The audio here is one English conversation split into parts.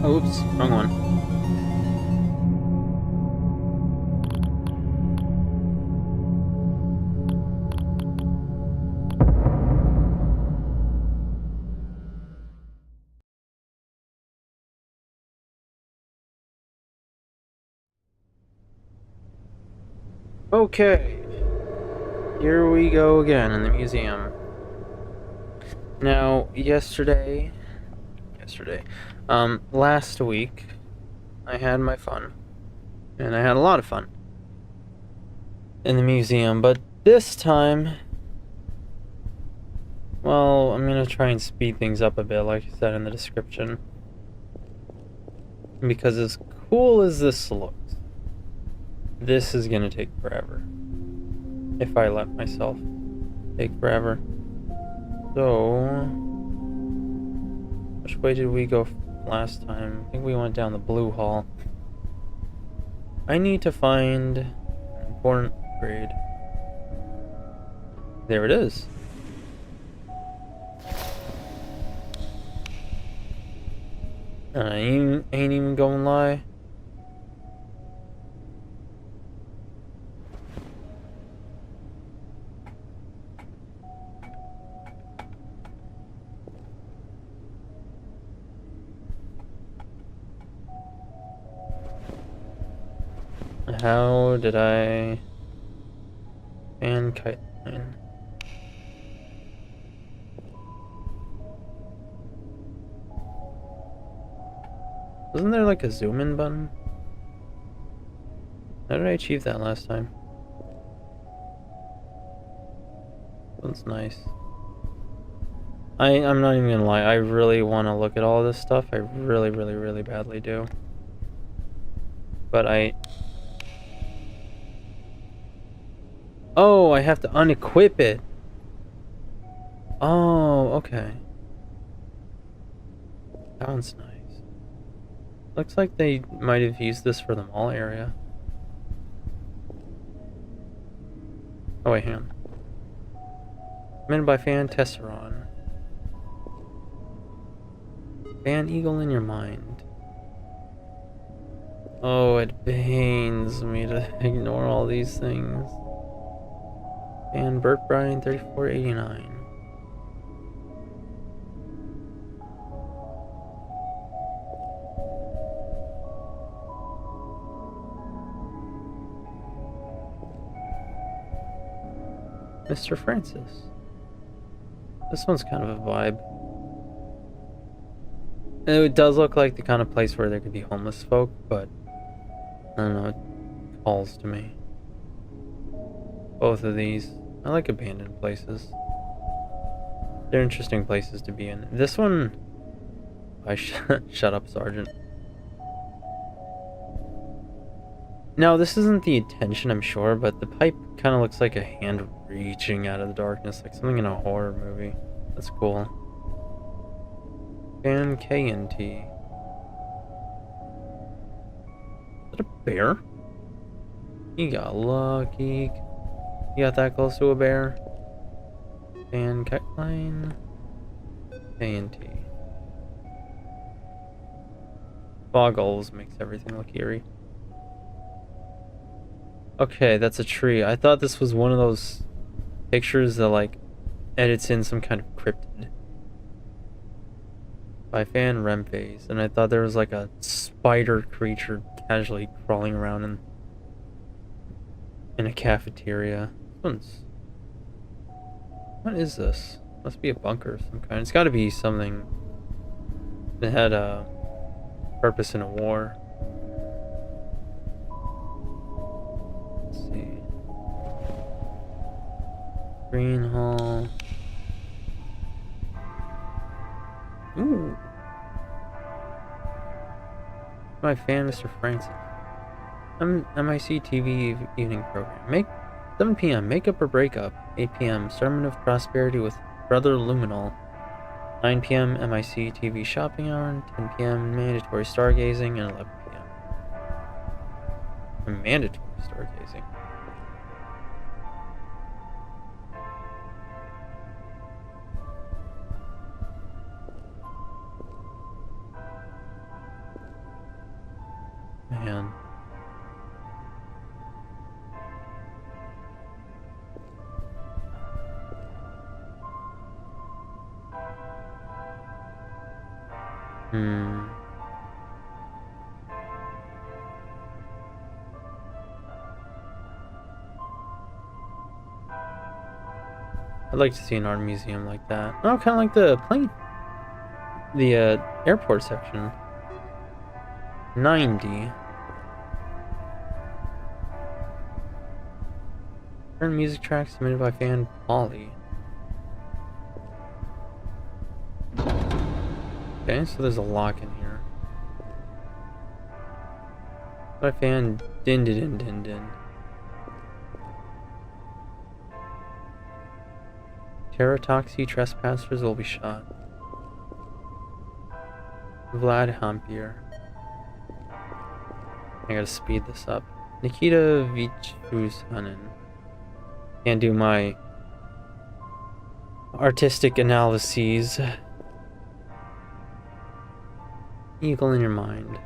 Oops, wrong one. Okay, here we go again in the museum. Now, last week, I had my fun, and I had a lot of fun in the museum, but this time, well, I'm gonna try and speed things up a bit, like I said in the description. Because as cool as this looks, this is gonna take forever. If I let myself take forever. So, which way did we go last time? I think we went down the blue hall. I need to find an important upgrade. There it is. I ain't even gonna lie. How did I fan kite line? Wasn't there like a zoom in button? How did I achieve that last time? That's nice. I'm not even gonna lie, I really want to look at all this stuff. I really, really, really badly do. But oh, I have to unequip it. Oh, okay. That one's nice. Looks like they might have used this for the mall area. Oh wait, hang on. Commanded by Fan Tesseron. Fan Eagle in your mind. Oh, it pains me to ignore all these things. And Burt Bryan 3489. Mr. Francis. This one's kind of a vibe. It does look like the kind of place where there could be homeless folk, but I don't know, it calls to me. Both of these. I like abandoned places. They're interesting places to be in. This one... shut up, Sergeant. Now, this isn't the intention, I'm sure, but the pipe kind of looks like a hand reaching out of the darkness, like something in a horror movie. That's cool. And KNT. Is that a bear? You got lucky. You got that close to a bear. And kite line. KNT. Fog always makes everything look eerie. Okay, that's a tree. I thought this was one of those pictures that, like, edits in some kind of cryptid. By Fan Remphase, and I thought there was, like, a spider creature casually crawling around in a cafeteria. What is this? Must be a bunker of some kind. It's gotta be something that had a purpose in a war. Green Hall. Ooh. My fan, Mr. Francis. MIC TV evening program. 7 p.m. Makeup or Breakup. 8 p.m. Sermon of Prosperity with Brother Luminal. 9 p.m. MIC TV shopping hour. 10 p.m. Mandatory stargazing, and 11 p.m. Mandatory stargazing. Hmm. I'd like to see an art museum like that. Oh, kind of like the airport section. 90. Current music track submitted by fan Polly. Okay, so there's a lock in here. By fan Din Din Din Din Din. Teratoxy trespassers will be shot. Vlad Hampier. I gotta speed this up. Nikita Vichusanen. Can't do my artistic analyses. Eagle in your mind.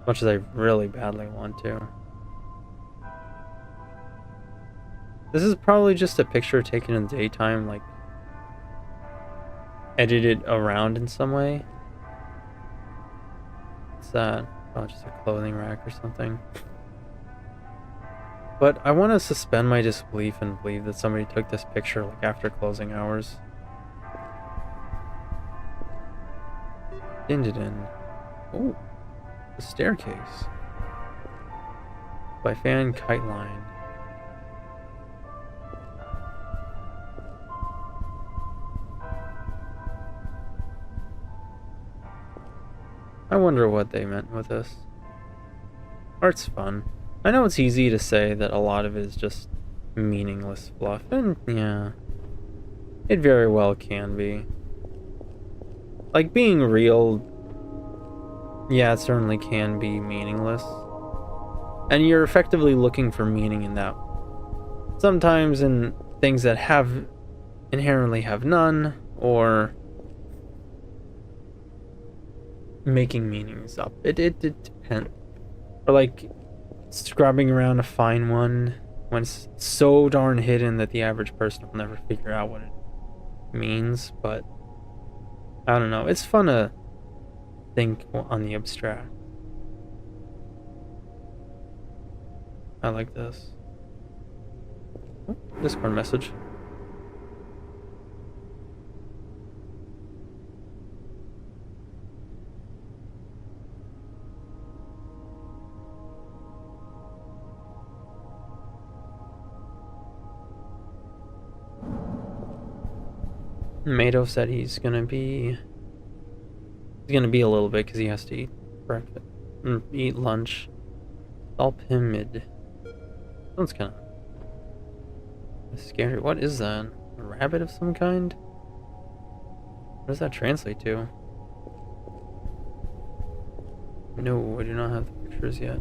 Much as I really badly want to. This is probably just a picture taken in the daytime, like edited around in some way. What's that? Oh, just a clothing rack or something. But I want to suspend my disbelief and believe that somebody took this picture like after closing hours. Din. Oh, the staircase. By fan Kite Line. I wonder what they meant with this. Art's fun. I know it's easy to say that a lot of it is just meaningless fluff, and yeah, it very well can be. Like, being real, yeah, it certainly can be meaningless. And you're effectively looking for meaning in that. Sometimes in things that inherently have none, or making meanings up. It depends. Or like scrubbing around a fine one when it's so darn hidden that the average person will never figure out what it means. But I don't know. It's fun to think on the abstract. I like this. Oh, Discord message. Mato said he's gonna be a little bit because he has to eat breakfast, eat lunch. Alpimid. Sounds kind of scary. What is that? A rabbit of some kind? What does that translate to? No, I do not have the pictures yet.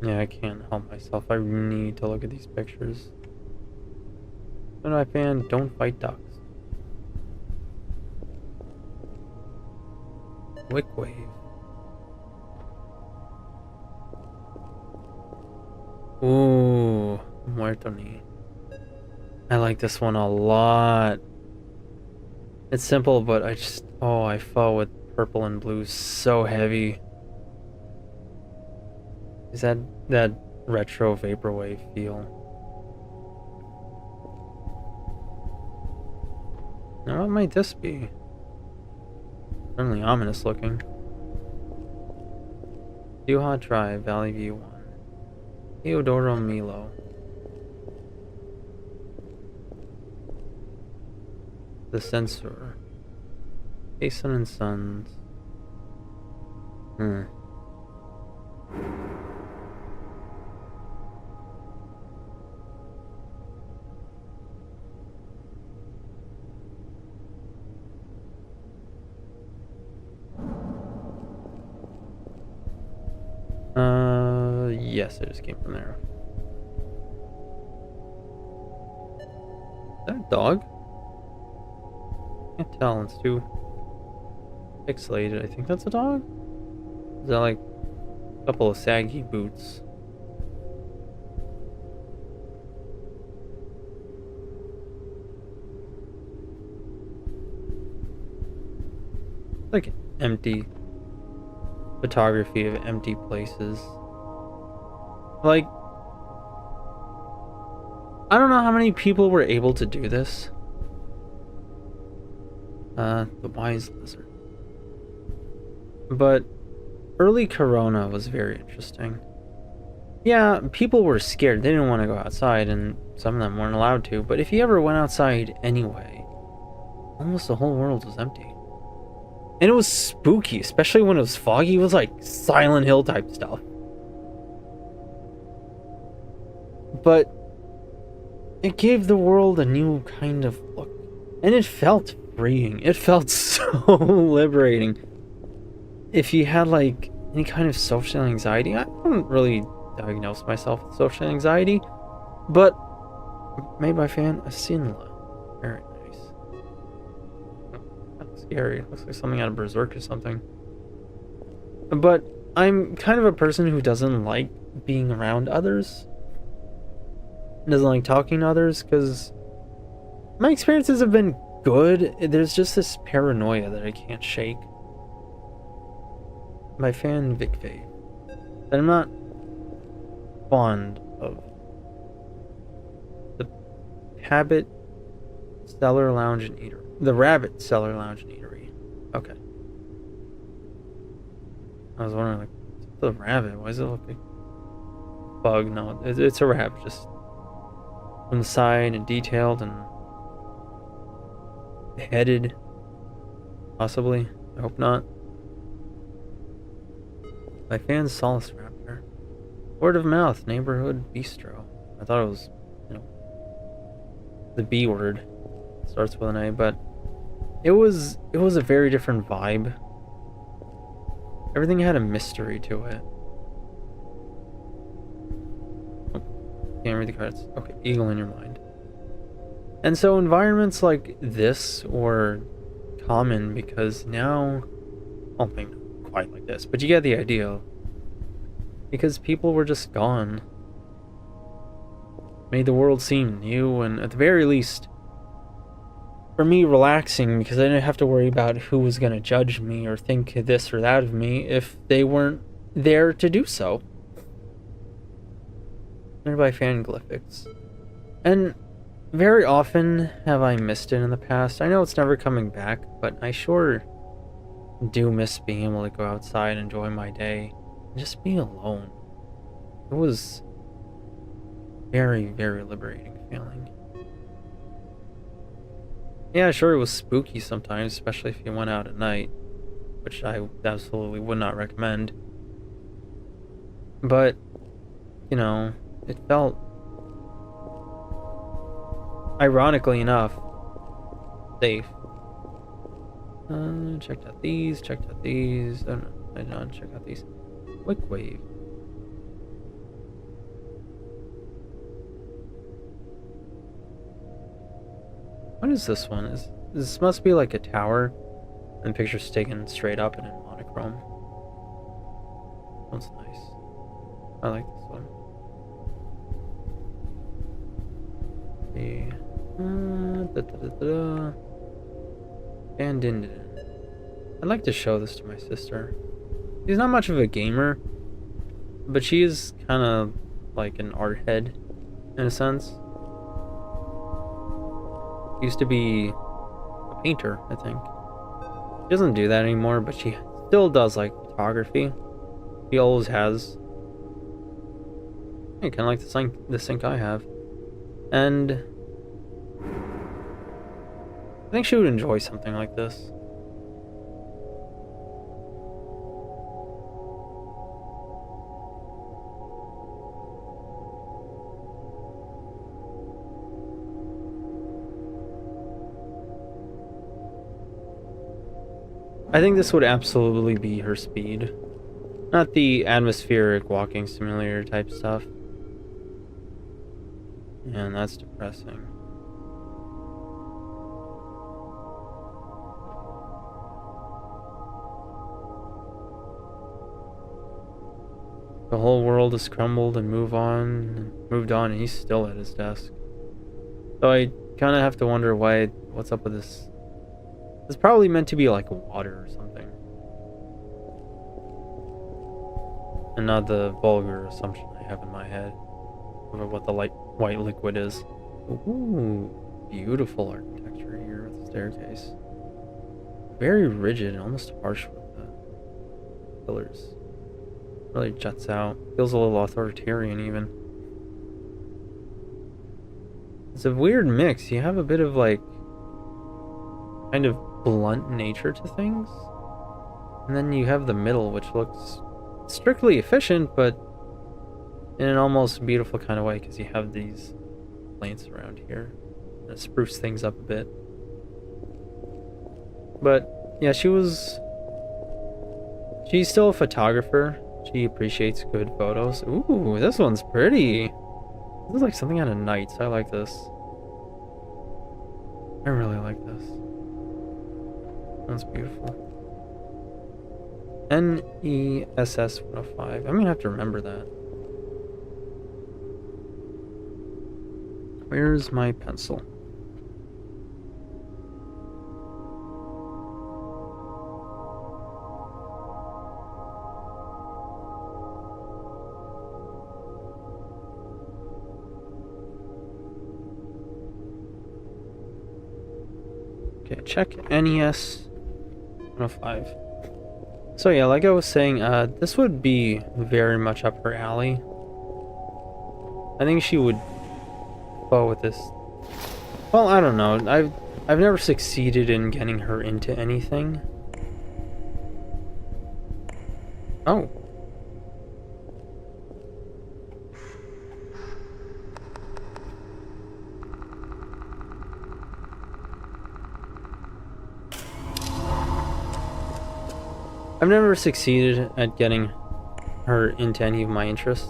Yeah, I can't help myself. I need to look at these pictures. When I fan Don't Fight Ducks. Wick Wave. Ooh, Muertoni. I like this one a lot. It's simple, but I fall with purple and blue so heavy. Is that retro vaporwave feel? Now, what might this be? Certainly ominous looking. Duha Tribe, Valley View 1. Teodoro Milo. The Censor. Jason and Sons. Yes, I just came from there. Is that a dog? Can't tell, it's too pixelated. I think that's a dog? Is that like a couple of saggy boots? like empty photography of empty places. Like, I don't know how many people were able to do this. The wise lizard. But early Corona was very interesting. Yeah, people were scared. They didn't want to go outside, and some of them weren't allowed to. But if you ever went outside anyway, almost the whole world was empty. And it was spooky, especially when it was foggy. It was like Silent Hill type stuff. But it gave the world a new kind of look. And it felt freeing. It felt so liberating. If you had like any kind of social anxiety, I don't really diagnose myself with social anxiety, but made by fan Asinla. Very nice. That's scary. Looks like something out of Berserk or something. But I'm kind of a person who doesn't like being around others. Doesn't like talking to others, because my experiences have been good. There's just this paranoia that I can't shake. My fan Vicvey. That I'm not fond of the Habit Cellar Lounge and Eatery. The Rabbit Cellar Lounge and Eatery. Okay. I was wondering, like, what's the rabbit? Why does it look like a bug? No, it's a rabbit, just on the side and detailed and headed. Possibly. I hope not. My fan's Solace Raptor. Word of mouth, neighborhood bistro. I thought it was, you know, the B word. Starts with an A, but it was a very different vibe. Everything had a mystery to it. Oh, can't read the cards. Okay, eagle in your mind. And so environments like this were common because now, well, maybe not quite like this, but you get the idea. Because people were just gone. Made the world seem new, and at the very least, for me, relaxing, because I didn't have to worry about who was going to judge me or think this or that of me if they weren't there to do so. Nearby Fanglyphics. And very often have I missed it in the past. I know it's never coming back, but I sure do miss being able to go outside and enjoy my day and just be alone. It was very, very liberating feeling. Yeah, sure, it was spooky sometimes, especially if you went out at night, which I absolutely would not recommend. But, you know, it felt, ironically enough, safe. Checked out these. Oh no, I did not check out these. Quick wave. What is this one? This must be like a tower, and the picture's taken straight up and in monochrome. That's nice. I like this one. And I'd like to show this to my sister. She's not much of a gamer, but she is kind of like an art head in a sense. Used to be a painter, I think. She doesn't do that anymore, but she still does like photography. She always has. Kind of like the sink I have. And I think she would enjoy something like this. I think this would absolutely be her speed. Not the atmospheric walking simulator type stuff. And that's depressing. The whole world has crumbled and moved on, and he's still at his desk. So I kind of have to wonder what's up with this It's probably meant to be like water or something. And not the vulgar assumption I have in my head of what the white liquid is. Ooh, beautiful architecture here with the staircase. Very rigid and almost harsh with the pillars. Really juts out. Feels a little authoritarian even. It's a weird mix. You have a bit of like kind of blunt nature to things. And then you have the middle, which looks strictly efficient, but in an almost beautiful kind of way because you have these plants around here that spruce things up a bit. But yeah, she's still a photographer. She appreciates good photos. Ooh, this one's pretty. This is like something out of Nights. I like this. I really like this. That's beautiful. NESS 105. I'm gonna have to remember that. Where's my pencil? Okay, check NES 105. So yeah, like I was saying, this would be very much up her alley. I think she would fall with this. Well, I don't know. I've never succeeded in getting her into anything. Oh. I've never succeeded at getting her into any of my interests.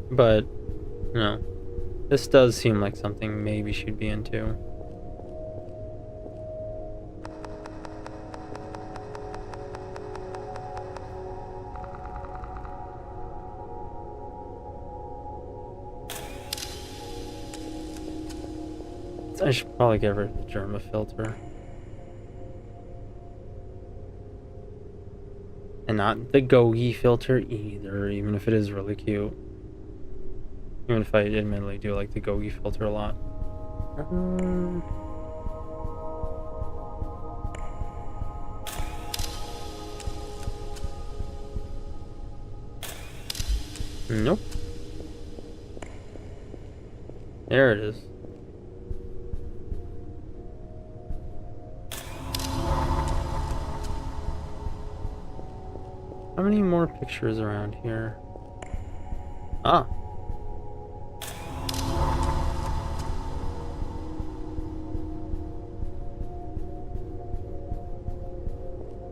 But, you know, this does seem like something maybe she'd be into. I should probably get rid of the Germa filter. And not the Gogi filter either, even if it is really cute. Even if I admittedly do like the Gogi filter a lot. Nope. There it is. How many more pictures around here? Ah.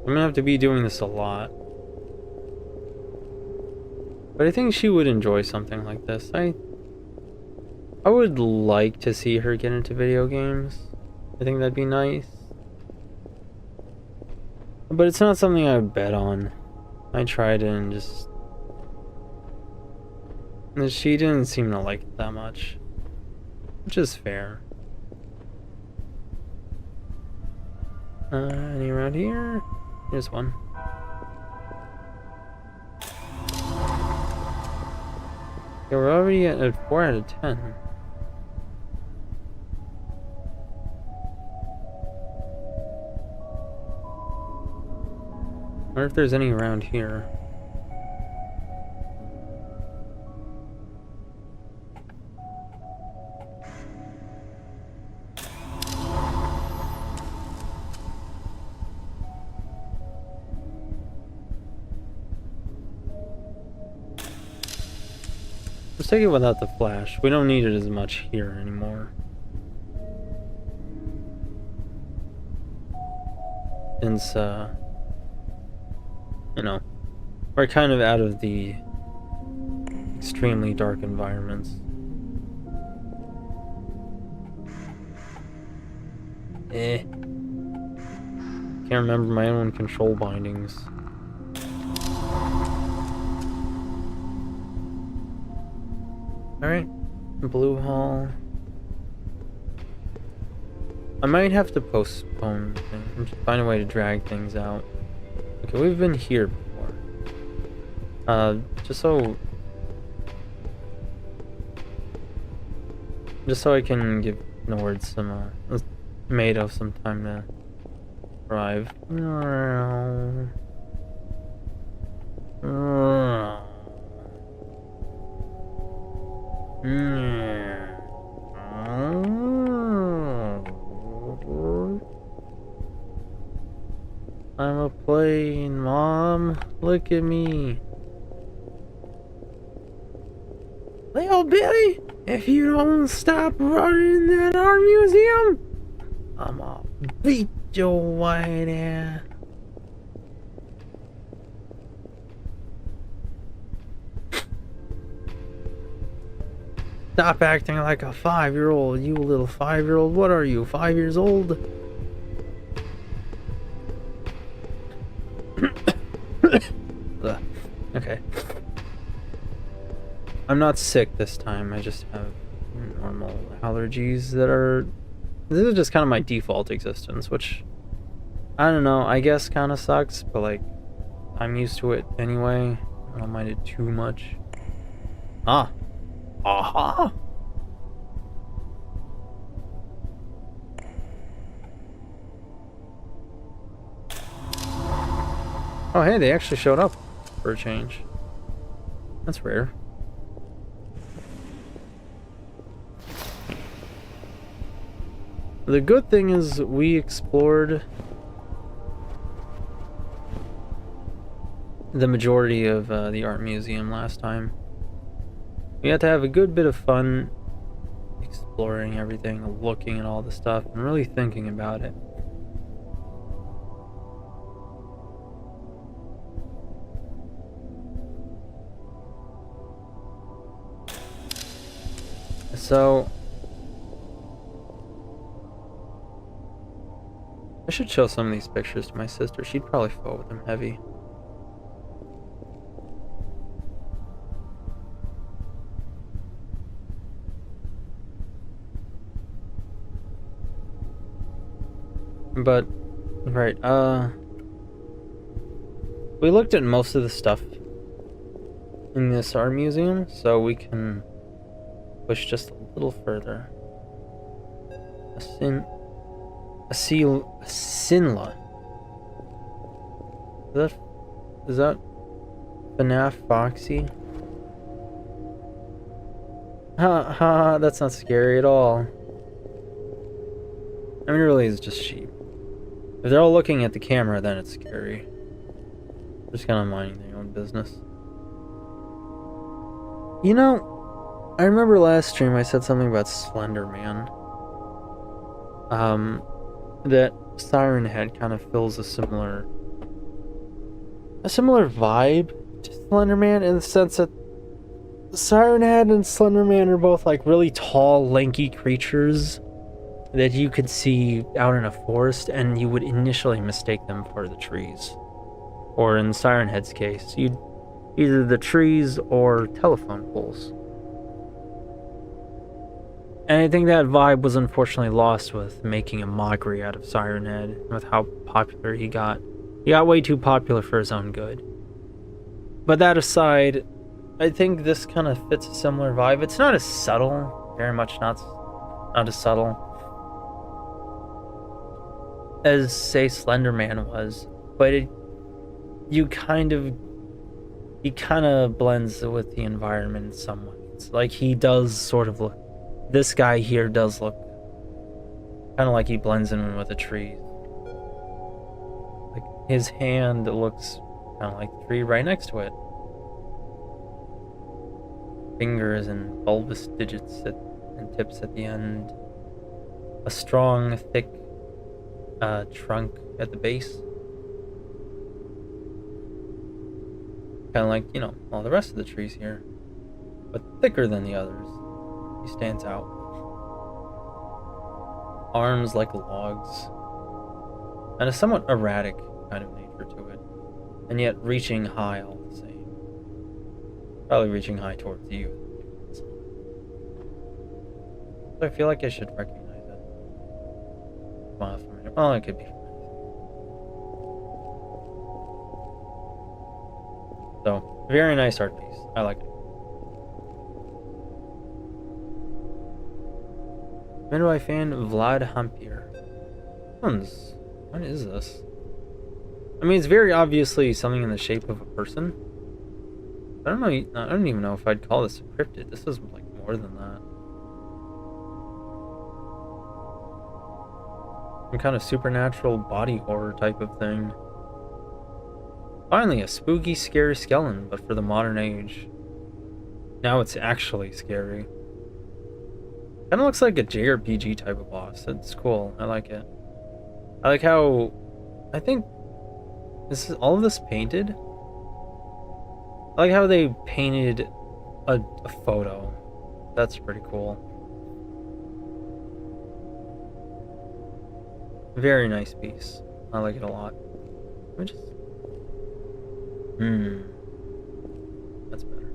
I'm gonna have to be doing this a lot. But I think she would enjoy something like this. I would like to see her get into video games. I think that'd be nice. But it's not something I would bet on. I tried it and just... she didn't seem to like it that much. Which is fair. Any around here? Here's one. Yeah, we're already at a 4 out of 10. I wonder if there's any around here. Let's take it without the flash. We don't need it as much here anymore. Since, you know, we're kind of out of the extremely dark environments. Can't remember my own control bindings. Alright. Blue Hall. I might have to postpone things. Find a way to drag things out. Okay, we've been here before. Just so I can give Nord some tomato some time to arrive. I'm a plane, Mom. Look at me. Little Billy, if you don't stop running in that art museum, I'ma beat your white ass. Stop acting like a 5-year-old, you little 5-year-old. What are you, 5 years old? Okay. I'm not sick this time, I just have normal allergies that are... This is just kind of my default existence, which... I don't know, I guess kind of sucks, but like... I'm used to it anyway. I don't mind it too much. Ah! Aha! Oh hey, they actually showed up for a change. That's rare. The good thing is we explored the majority of the art museum last time. We had to have a good bit of fun exploring everything, looking at all the stuff, and really thinking about it. So, I should show some of these pictures to my sister. She'd probably fall with them heavy. But, right, we looked at most of the stuff in this art museum, so we can push just a little further. A Sinla. Is that FNAF Foxy? Ha, that's not scary at all. I mean, really, it's just sheep. If they're all looking at the camera, then it's scary. They're just kind of minding their own business. You know, I remember last stream I said something about Slender Man. That Siren Head kind of fills a similar vibe to Slender Man, in the sense that Siren Head and Slender Man are both like really tall, lanky creatures that you could see out in a forest, and you would initially mistake them for the trees. Or in Siren Head's case, either the trees or telephone poles. And I think that vibe was unfortunately lost with making a mockery out of Siren Head, with how popular he got. He got way too popular for his own good. But that aside, I think this kind of fits a similar vibe. It's not as subtle, very much not as subtle as, say, Slender Man was, but he kind of blends with the environment in some ways. Like, he does sort of look, this guy here does look kind of like he blends in with the trees. Like, his hand looks kind of like the tree right next to it. Fingers and bulbous digits and tips at the end. A strong, thick trunk at the base. Kind of like, you know, all the rest of the trees here. But thicker than the others. He stands out. Arms like logs. And a somewhat erratic kind of nature to it. And yet reaching high all the same. Probably reaching high towards you. So I feel like I should recognize it. Well, it could be. So, very nice art piece. I like it. Midwife fan Vlad Hampier. What is this? I mean, it's very obviously something in the shape of a person. I don't know. I don't even know if I'd call this a cryptid. This is like more than that. Some kind of supernatural body horror type of thing. Finally, a spooky, scary skeleton, but for the modern age. Now it's actually scary. Kind of looks like a JRPG type of boss. It's cool. I like it. I like how... I think... This is all of this painted? I like how they painted a photo. That's pretty cool. Very nice piece. I like it a lot. Let me just... That's better.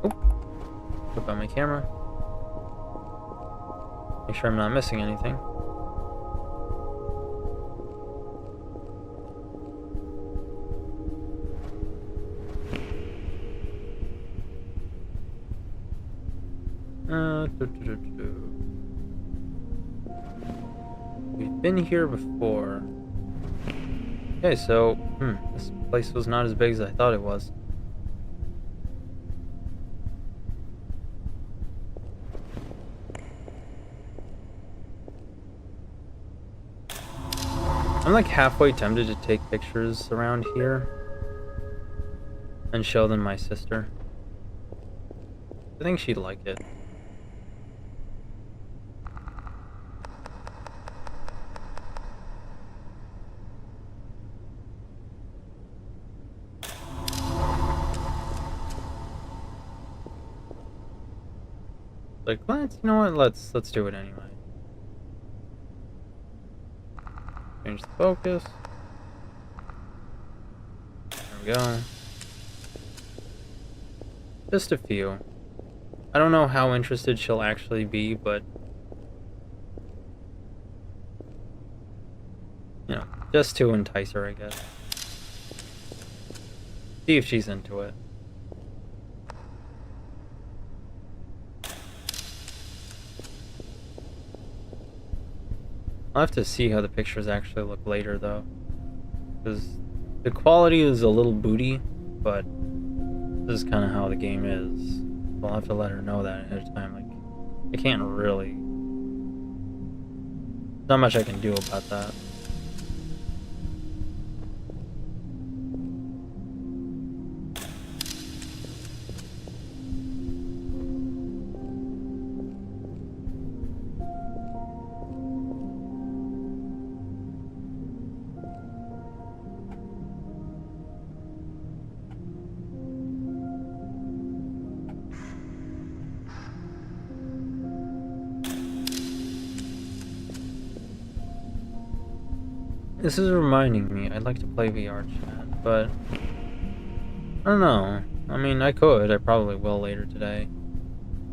Oh. Flip on my camera. Make sure I'm not missing anything. We've been here before. Okay, so, this place was not as big as I thought it was. I'm like halfway tempted to take pictures around here and show them my sister. I think she'd like it. Like, you know what? Let's do it anyway. Change the focus. There we go. Just a few. I don't know how interested she'll actually be, but you know, just to entice her, I guess. See if she's into it. I'll have to see how the pictures actually look later, though. Because the quality is a little booty, but this is kind of how the game is. So I'll have to let her know that ahead of time. Like, I can't really... Not much I can do about that. This is reminding me, I'd like to play VR chat, but I don't know. I mean, I probably will later today.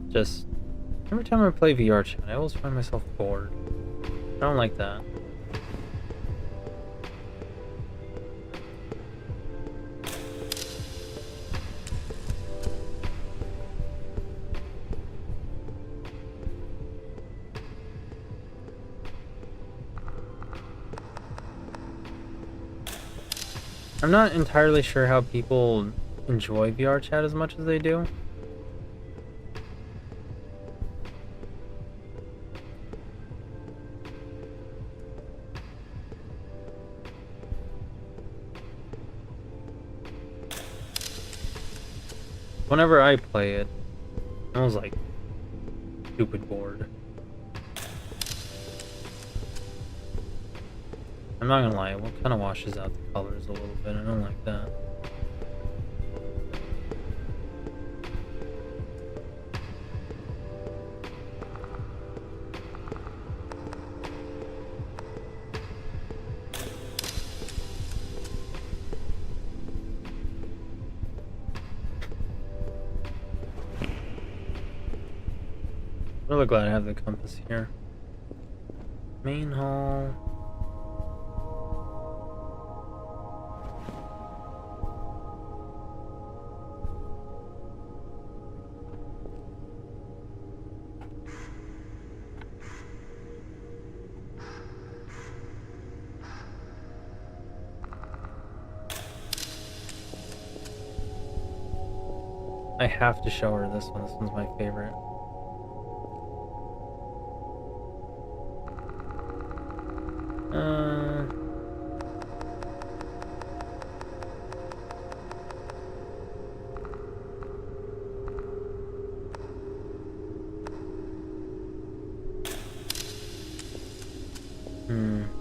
Just, every time I play VR chat, I always find myself bored. I don't like that. I'm not entirely sure how people enjoy VR chat as much as they do. Whenever I play it, I was like stupid bored. I'm not gonna lie, it kind of washes out the colors a little bit. I don't like that. really glad I have the compass here. Main hall. I have to show her this one. This one's my favorite.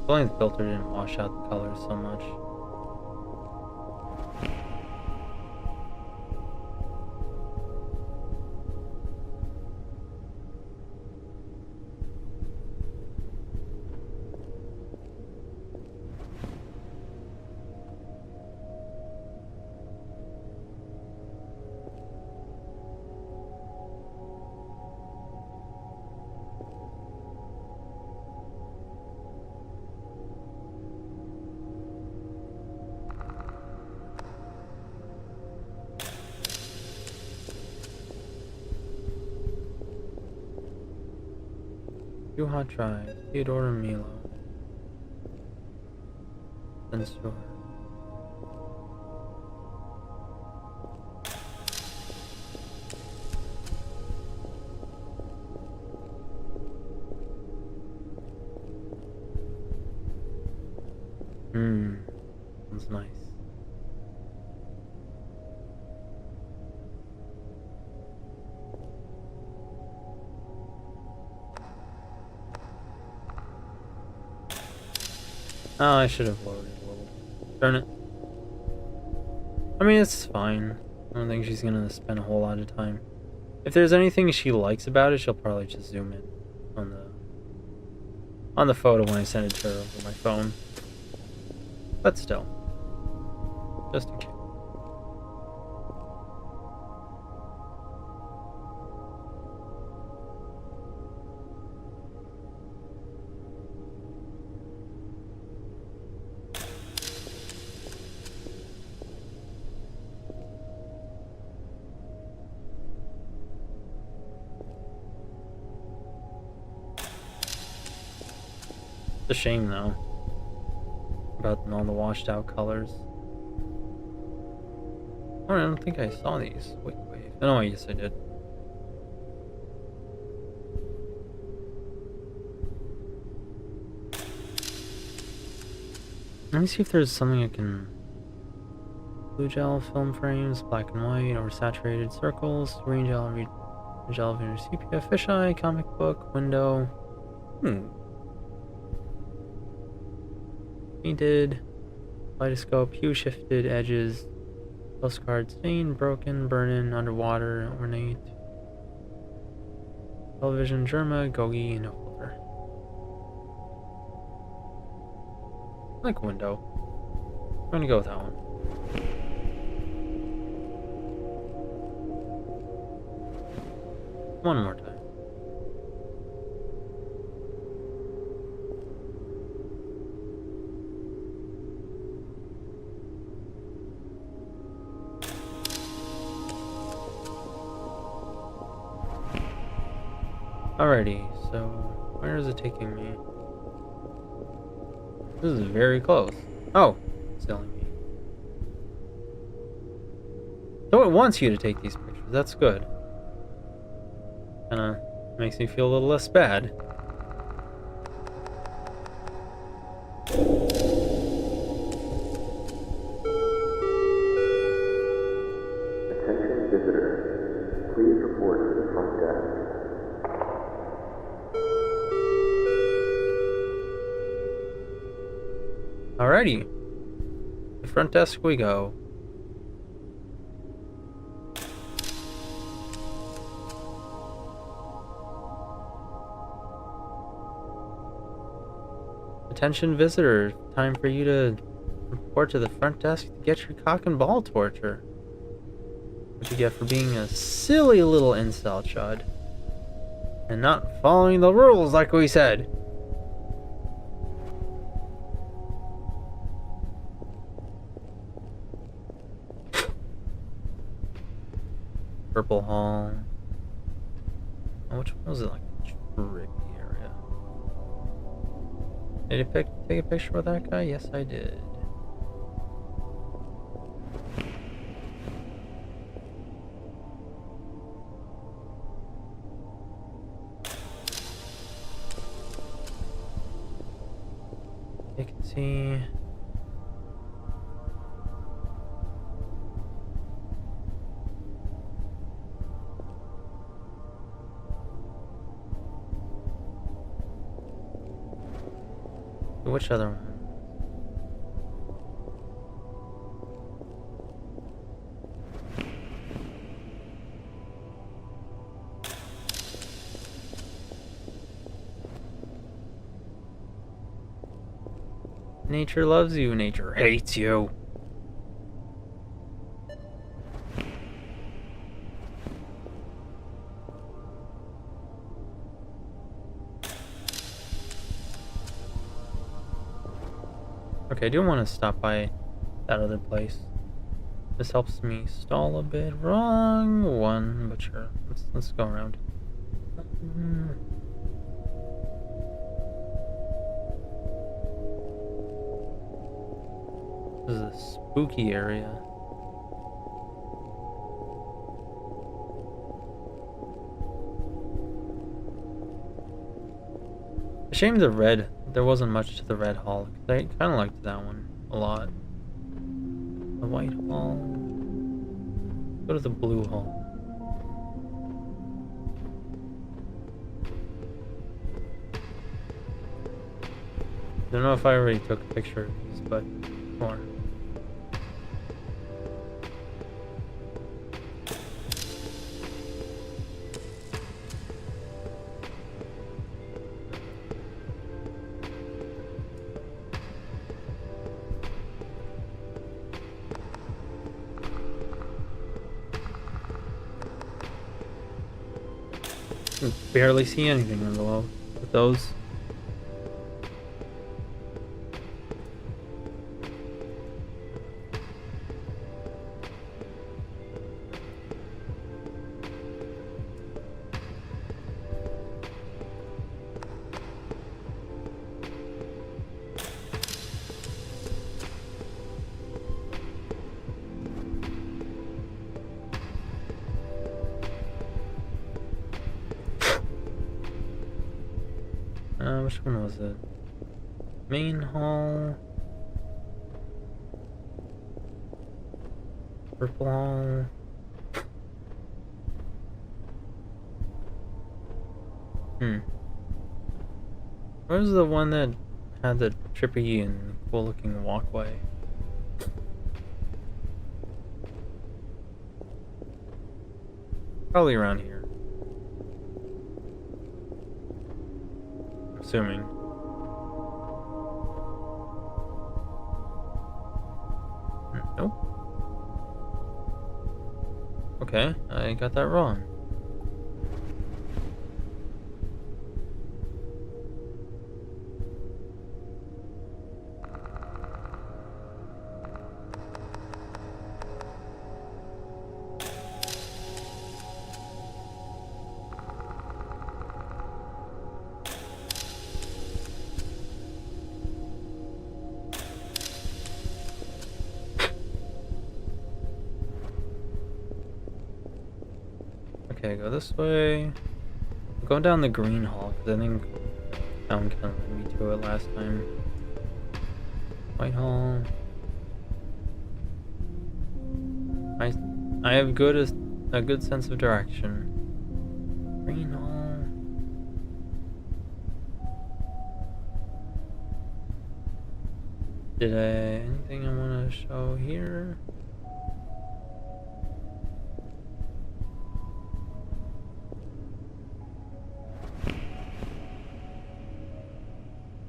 Only the filter didn't wash out the colors so much. Two hot drives. Theodore and Milo. Sensor. Sounds nice. Oh, I should have lowered it a little. Darn it. I mean, it's fine. I don't think she's gonna spend a whole lot of time. If there's anything she likes about it, she'll probably just zoom in on the photo when I send it to her over my phone. But still, just in case. It's a shame though, about all the washed out colors. Oh, I don't think I saw these. Wait. No, yes I did. Let me see if there's something I can... Blue gel, film frames, black and white, oversaturated circles, green gel, gel vinegar sepia, fisheye, comic book, window. Painted, kaleidoscope, hue shifted edges, postcard stain, broken, burn-in, underwater, ornate, television, Germa, Gogi, no filter. I like window. I'm gonna go with that one. One more time. Alrighty, so where is it taking me? This is very close. Oh, it's telling me. So it wants you to take these pictures. That's good. Kinda makes me feel a little less bad. Attention visitor. Please report to the front desk. Alrighty. The front desk we go. Attention visitor, time for you to report to the front desk to get your cock and ball torture. What you get for being a silly little incel chud. And not following the rules like we said. Purple Hall. Oh, which one was it? Like a tricky area. Did I take a picture with that guy? Yes, I did. You can see. Which other one? Nature loves you, nature hates you. Okay, I do want to stop by that other place. This helps me stall a bit. Wrong one, but sure. Let's go around. This is a spooky area. A shame the red. There wasn't much to the red hall. I kind of liked that one a lot. The white hall. Go to the blue hall. Don't know if I already took a picture of these, but more. You can barely see anything below with those. Which one was it? Main hall. Purple hall. Where's the one that had the trippy and cool looking walkway? Probably around here. Assuming. Nope. Okay, I got that wrong. Okay, go this way. I'm going down the green hall because I think that one kind of led me to it last time. White hall. I have a good sense of direction. Green hall. Did I anything I want to show here?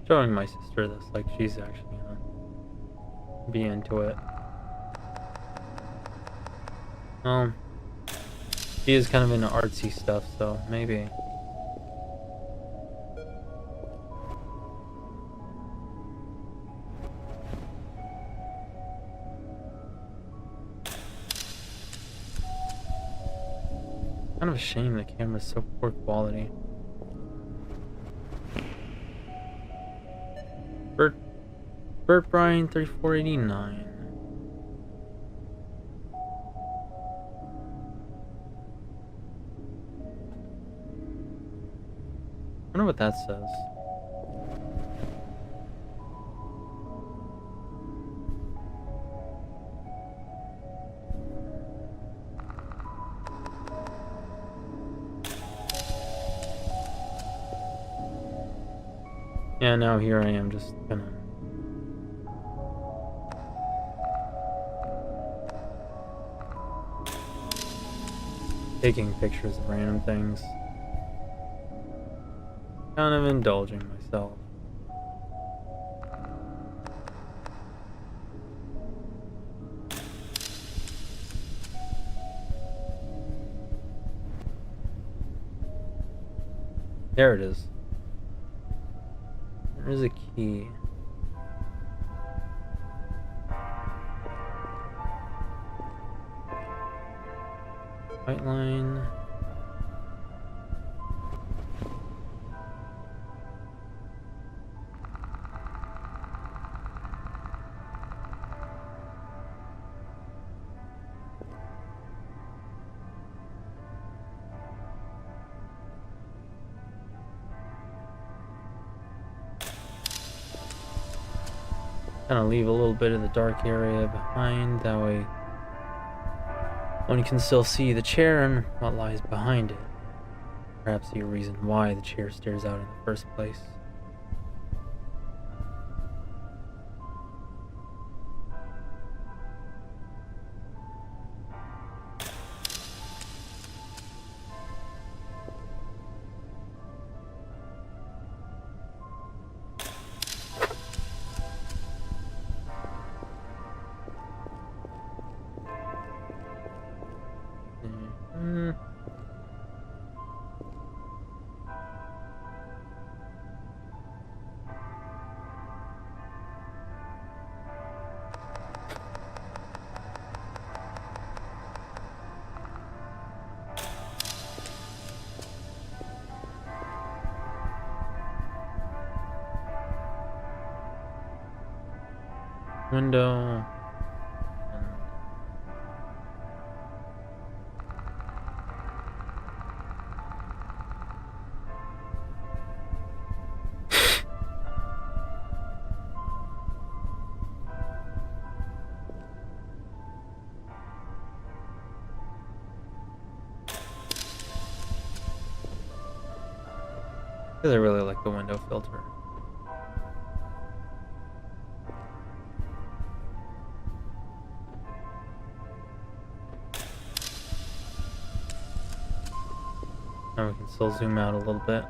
Showing my sister this, like she's actually gonna be into it. She is kind of into artsy stuff, so maybe. Kind of a shame the camera's so poor quality. Bert Bryan 3489. I wonder what that says. Yeah, now here I am just gonna taking pictures of random things. Kind of indulging myself. There it is. There's a key. White line. Kind of leave a little bit of the dark area behind, that way one can still see the chair and what lies behind it. Perhaps the reason why the chair stares out in the first place. Window. Because I really like the window filter. Now we can still zoom out a little bit.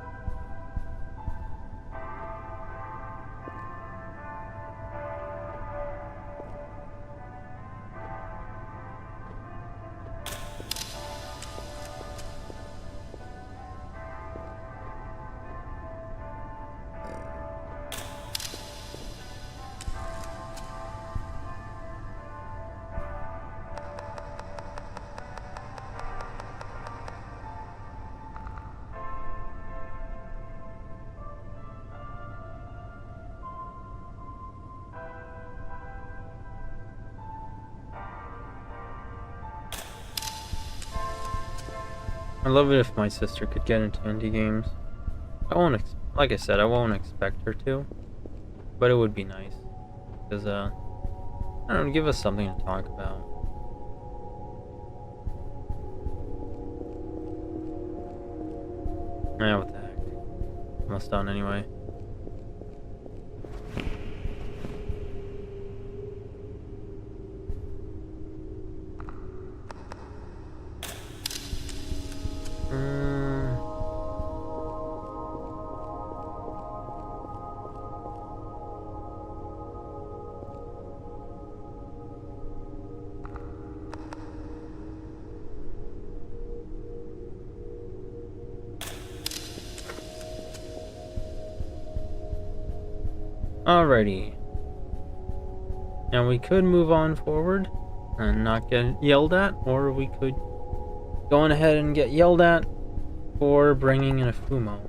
I'd love it if my sister could get into indie games. Like I said, I won't expect her to, but it would be nice. Because, I don't know, give us something to talk about. Yeah, what the heck. Almost done anyway. Alrighty. Now we could move on forward and not get yelled at, or we could going ahead and get yelled at for bringing in a Fumo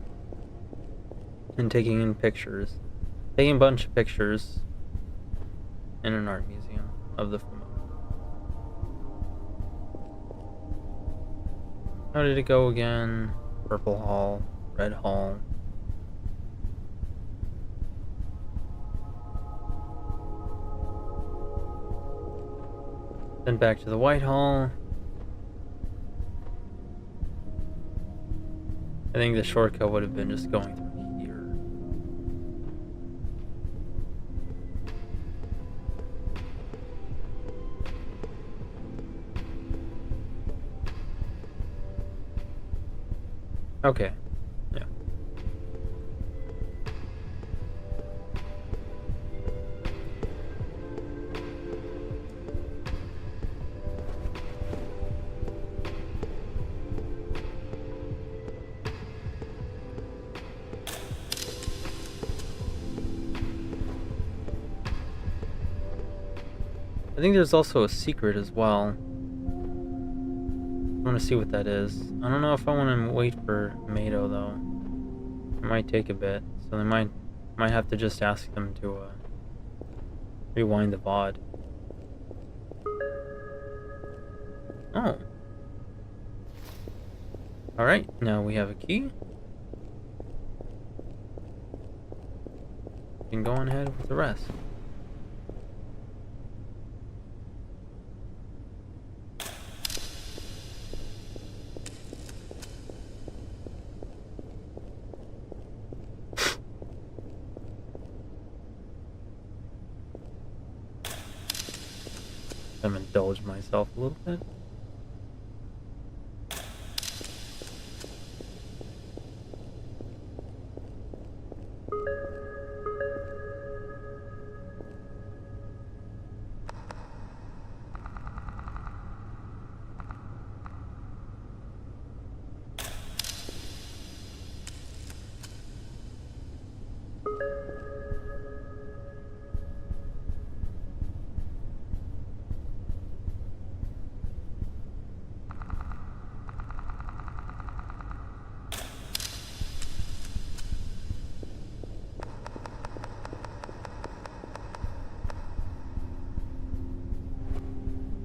and taking in pictures. Taking a bunch of pictures in an art museum of the Fumo. How did it go again? Purple Hall, Red Hall. Then back to the White Hall. I think the shortcut would have been just going through here. Okay. Yeah. I think there's also a secret as well. I want to see what that is. I don't know if I want to wait for Mado though. It might take a bit, so they might have to just ask them to rewind the VOD. Oh. Alright, now we have a key. We can go on ahead with the rest. I'm indulge myself a little bit.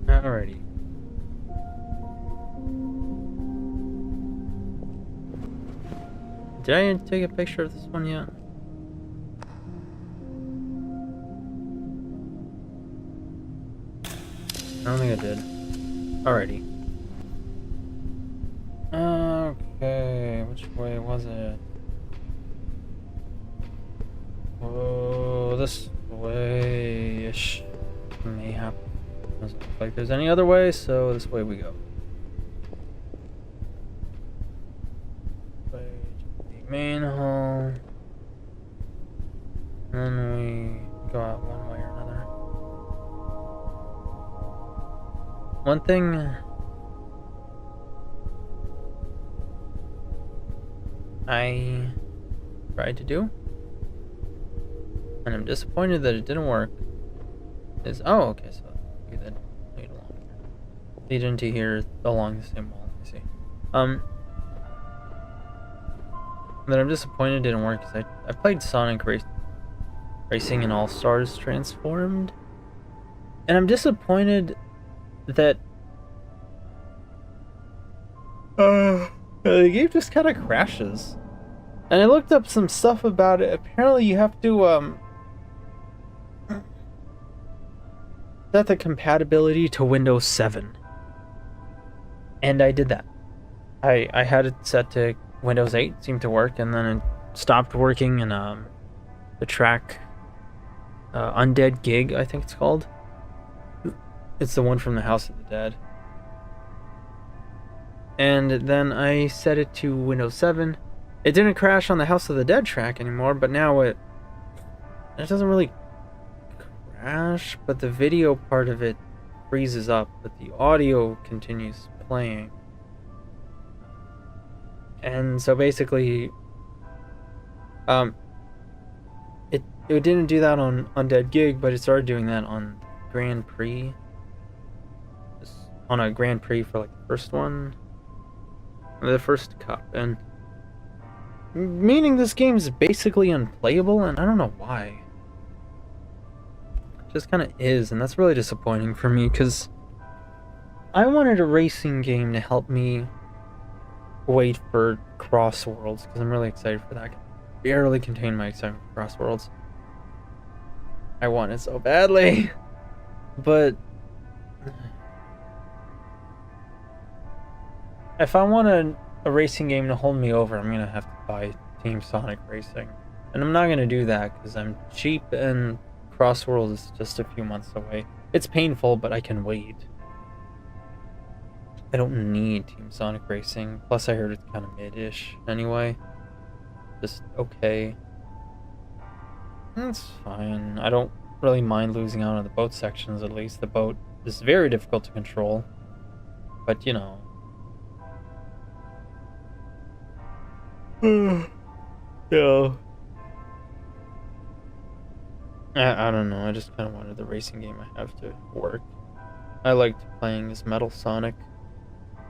Alrighty. Did I take a picture of this one yet? I don't think I did. Alrighty. Okay, which way was it? Oh, this way-ish. Mayhap. Doesn't look like there's any other way, so this way we go. Way to the main hall. And then we go out one way or another. One thing I tried to do, and I'm disappointed that it didn't work, is, oh, okay, so we then lead into here along the same wall, I see. That I'm disappointed it didn't work, because I played Sonic Racing and All-Stars Transformed, and I'm disappointed that the game just kind of crashes. And I looked up some stuff about it. Apparently you have to set the compatibility to Windows 7. And I did that. I had it set to Windows 8, seemed to work, and then it stopped working in the track Undead Gig, I think it's called. It's the one from the House of the Dead. And then I set it to Windows 7. It didn't crash on the House of the Dead track anymore, but now it doesn't really crash, but the video part of it freezes up, but the audio continues playing. And so basically, it didn't do that on Undead Gig, but it started doing that on Grand Prix. On a Grand Prix for like the first one. The first cup, and meaning this game is basically unplayable, and I don't know why. It just kind of is, and that's really disappointing for me, because I wanted a racing game to help me wait for Crossworlds, because I'm really excited for that. I can barely contain my excitement for Crossworlds. I want it so badly, but if I want a racing game to hold me over, I'm gonna have to buy Team Sonic Racing, and I'm not gonna do that because I'm cheap and Crossworld is just a few months away. It's painful, but I can wait. I don't need Team Sonic Racing. Plus, I heard it's kind of mid-ish anyway. Just okay. That's fine. I don't really mind losing out on the boat sections, at least. The boat is very difficult to control. But, you know. Yeah. I don't know. I just kind of wanted the racing game I have to work. I liked playing as Metal Sonic.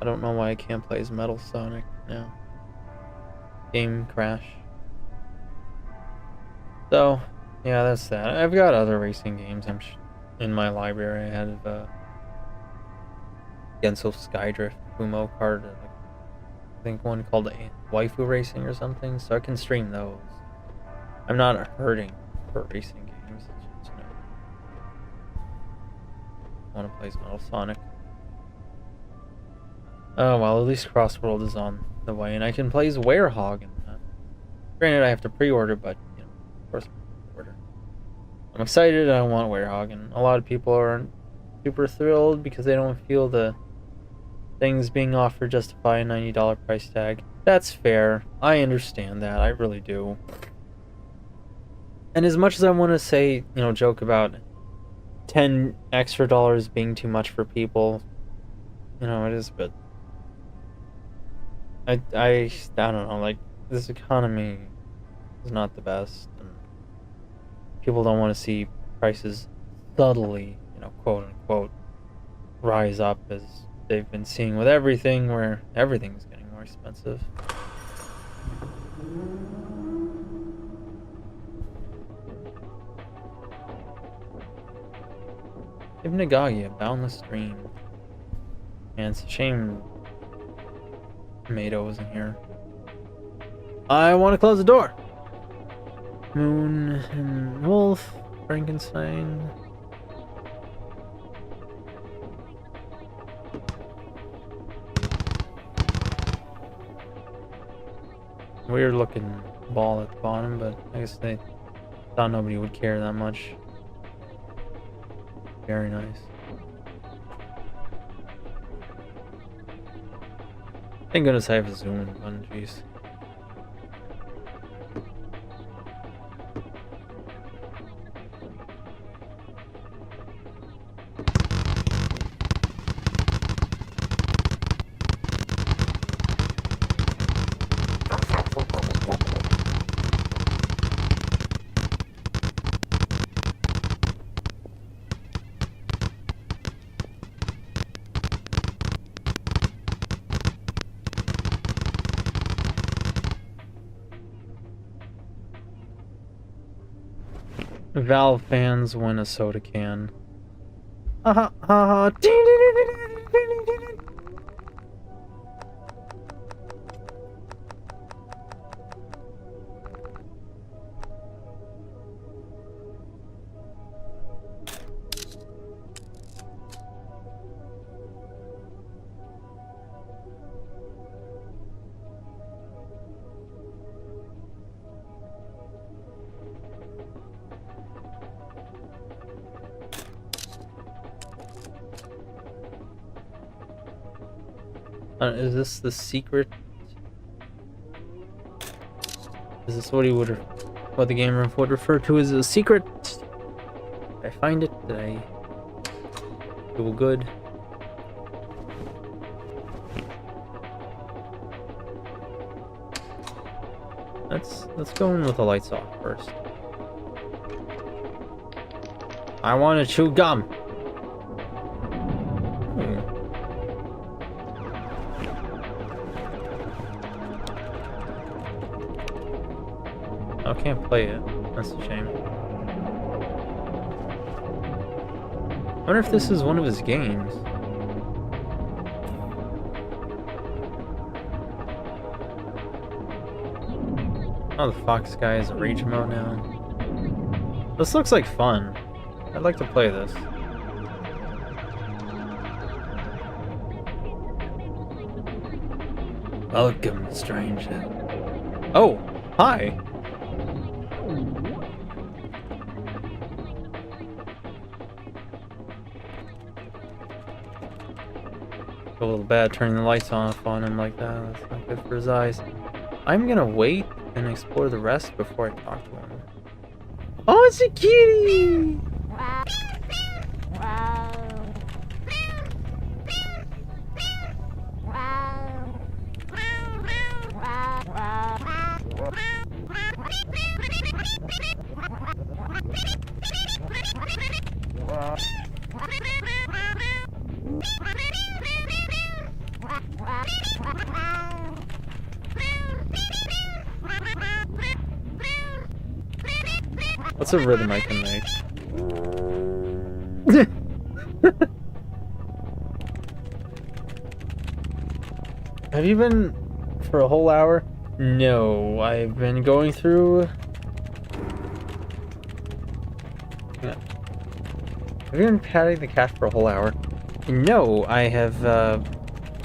I don't know why I can't play as Metal Sonic now. Game crash. So, yeah, that's that. I've got other racing games in my library. I had Genso Skydrift, Fumo Kart, I think one called Waifu Racing or something, so I can stream those. I'm not hurting for racing games. It's just, you know, I want to play as Metal Sonic. Oh, well, at least Crossworld is on the way, and I can play as Werehog in that. Granted, I have to pre-order, but, you know, of course, order. I'm excited, I want Werehog, and a lot of people aren't super thrilled because they don't feel the things being offered justify a $90 price tag. That's fair. I understand that. I really do. And as much as I want to say, you know, joke about $10 extra being too much for people, you know, it is, but I don't know, like, this economy is not the best, and people don't want to see prices subtly, you know, quote unquote, rise up as they've been seeing with everything, where everything's getting more expensive. Ibn Nagagi, A Boundless Dream. And it's a shame Tomato wasn't here. I want to close the door. Moon and Wolf, Frankenstein. Weird looking ball at the bottom, but I guess they thought nobody would care that much. Very nice. Thank goodness I have a zoom in button, jeez. Valve fans win a soda can. Ha ha ha. Is this the secret? Is this what what the gamer would refer to as a secret? Did I find it? Did I do good? Let's go in with the lights off first. I want to chew gum. can't play it. That's a shame. I wonder if this is one of his games. Oh, the fox guy is a rage mode now. This looks like fun. I'd like to play this. Welcome, stranger. Oh, hi. A little bad turning the lights off on him like that. That's not good for his eyes. I'm gonna wait and explore the rest before I talk to him. Oh, it's a kitty! What's a rhythm I can make? Have you been for a whole hour? No, I've been going through... Yeah. Have you been patting the cat for a whole hour? No, I have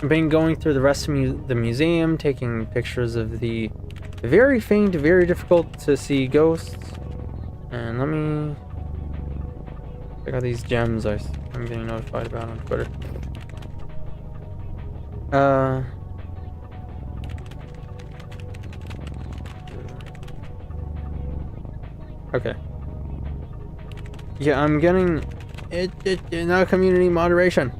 been going through the rest of the museum, taking pictures of the very faint, very difficult to see ghosts. And let me check out these gems I'm getting notified about on Twitter. Okay. Yeah, I'm getting no community moderation.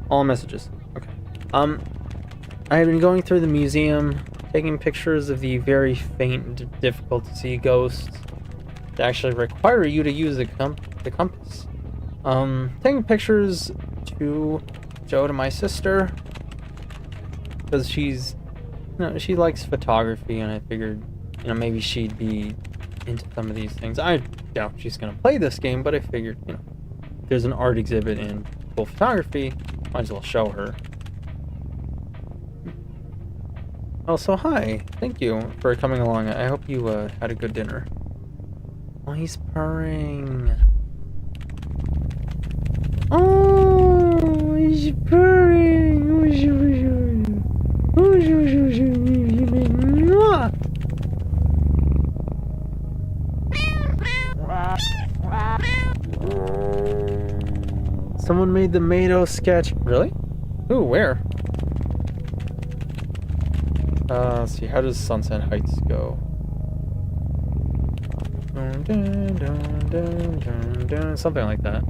All messages. Okay. I have been going through the museum, taking pictures of the very faint, difficult to see ghosts that actually require you to use the compass. Taking pictures to show to my sister because she's, she likes photography, and I figured, maybe she'd be into some of these things. I doubt she's gonna play this game, but I figured, if there's an art exhibit in full photography, might as well show her. Also, hi. Thank you for coming along. I hope you had a good dinner. Oh, he's purring. Oh, he's purring. Someone made the Mado sketch. Really? Ooh, where? Let's see. How does Sunset Heights go? Something like that.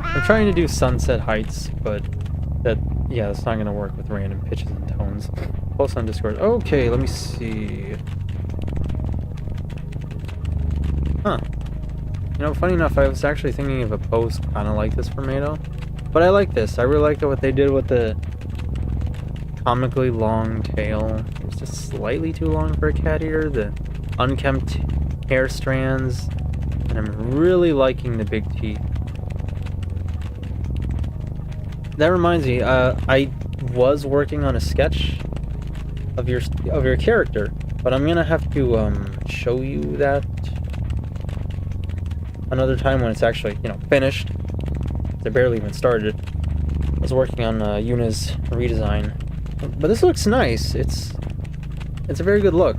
I'm trying to do Sunset Heights, but that's not gonna work with random pitches and tones. Post on Discord. Okay, let me see. Huh. Funny enough, I was actually thinking of a post kind of like this for Mado. But I like this. I really like what they did with the comically long tail. It's just slightly too long for a cat ear. The unkempt hair strands. And I'm really liking the big teeth. That reminds me, I was working on a sketch of your character, but I'm gonna have to show you that another time when it's actually, finished. I barely even started. I was working on Yuna's redesign. But this looks nice. It's a very good look.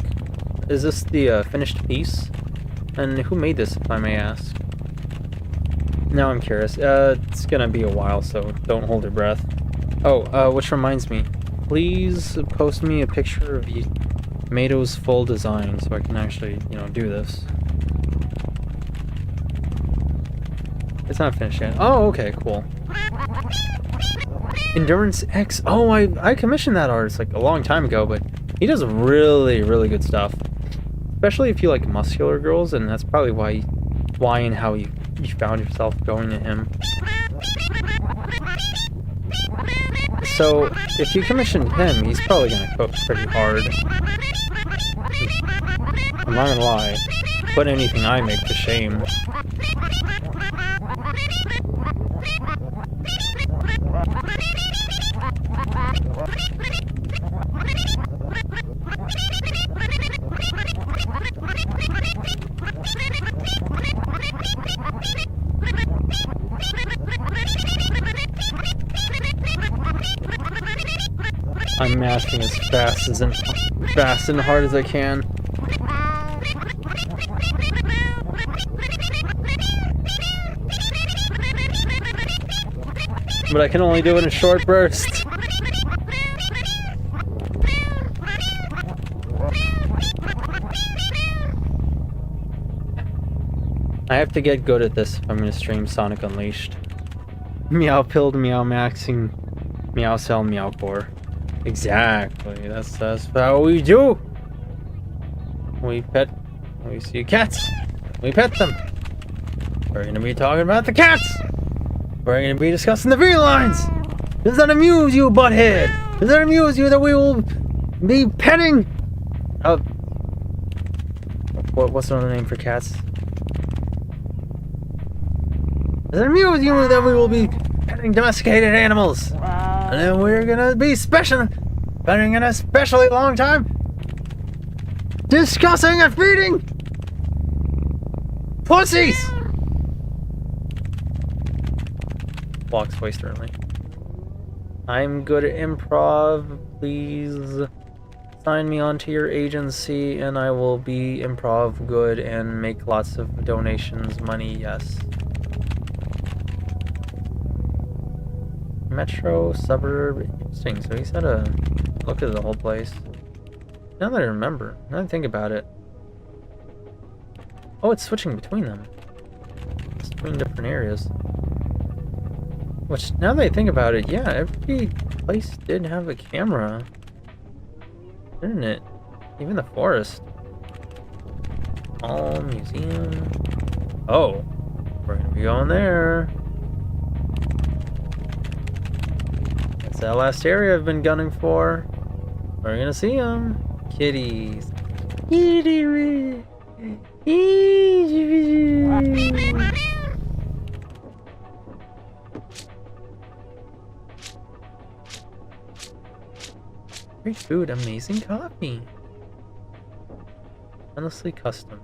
Is this the finished piece? And who made this, if I may ask? Now I'm curious. It's gonna be a while, so don't hold your breath. Oh, which reminds me. Please post me a picture of Mado's full design so I can actually, do this. It's not finished yet. Oh, okay, cool. Endurance X. Oh, I commissioned that art. It's like a long time ago, but He does really, really good stuff. Especially if you like muscular girls, and that's probably why and how you found yourself going to him. So, if you commissioned him, he's probably gonna cook pretty hard. I'm not gonna lie. Put anything I make to shame. I'm mashing as fast and hard as I can. But I can only do it in short bursts. I have to get good at this if I'm going to stream Sonic Unleashed. Meow pilled, meow maxing, meow cell, meow core. Exactly, that's how we do. We see cats, we pet them. We're gonna be talking about the cats. We're gonna be discussing the felines. Does that amuse you, butthead? Does that amuse you that we will be petting? What's another name for cats? Does it amuse you that we will be petting domesticated animals? And then we're gonna be spending an especially long time discussing and feeding pussies! Walks way sternly. I'm good at improv. Please sign me onto your agency and I will be improv good and make lots of donations, money, yes. Metro, suburb, interesting. So he's had a look at the whole place. Now that I remember, now that I think about it. Oh, it's switching between them. It's between different areas. Which, now that I think about it, yeah, every place did have a camera. Didn't it? Even the forest. All museum. Oh, we're gonna be going there. That's that last area I've been gunning for. We're gonna see them. Kitties. Kitty. Great food, amazing coffee. Endlessly custom.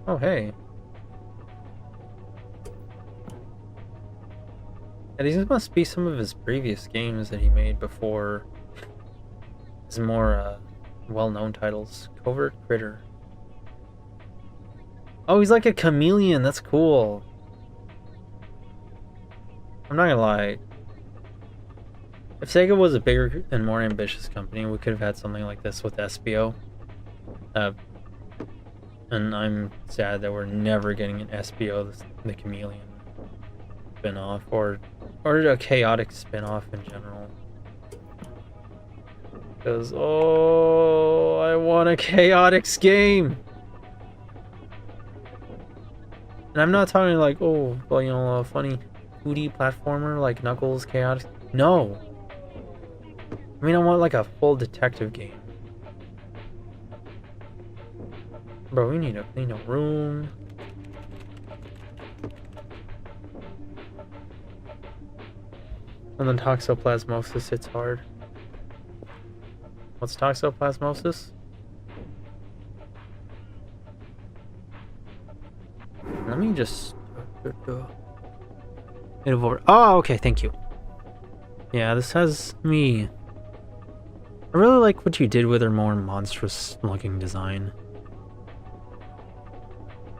Oh, hey. Yeah, these must be some of his previous games that he made before his more well-known titles. Covert Critter. Oh, he's like a chameleon. That's cool. I'm not gonna lie. If Sega was a bigger and more ambitious company, we could have had something like this with SBO. And I'm sad that we're never getting an SBO, the Chameleon spin-off, or a chaotic spin-off in general. Because, oh, I want a chaotics game! And I'm not talking like, oh, well, you know, a funny 2D platformer like Knuckles Chaotix. No! I mean, I want like a full detective game. Bro, we need to clean a room. And then toxoplasmosis hits hard. What's toxoplasmosis? Let me just... Oh, okay, thank you. Yeah, this has me... I really like what you did with her more monstrous looking design.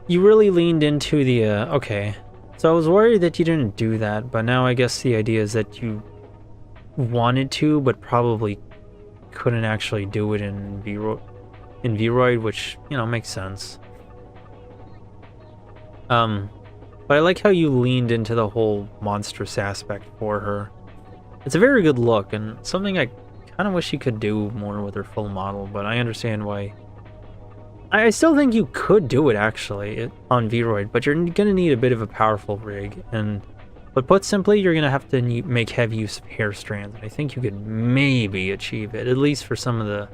You really leaned into the, okay. So I was worried that you didn't do that, but now I guess the idea is that you wanted to, but probably couldn't actually do it in Vroid, which, you know, makes sense. But I like how you leaned into the whole monstrous aspect for her. It's a very good look, and something I kind of wish you could do more with her full model, but I understand why. I still think you could do it, actually, on Vroid, but you're going to need a bit of a powerful rig, but put simply, you're going to have to make heavy use of hair strands, and I think you could maybe achieve it, at least for some of the...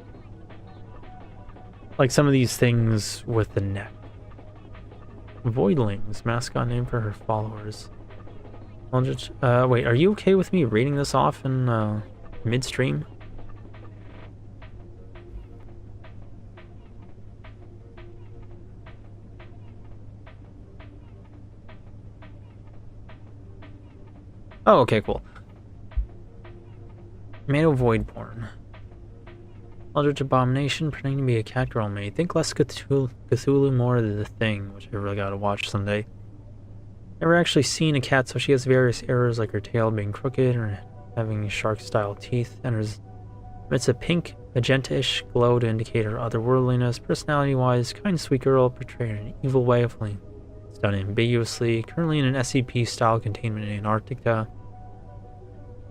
like some of these things with the neck. Voidlings, mascot name for her followers. I'll just, wait, are you okay with me reading this off in, midstream? Oh, okay, cool. Made void porn. Eldritch abomination, pretending to be a cat girl maid. Think less Cthulhu, more of The Thing, which I really gotta watch someday. Never actually seen a cat, so she has various errors like her tail being crooked or having shark-style teeth, and emits a pink, magenta-ish glow to indicate her otherworldliness. Personality-wise, kind, sweet girl, portrayed in an evil way of life. It's done ambiguously, currently in an SCP-style containment in Antarctica.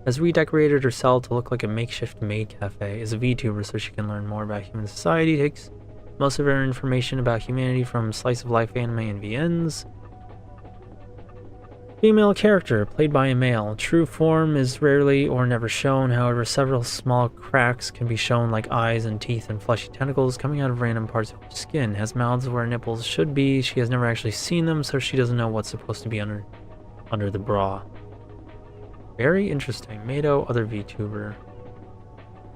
Has redecorated her cell to look like a makeshift maid cafe. Is a VTuber so she can learn more about human society. Takes most of her information about humanity from slice of life anime and VNs. Female character, played by a male. True form is rarely or never shown, however several small cracks can be shown like eyes and teeth and fleshy tentacles coming out of random parts of her skin. Has mouths where nipples should be. She has never actually seen them, so she doesn't know what's supposed to be under the bra. Very interesting. Mado, other VTuber.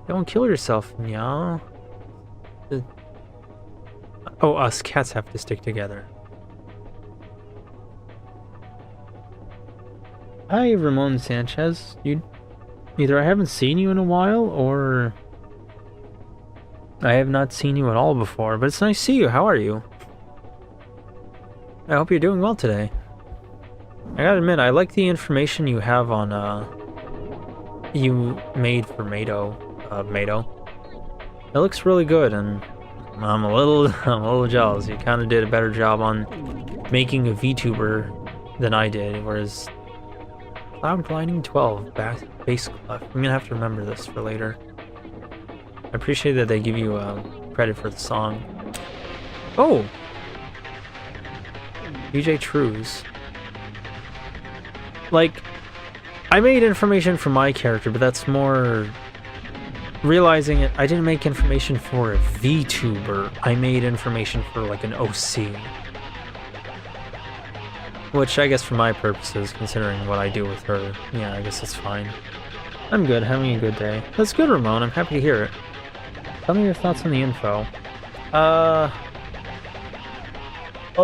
Don't kill yourself, yeah. Oh, us cats have to stick together. Hi, Ramon Sanchez. Either I haven't seen you in a while, or I have not seen you at all before, but it's nice to see you. How are you? I hope you're doing well today. I gotta admit, I like the information you have on, you made for Mado. It looks really good, and I'm a little jealous. You kind of did a better job on making a VTuber than I did, whereas Cloud Gliding 12, Bass Clef. I'm gonna have to remember this for later. I appreciate that they give you credit for the song. Oh! DJ Trues. Like, I made information for my character, but that's more realizing it. I didn't make information for a VTuber. I made information for like an OC. Which I guess for my purposes, considering what I do with her, yeah, I guess it's fine. I'm good, having a good day. That's good, Ramon. I'm happy to hear it. Tell me your thoughts on the info. Well,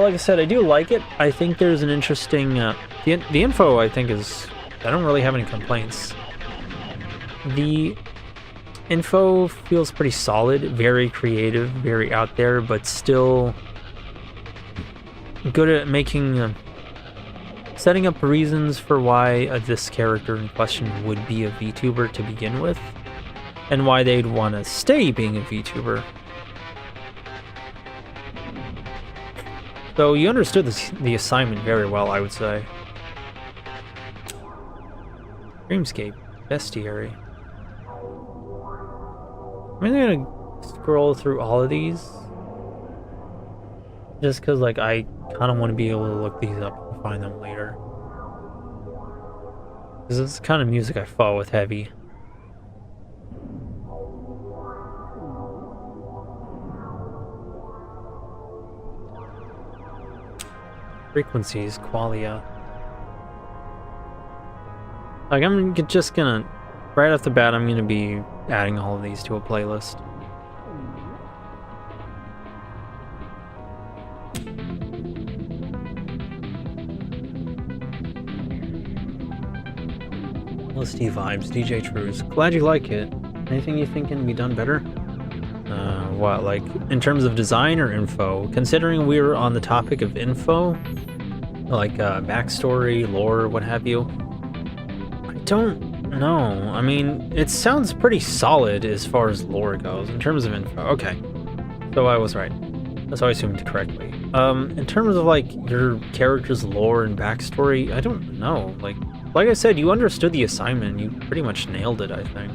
like I said, I do like it. I think there's an interesting... the info, I think, is... I don't really have any complaints. The info feels pretty solid, very creative, very out there, but still good at making... setting up reasons for why this character in question would be a VTuber to begin with, and why they'd want to stay being a VTuber. So you understood the assignment very well, I would say. Dreamscape, Bestiary. I'm gonna scroll through all of these, just because, like, I kind of want to be able to look these up and find them later. Because it's the kind of music I follow with heavy. Frequencies, qualia. Like, I'm just gonna, right off the bat, I'm gonna be adding all of these to a playlist. Listy vibes, DJ Trues. Glad you like it. Anything you think can be done better? What, like, in terms of design or info? Considering we were on the topic of info, like, backstory, lore, what have you, I don't know. I mean, it sounds pretty solid as far as lore goes, in terms of info. Okay, so I was right. So I assumed correctly. In terms of, like, your character's lore and backstory, I don't know. Like I said, you understood the assignment. You pretty much nailed it, I think.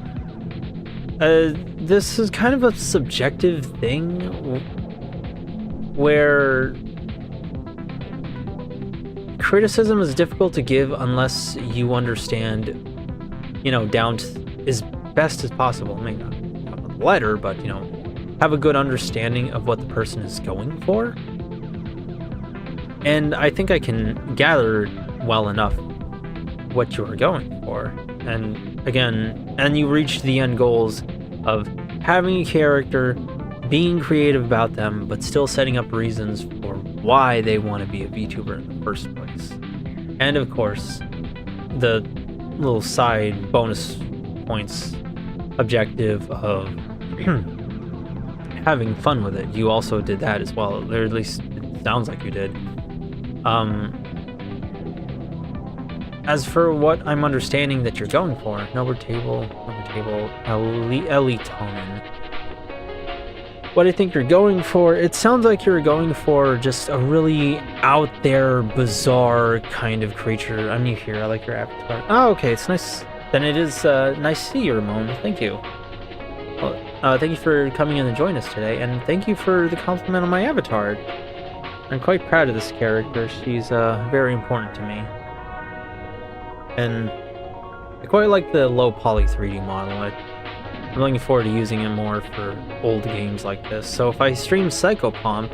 This is kind of a subjective thing where criticism is difficult to give unless you understand, down to as best as possible. Maybe not on the letter, but, have a good understanding of what the person is going for. And I think I can gather well enough what you are going for. And again, you reach the end goals of having a character, being creative about them, but still setting up reasons for why they want to be a VTuber in the first place. And of course, the little side bonus points objective of having fun with it. You also did that as well, or at least it sounds like you did. As for what I'm understanding that you're going for, number table, elitonin. What I think you're going for, it sounds like you're going for just a really out there, bizarre kind of creature. I'm new here, I like your avatar. Oh, okay, it's nice. Then it is nice to see you, Ramon. Thank you. Well, thank you for coming in and joining us today, and thank you for the compliment on my avatar. I'm quite proud of this character. She's very important to me. And I quite like the low poly 3D model. I'm looking forward to using it more for old games like this. So if I stream Psychopomp,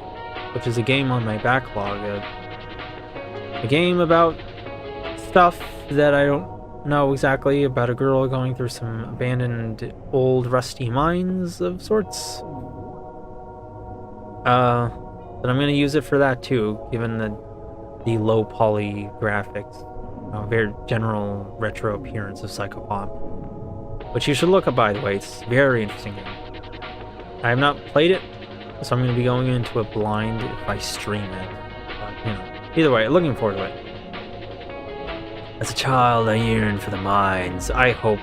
which is a game on my backlog, a game about stuff that I don't know exactly, about a girl going through some abandoned old rusty mines of sorts, but I'm going to use it for that too, given the low poly graphics, very general retro appearance of Psychopomp, which you should look up, by the way. It's very interesting game. I have not played it, so I'm going to be going into it blind if I stream it. But, either way, looking forward to it. As a child, I yearned for the mines. I hope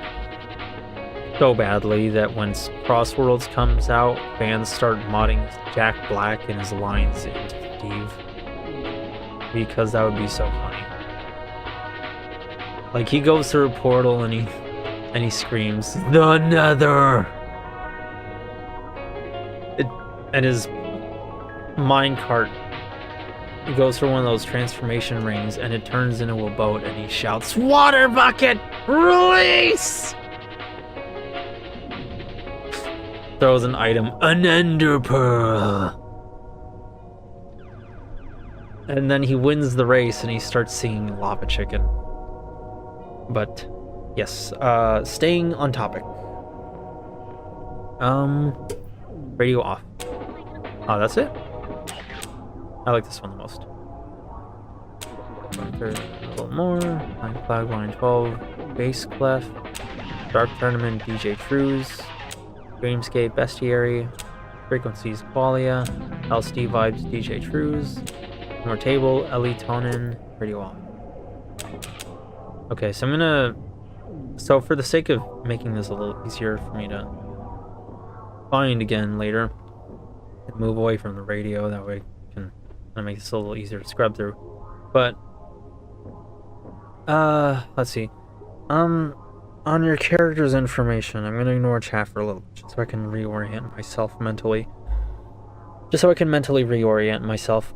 so badly that when Crossworlds comes out, fans start modding Jack Black and his lines into Steve, because that would be so funny. Like, he goes through a portal and he screams, "The Nether!" And his minecart goes through one of those transformation rings and it turns into a boat and he shouts, "Water bucket, release!" Throws an item, an ender pearl. And then he wins the race and he starts singing Lava Chicken. But yes, staying on topic. Radio off. Oh, that's it? I like this one the most. Going through a little more. Line Flag, Line 12, Bass Clef, Dark Tournament, DJ Trues, Dreamscape, Bestiary, Frequencies, Qualia, LSD Vibes, DJ Trues, more table, Elitonin, Radio off. Okay, so I'm gonna... So for the sake of making this a little easier for me to find again later, and move away from the radio, that way I can make this a little easier to scrub through. But, let's see. On your character's information, I'm gonna ignore chat for a little bit, so I can reorient myself mentally. Just so I can mentally reorient myself.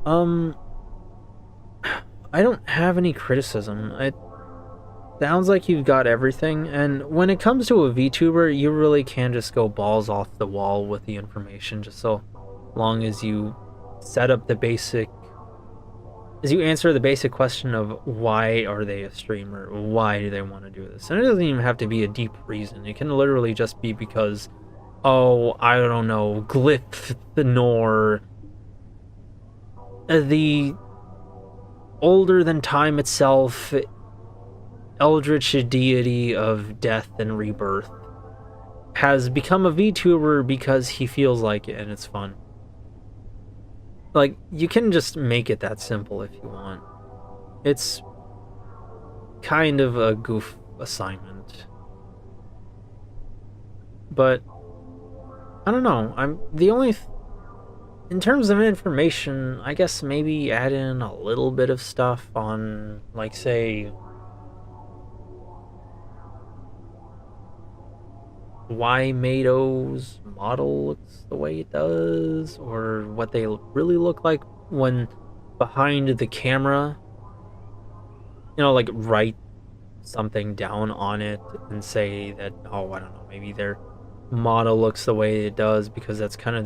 I don't have any criticism. It sounds like you've got everything, and when it comes to a VTuber, you really can just go balls off the wall with the information, just so long as you set up the basic, as you answer the basic question of why are they a streamer, why do they want to do this. And it doesn't even have to be a deep reason. It can literally just be because, oh, I don't know, Glyph Nor, the older than time itself, eldritch deity of death and rebirth, has become a VTuber because he feels like it and it's fun. Like, you can just make it that simple if you want. It's kind of a goof assignment. But I don't know. I'm the only in terms of information, I guess maybe add in a little bit of stuff on, like, say, why Mado's model looks the way it does, or what they really look like when behind the camera. Like write something down on it and say that, oh, I don't know, maybe their model looks the way it does because that's kind of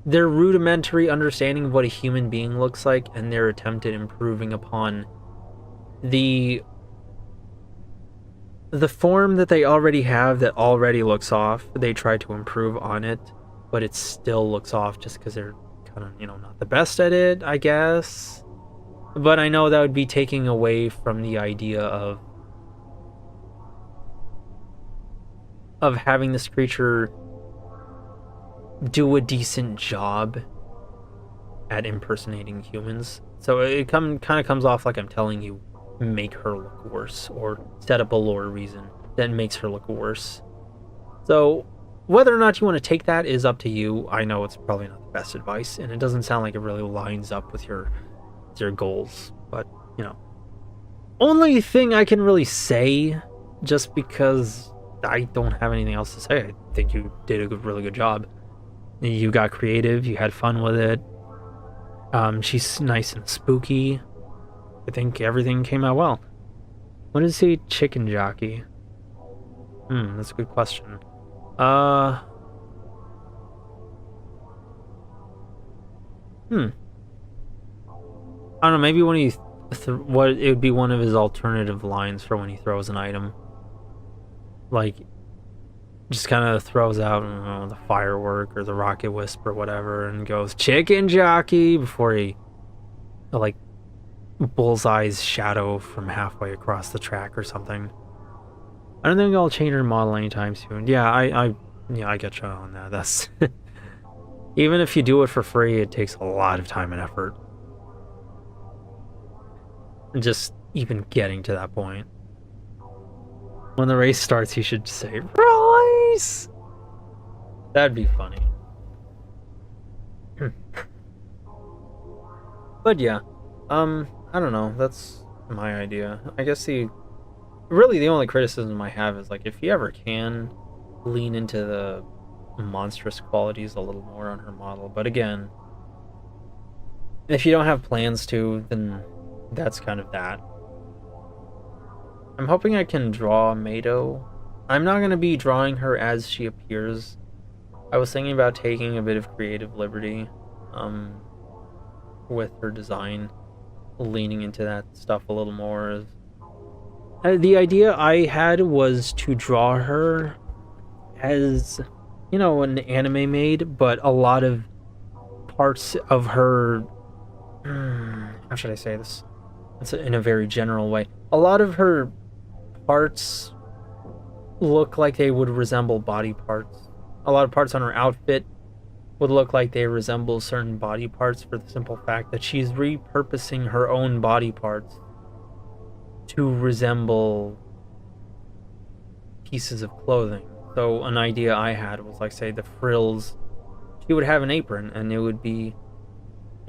their rudimentary understanding of what a human being looks like, and their attempt at improving upon the form that they already have that already looks off. They try to improve on it, but it still looks off just because they're kind of, not the best at it, I guess. But I know that would be taking away from the idea of having this creature do a decent job at impersonating humans. So it kind of comes off like I'm telling you, make her look worse, or set up a lore reason that makes her look worse. So whether or not you want to take that is up to you. I know it's probably not the best advice, and it doesn't sound like it really lines up with your goals, but only thing I can really say, just because I don't have anything else to say, I think you did a really good job. You got creative, you had fun with it. She's nice and spooky. I think everything came out well. What is a chicken jockey? That's a good question. I don't know, maybe when he what it would be one of his alternative lines for when he throws an item. Like, just kind of throws out, I don't know, the firework or the rocket wisp or whatever, and goes, chicken jockey, before he, like, bullseye's shadow from halfway across the track or something. I don't think I'll change her model anytime soon. Yeah, I get you on that. That's even if you do it for free, it takes a lot of time and effort. Just even getting to that point. When the race starts, you should say, "Race!" That'd be funny. But yeah, I don't know. That's my idea. I guess really the only criticism I have is, like, if you ever can lean into the monstrous qualities a little more on her model. But again, if you don't have plans to, then that's kind of that. I'm hoping I can draw Mado. I'm not going to be drawing her as she appears. I was thinking about taking a bit of creative liberty with her design, leaning into that stuff a little more. The idea I had was to draw her as, an anime maid, but a lot of parts of her... how should I say this? It's in a very general way. A lot of her parts look like they would resemble body parts. A lot of parts on her outfit would look like they resemble certain body parts, for the simple fact that she's repurposing her own body parts to resemble pieces of clothing. So an idea I had was, like, say, the frills. She would have an apron, and it would be...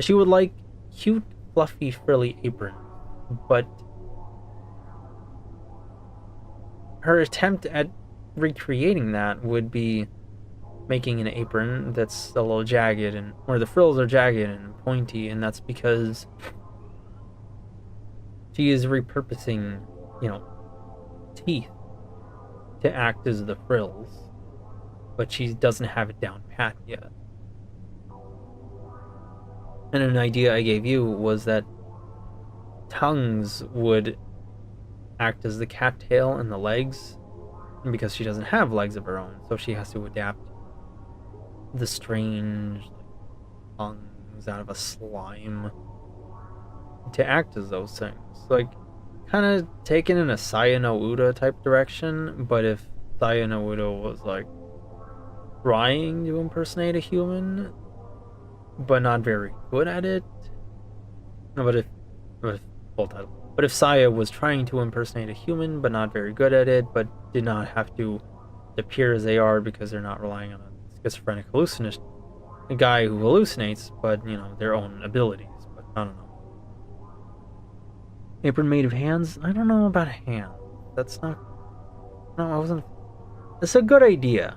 She would like cute, fluffy, frilly apron, but her attempt at recreating that would be making an apron that's a little jagged, and where the frills are jagged and pointy, and that's because she is repurposing, teeth to act as the frills, but she doesn't have it down pat yet. And an idea I gave you was that tongues would act as the cattail and the legs, and because she doesn't have legs of her own, so she has to adapt the strange tongues out of a slime to act as those things. Like, kind of taken in a Saya no Uda type direction, but if Saya no Uda was, like, trying to impersonate a human, but not very good at it. No, but if Saya was trying to impersonate a human, but not very good at it, but did not have to appear as they are because they're not relying on a schizophrenic hallucinist, a guy who hallucinates, but, their own abilities. But I don't know. Apron made of hands? I don't know about hands. That's not... No, I wasn't It's a good idea.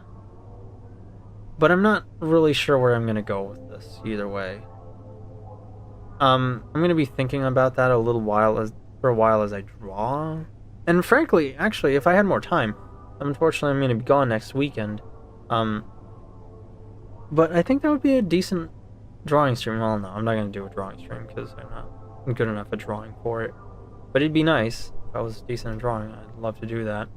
But I'm not really sure where I'm gonna go with this either way. I'm gonna be thinking about that for a while as I draw. And frankly, actually, if I had more time, unfortunately I'm gonna be gone next weekend. But I think that would be a decent drawing stream. Well, no, I'm not gonna do a drawing stream because I'm not good enough at drawing for it. But it'd be nice if I was decent at drawing. I'd love to do that.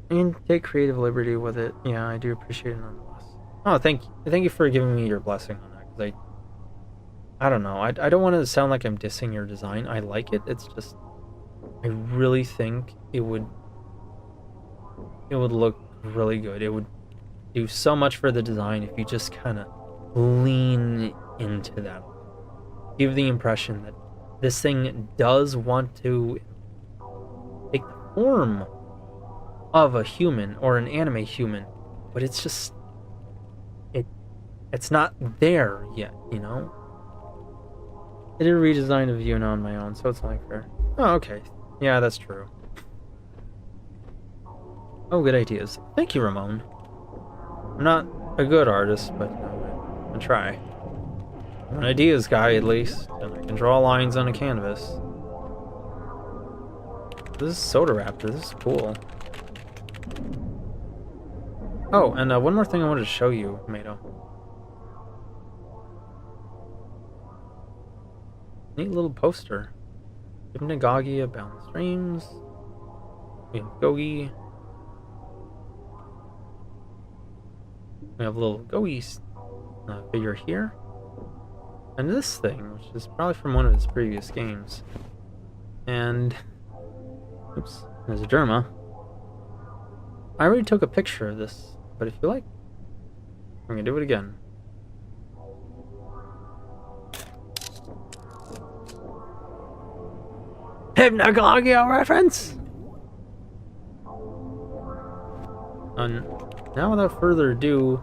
And take creative liberty with it. Yeah, I do appreciate it nonetheless. Oh, thank you for giving me your blessing on that. Because I don't know. I don't want to sound like I'm dissing your design. I like it. It's just I really think it would look really good. It would do so much for the design if you just kind of lean into that. Give the impression that this thing does want to take the form of a human or an anime human, but it's just it's not there yet, you know? I did a redesign of Yu-nee on my own, so it's not fair. Oh, okay. Yeah, that's true. Oh, good ideas. Thank you, Ramon. I'm not a good artist, but I try. I'm an ideas guy, at least, and I can draw lines on a canvas. This is Soda Raptor. This is cool. Oh, and one more thing I wanted to show you, Mato. Neat little poster. Give Nagagi a balanced dreams. We have Gogi. We have a little Gogi figure here. And this thing, which is probably from one of his previous games. And oops, there's a Derma. I already took a picture of this, but if you like, I'm gonna do it again. Hypnagogia reference! And now without further ado,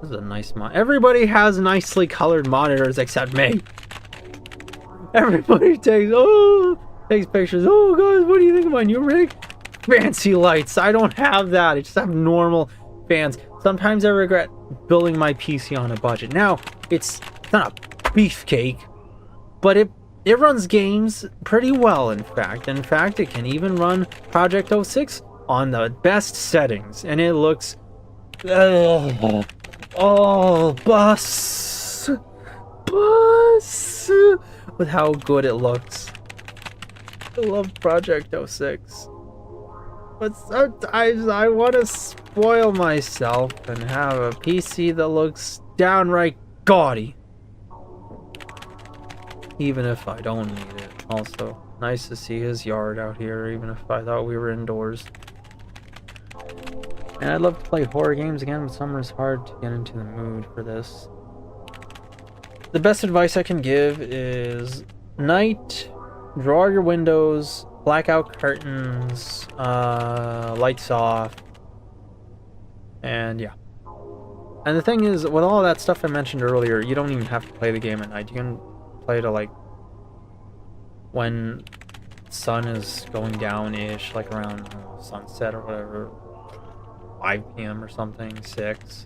this is a nice everybody has nicely colored monitors except me. Everybody takes pictures. Oh guys, what do you think of my new rig? Fancy lights. I don't have that. I just have normal fans. Sometimes I regret building my PC on a budget. Now, it's not a beefcake, but it runs games pretty well, in fact. In fact, it can even run Project 06 on the best settings, and it looks bus with how good it looks. I love Project 06. But sometimes I want to spoil myself and have a PC that looks downright gaudy. Even if I don't need it. Also, nice to see his yard out here, even if I thought we were indoors. And I'd love to play horror games again, but summer's hard to get into the mood for this. The best advice I can give is night, draw your windows, blackout curtains, lights off, and yeah. And the thing is, with all that stuff I mentioned earlier, you don't even have to play the game at night. You can play to like when sun is going down-ish, like around sunset or whatever, 5 p.m. or something, 6.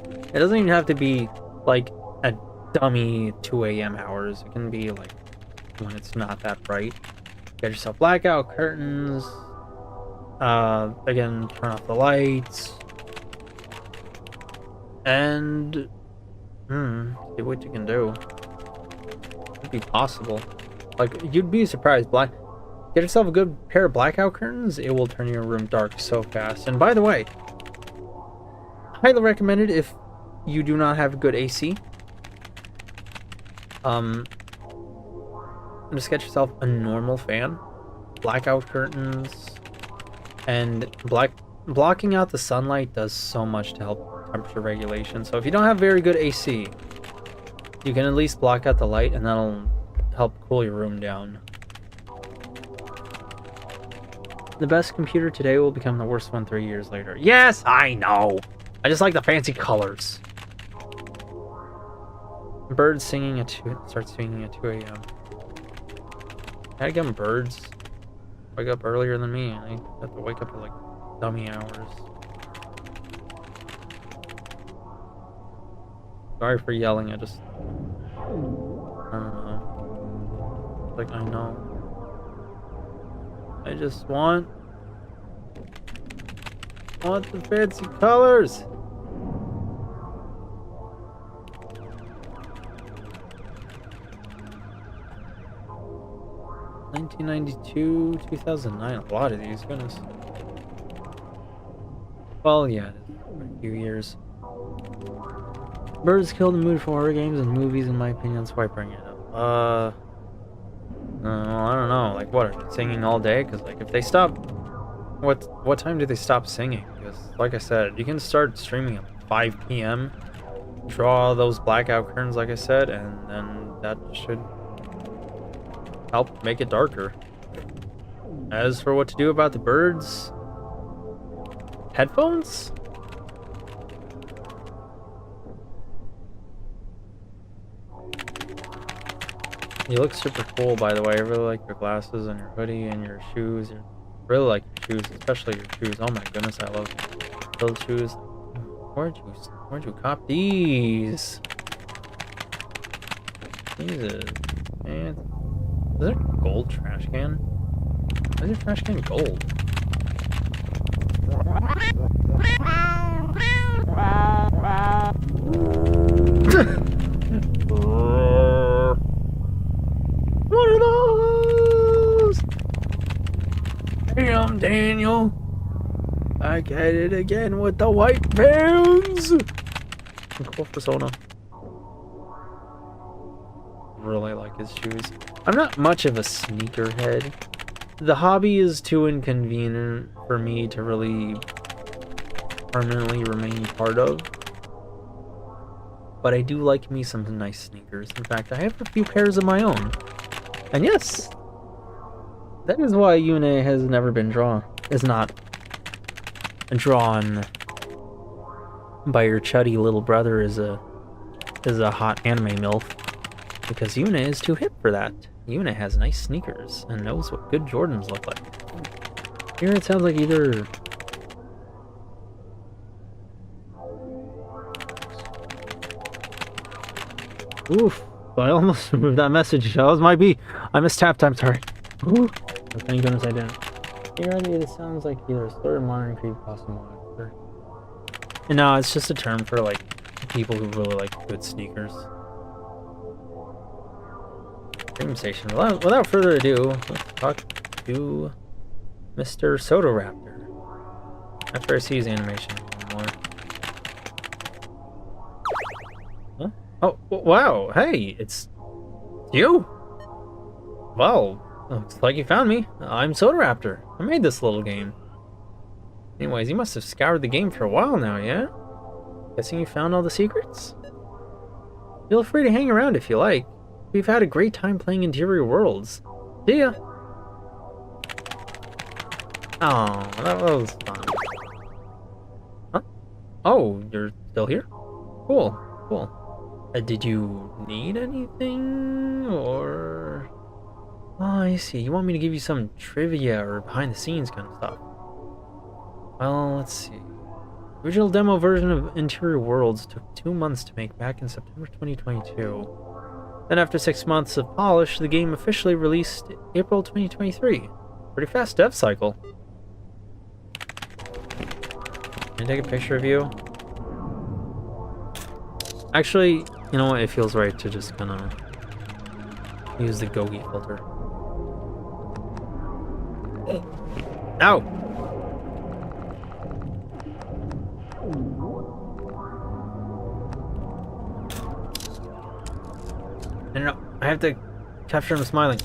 It doesn't even have to be like a dummy 2 a.m. hours. It can be like when it's not that bright. Get yourself blackout curtains. Again, turn off the lights. And see what you can do. It'd be possible. Like, you'd be surprised. Get yourself a good pair of blackout curtains. It will turn your room dark so fast. And by the way, highly recommended if you do not have good AC. Just get yourself a normal fan, blackout curtains, and blocking out the sunlight does so much to help temperature regulation. So if you don't have very good AC, you can at least block out the light, and that'll help cool your room down. The best computer today will become the worst one 3 years later. Yes, I know. I just like the fancy colors. Birds singing at starts singing at 2 a.m. I get them birds. Wake up earlier than me, and I have to wake up at like dummy hours. Sorry for yelling, I don't know. Like, I know. I just want the fancy colors! $1992, 2009, a lot of these, goodness. Well, yeah, a few years. Birds kill the mood for horror games and movies, in my opinion. That's why I bring it up. I don't know. Like, what, are they singing all day? Because, like, if they stop, what time do they stop singing? Because, like I said, you can start streaming at 5 p.m. Draw those blackout curtains, like I said, and then that should help make it darker. As for what to do about the birds, headphones? You look super cool, by the way. I really like your glasses and your hoodie and your shoes. I really like your shoes, especially your shoes. Oh my goodness, I love those shoes. Where'd you cop these? Jesus, man. Is there a gold trash can? Why is your trash can gold? What are those? Damn, Daniel. Back at it again with the white pants. Cool persona. Really like his shoes. I'm not much of a sneakerhead. The hobby is too inconvenient for me to really permanently remain part of. But I do like me some nice sneakers. In fact, I have a few pairs of my own. And yes, that is why Yu-nee has never been drawn by your chuddy little brother as a hot anime MILF. Because Yu-nee is too hip for that. Yu-nee has nice sneakers and knows what good Jordans look like. Here it sounds like either... Oof. I almost removed that message. That was my B. I missed tap time, sorry. Ooh. Thank goodness I didn't. Here it sounds like either a sort of modern creepypasta moniker. No, it's just a term for like people who really like good sneakers. Dream Station. Without further ado, let's talk to Mr. Soda Raptor. After I see his animation more. Huh? Oh, wow. Hey, it's you. Well, looks like you found me. I'm Soda Raptor. I made this little game. Anyways, you must have scoured the game for a while now, yeah? Guessing you found all the secrets? Feel free to hang around if you like. We've had a great time playing Interior Worlds. See ya! Oh, that was fun. Huh? Oh, you're still here? Cool, cool. Did you need anything, or... Oh, I see. You want me to give you some trivia or behind-the-scenes kind of stuff. Well, let's see. The original demo version of Interior Worlds took 2 months to make back in September 2022. Then after 6 months of polish, the game officially released April 2023. Pretty fast dev cycle. Can I take a picture of you? Actually, you know what? It feels right to just kind of use the Gogi filter. Ow! No, I have to capture him smiling.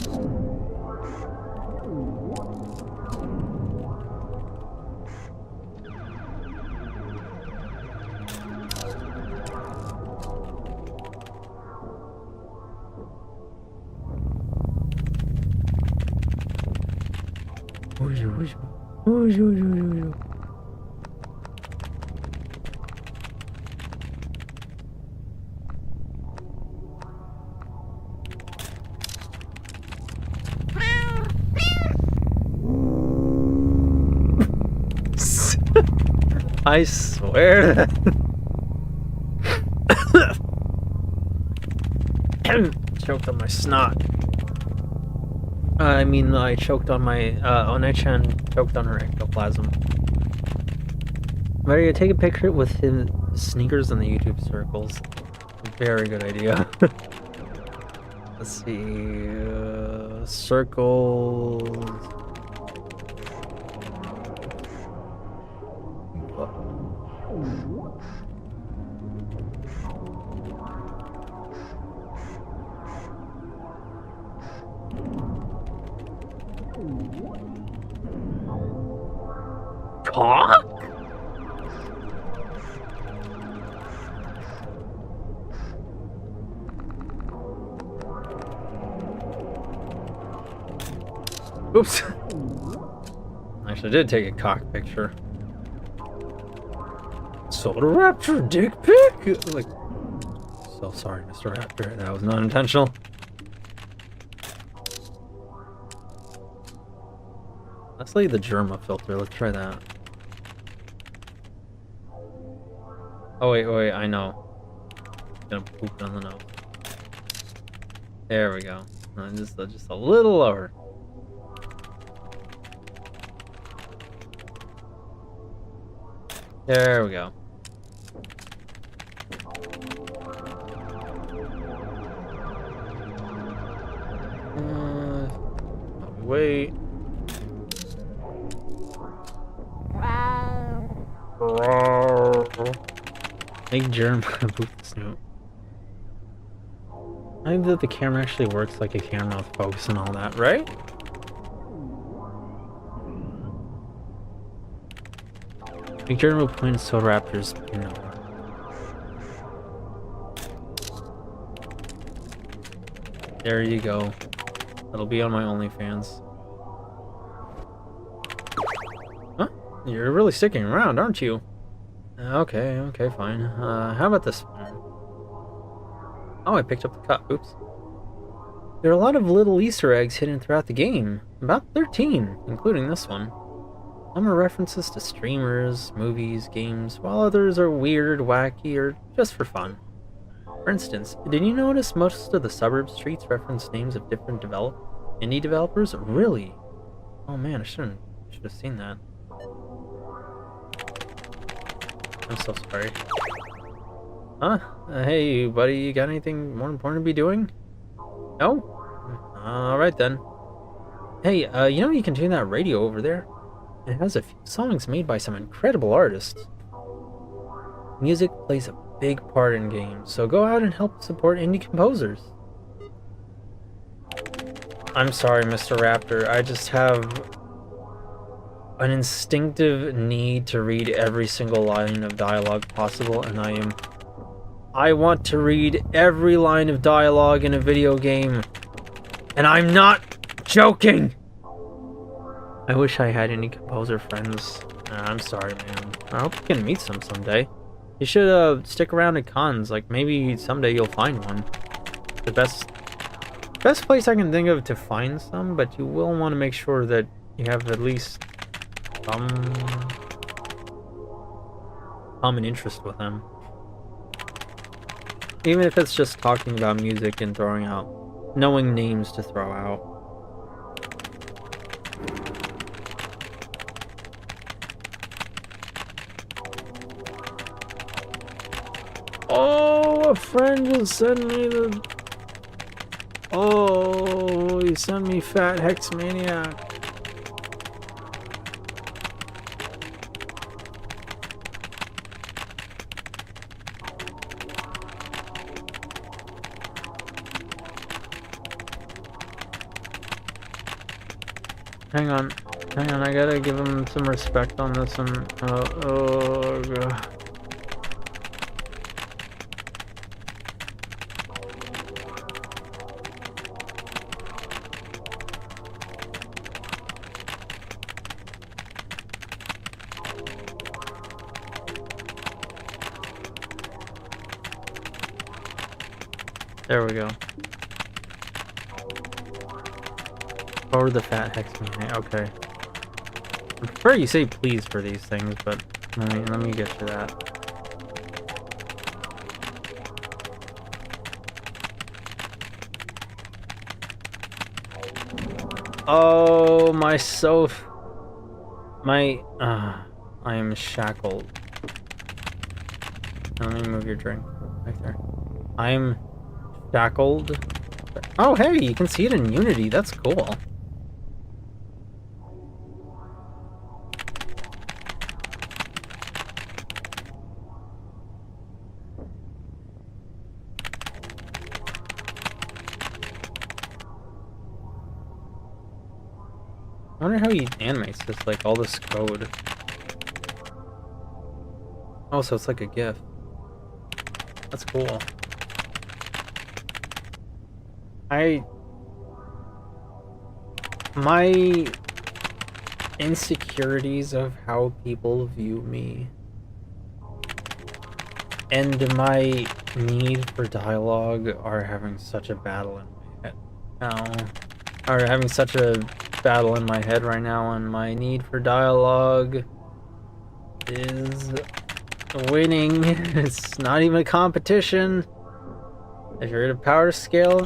I swear that. Choked on my snot. I mean, I choked on my One-chan choked on her ectoplasm. Ready to take a picture with his sneakers in the YouTube circles. Very good idea. Let's see. Circles. Cock? Oops. Actually, I did take a cock picture. Soda Raptor dick pic? Like, so sorry, Mr. Raptor. That was not intentional. Let's leave the Germa filter. Let's try that. Oh, wait, I know. Gonna poop on the nose. There we go. Just a little lower. There we go. Wait. Make germ poop the snoot. I think that the camera actually works like a camera with focus and all that, right? Make germ will point Soda Raptors, you know. There you go. That'll be on my OnlyFans. Huh? You're really sticking around, aren't you? Okay, fine. How about this one? Oh, I picked up the cup. Oops. There are a lot of little Easter eggs hidden throughout the game. About 13, including this one. Some are references to streamers, movies, games, while others are weird, wacky, or just for fun. For instance, did you notice most of the suburb streets reference names of different indie developers? Really? Oh man, I should have seen that. I'm so sorry. Huh? Hey, buddy, you got anything more important to be doing? No? Alright then. Hey, you know you can tune that radio over there? It has a few songs made by some incredible artists. Music plays a big part in games, so go out and help support indie composers. I'm sorry, Mr. Raptor, I just have an instinctive need to read every single line of dialogue possible, and I want to read every line of dialogue in a video game, and I'm not joking! I wish I had any composer friends. I'm sorry, man. I hope you can meet some someday. You should stick around at cons, like maybe someday you'll find one. The best place I can think of to find some, but you will want to make sure that you have at least common interest with them. Even if it's just talking about music and knowing names to throw out. Oh, a friend just sent me he sent me Fat Hex Maniac. Hang on, I gotta give him some respect on this one. Oh god. There we go. Or the Fat Hex Maniac, okay. I prefer you say please for these things, but Alright, let me get to that. Oh, my I am shackled. Let me move your drink right there. I'm shackled. Oh, hey, you can see it in Unity. That's cool. I wonder how he animates this, like, all this code. Oh, so it's like a GIF. That's cool. My insecurities of how people view me and my need for dialogue are having such a battle in my head now. Are having such a battle in my head right now, and my need for dialogue is winning. It's not even a competition. If you were to power scale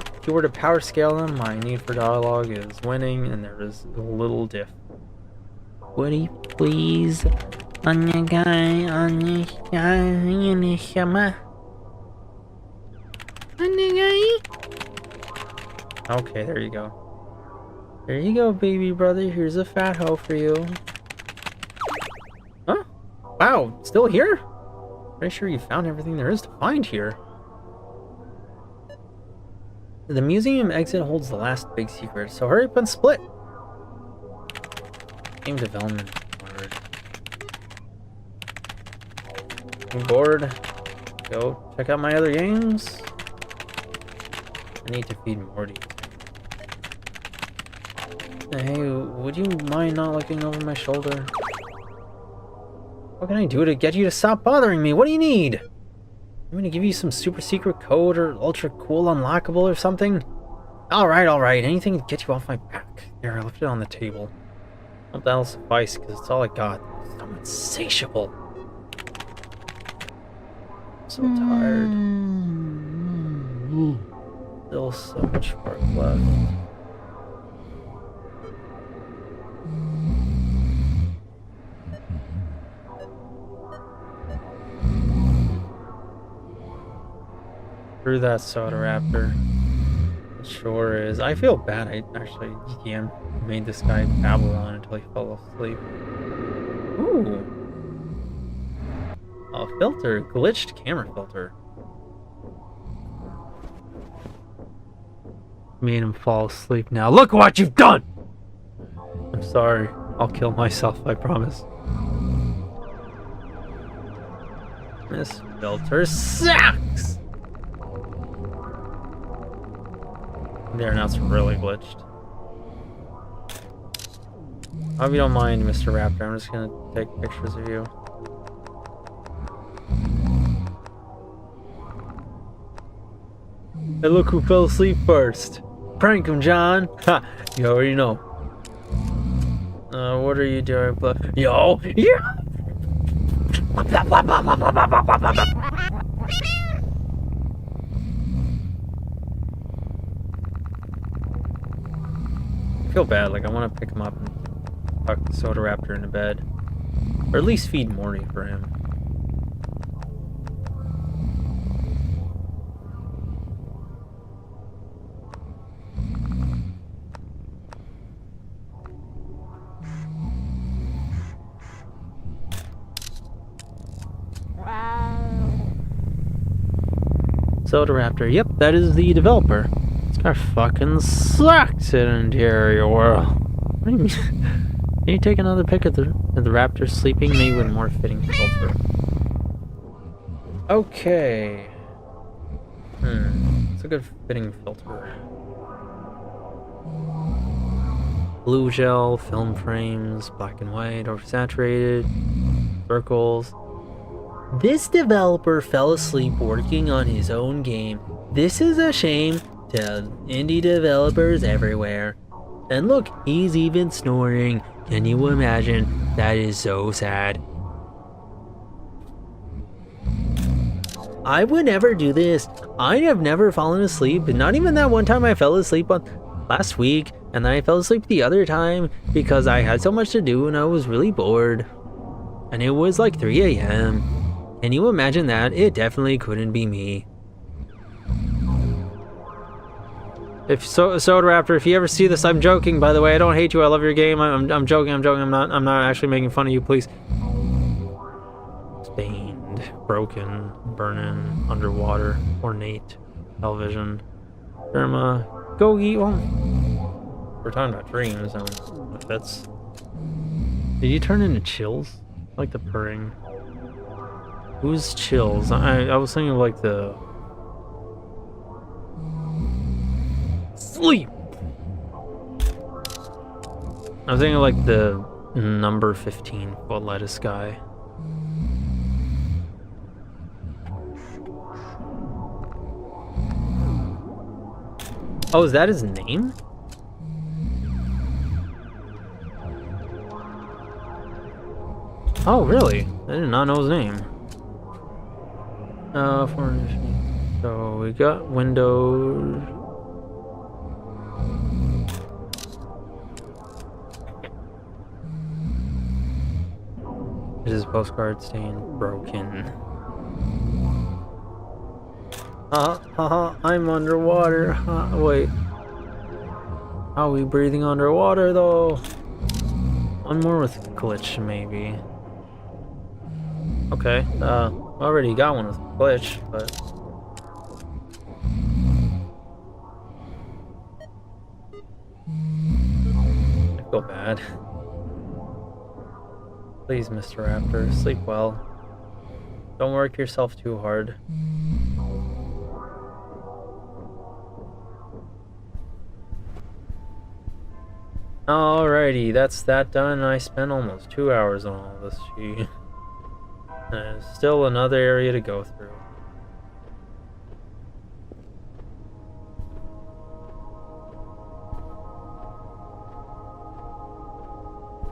them, my need for dialogue is winning, and there is a little diff. Would you please on your guy on your shama? Okay, there you go. There you go, baby brother. Here's a fat hoe for you. Huh? Wow, still here? Pretty sure you found everything there is to find here. The museum exit holds the last big secret, so hurry up and split. Game development board. Game board. Go check out my other games. I need to feed Morty. Hey, would you mind not looking over my shoulder? What can I do to get you to stop bothering me? What do you need? I'm gonna give you some super secret code or ultra cool unlockable or something? Alright. Anything to get you off my back. Here, I left it on the table. Hope that'll suffice, because it's all I got. I'm insatiable. I'm so tired. Still so much work left. Through that soda raptor. It sure is. I feel bad. I actually made this guy babble on until he fell asleep. Ooh. A filter. Glitched camera filter. Made him fall asleep now. Look what you've done! I'm sorry. I'll kill myself, I promise. This filter sucks! There, now it's really glitched. I hope you don't mind, Mr. Raptor. I'm just gonna take pictures of you. Hey, look who fell asleep first. Prank him, John. Ha! You already know. What are you doing? Yo! Yeah! I feel bad, like I want to pick him up and tuck the soda raptor into bed. Or at least feed Morty for him. Soda Raptor, yep, that is the developer. This guy fucking sucks at Interior World. What do you mean? Can you take another pic of the raptor sleeping? Maybe with a more fitting filter. Okay. It's a good fitting filter. Blue gel, film frames, black and white, oversaturated, circles. This developer fell asleep working on his own game. This is a shame to indie developers everywhere. And look, he's even snoring. Can you imagine? That is so sad. I would never do this. I have never fallen asleep. Not even that one time I fell asleep on last week, and then I fell asleep the other time because I had so much to do and I was really bored. And it was like 3 a.m. Can you imagine that? It definitely couldn't be me. If Soda Raptor, if you ever see this, I'm joking. By the way, I don't hate you. I love your game. I'm joking. I'm not actually making fun of you. Please. Stained, broken, burning, underwater, ornate, television, Irma, go eat one. We're talking about dreams, and that's. Did you turn into Chills? Like the purring. Who's Chills? I was thinking of like the. Sleep! I was thinking of like the number 15 foot lettuce guy. Oh, is that his name? Oh, really? I did not know his name. 450. So we got Windows. This is postcard saying broken. I'm underwater. Wait. How are we breathing underwater though? One more with glitch, maybe. Okay, already got one with glitch, but. I feel bad. Please, Mr. Raptor, sleep well. Don't work yourself too hard. Alrighty, that's that done. I spent almost 2 hours on all this. Gee. There's still another area to go through.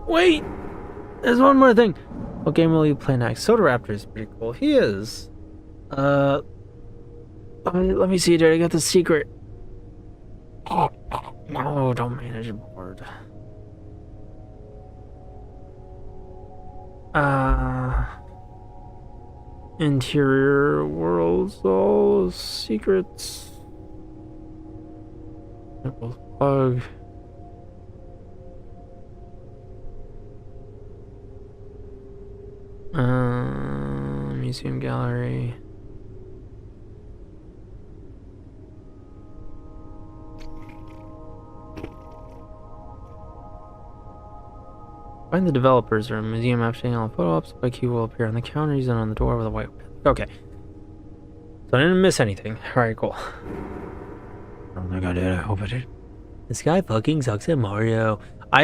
Wait! There's one more thing. What game will you play next? Soda Raptor is pretty cool. He is. Let me see. Did I get the secret? No, don't manage a board. Interior worlds, all secrets. Bug. Museum gallery. Find the developers room. Museum app showing all photo ops. Like he will appear on the counter. He's on the door with a white pen. Okay. So I didn't miss anything. Alright, cool. I don't think I did. I hope I did. This guy fucking sucks at Mario. I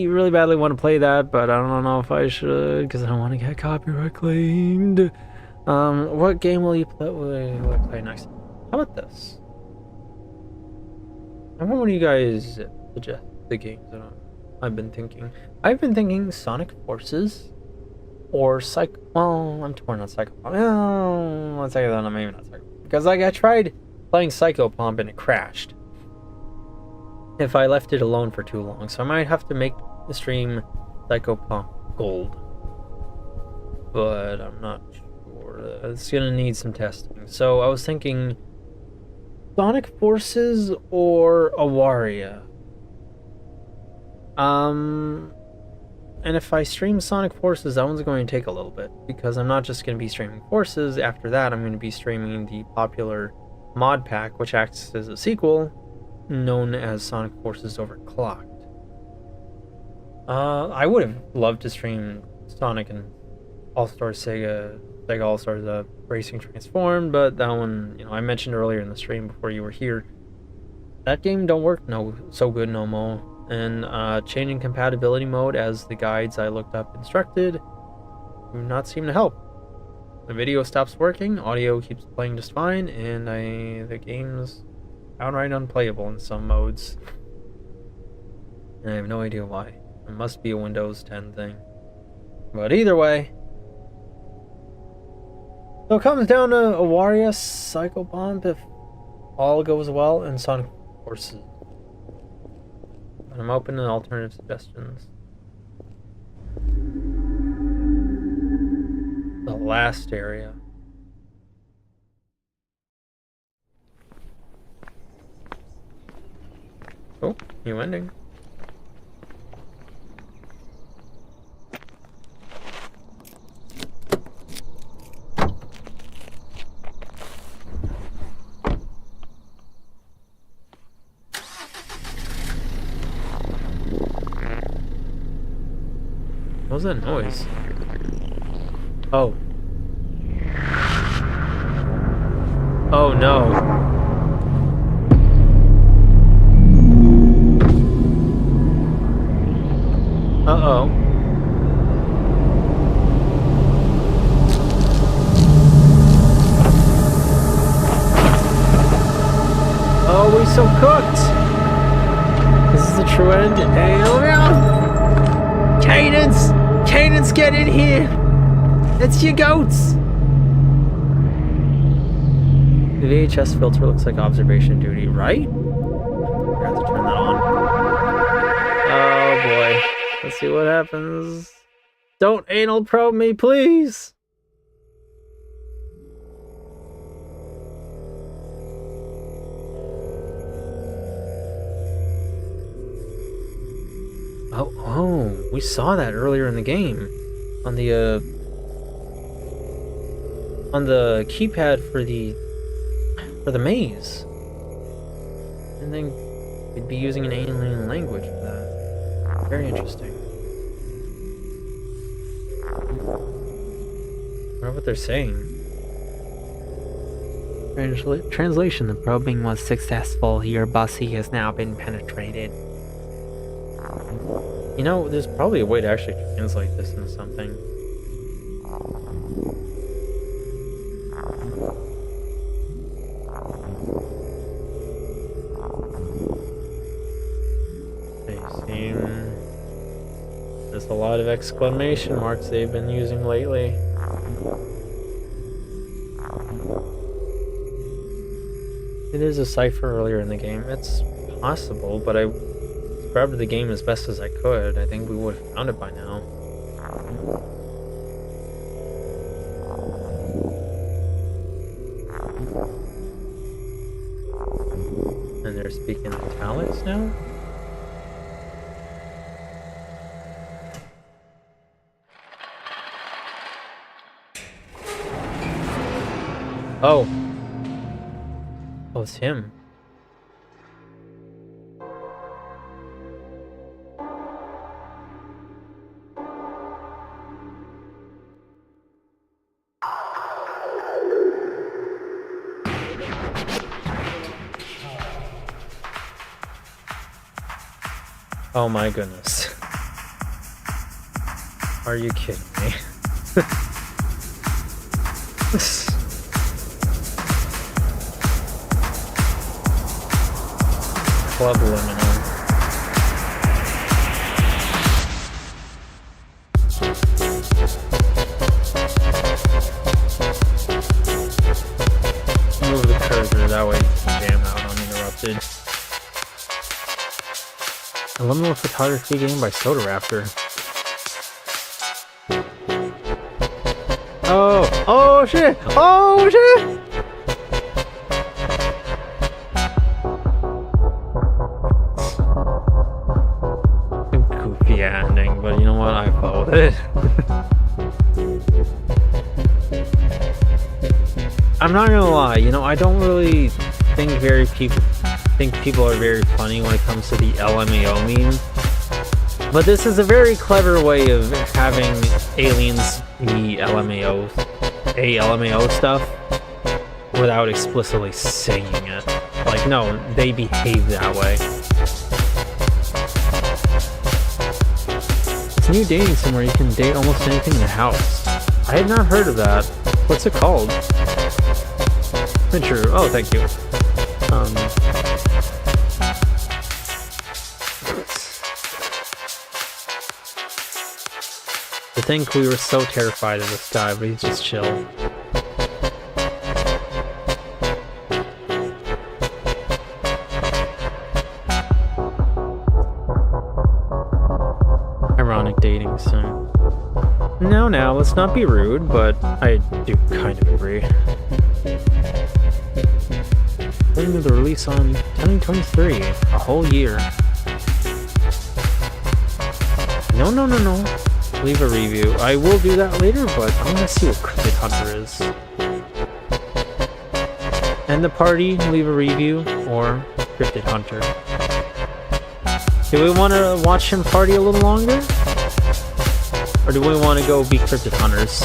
really badly want to play that, but I don't know if I should because I don't want to get copyright claimed. What game will you play next? How about this? How about one of you guys suggest the games that I've been thinking? I've been thinking Sonic Forces or Psycho. Well, I'm torn on Psycho Pump. Well, let's say that maybe not Psycho Pump. Because like I tried playing Psycho Pump and it crashed. If I left it alone for too long, so I might have to make the stream Psycho Pump Gold. But I'm not sure. It's gonna need some testing. So I was thinking Sonic Forces or Awaria. And if I stream Sonic Forces, that one's going to take a little bit because I'm not just going to be streaming Forces. After that, I'm going to be streaming the popular mod pack, which acts as a sequel, known as Sonic Forces Overclocked. I would have loved to stream Sonic and All-Stars Sega All-Stars Racing Transformed, but that one, I mentioned earlier in the stream before you were here, that game don't work so good no more. And changing compatibility mode, as the guides I looked up instructed, do not seem to help. The video stops working, audio keeps playing just fine, and the game's outright unplayable in some modes. And I have no idea why. It must be a Windows 10 thing. But either way, So it comes down to a Waria Psycho Bomb if all goes well and Sonic Forces. But I'm open to alternative suggestions. The last area. Oh, new ending. What was that noise? Oh. Oh no. Uh-oh. Oh, we so cooked! This is the true end. Hey, oh no! Cadence! Cadence, get in here! It's your goats! The VHS filter looks like observation duty, right? I forgot to turn that on. Oh boy. Let's see what happens. Don't anal probe me, please! Oh, we saw that earlier in the game. On the keypad for the maze. And then we'd be using an alien language for that. Very interesting. I wonder what they're saying. Translation: the probing was successful. Your bussy has now been penetrated. You know, there's probably a way to actually translate this into something. They seem... There's a lot of exclamation marks they've been using lately. There's a cipher earlier in the game. It's possible, but I grabbed the game as best as I could. I think we would have found it by now. And they're speaking italics now? Oh. Oh, it's him. Oh my goodness. Are you kidding me? Club Liminal. Move the cursor, that way you can jam out uninterrupted. A liminal photography game by Soda Raptor. Oh! Oh shit! Oh shit! Goofy ending, but you know what? I followed it. I'm not gonna lie, you know, I don't really think people are very funny when it comes to the LMAO meme. But this is a very clever way of having aliens be LMAO stuff without explicitly saying it. Like, no, they behave that way. It's a new dating sim where you can date almost anything in the house. I had not heard of that. What's it called? Venture. Oh, thank you. To think we were so terrified of this guy, but he's just chill. dating sim. Now, let's not be rude, but I do kind of agree. Planning the release on 2023, a whole year. No. Leave a review. I will do that later, but I'm gonna see what Cryptid Hunter is. End the party, leave a review, or Cryptid Hunter. Do we want to watch him party a little longer? Or do we want to go be Cryptid Hunters?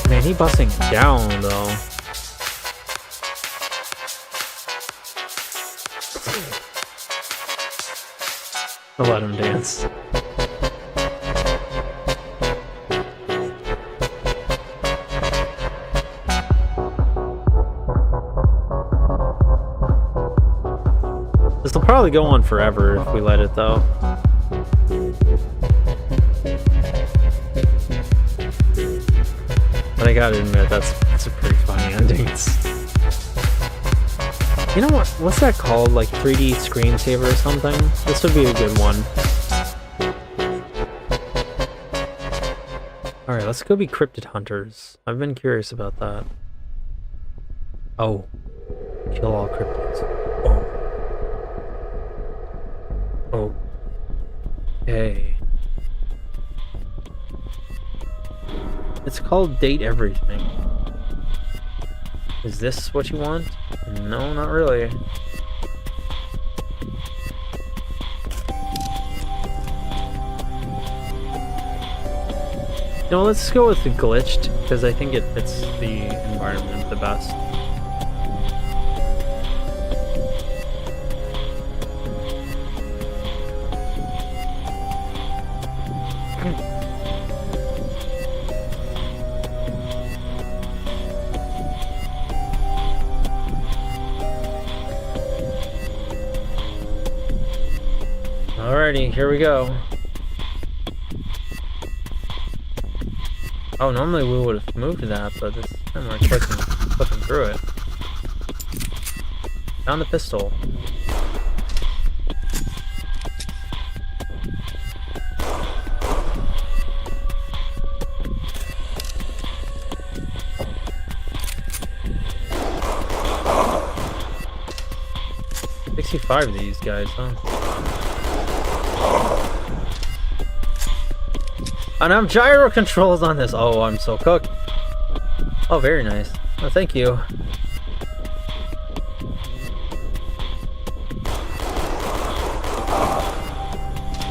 Man, he busting it down though. I'll let him dance. This will probably go on forever if we let it though. But I gotta admit, that's a pretty funny ending. You know what? What's that called? Like 3D screensaver or something? This would be a good one. Alright, let's go be Cryptid Hunters. I've been curious about that. Oh. Kill all cryptids. Oh. Okay. It's called Date Everything. Is this what you want? No, not really. No, let's go with the glitched, because I think it fits the environment the best. Alrighty, here we go. Oh, normally we would have moved that, but this time we're flipping through it. Found the pistol. $65 of these guys, huh? And I'm gyro controls on this. Oh, I'm so cooked. Oh, very nice. Oh, thank you.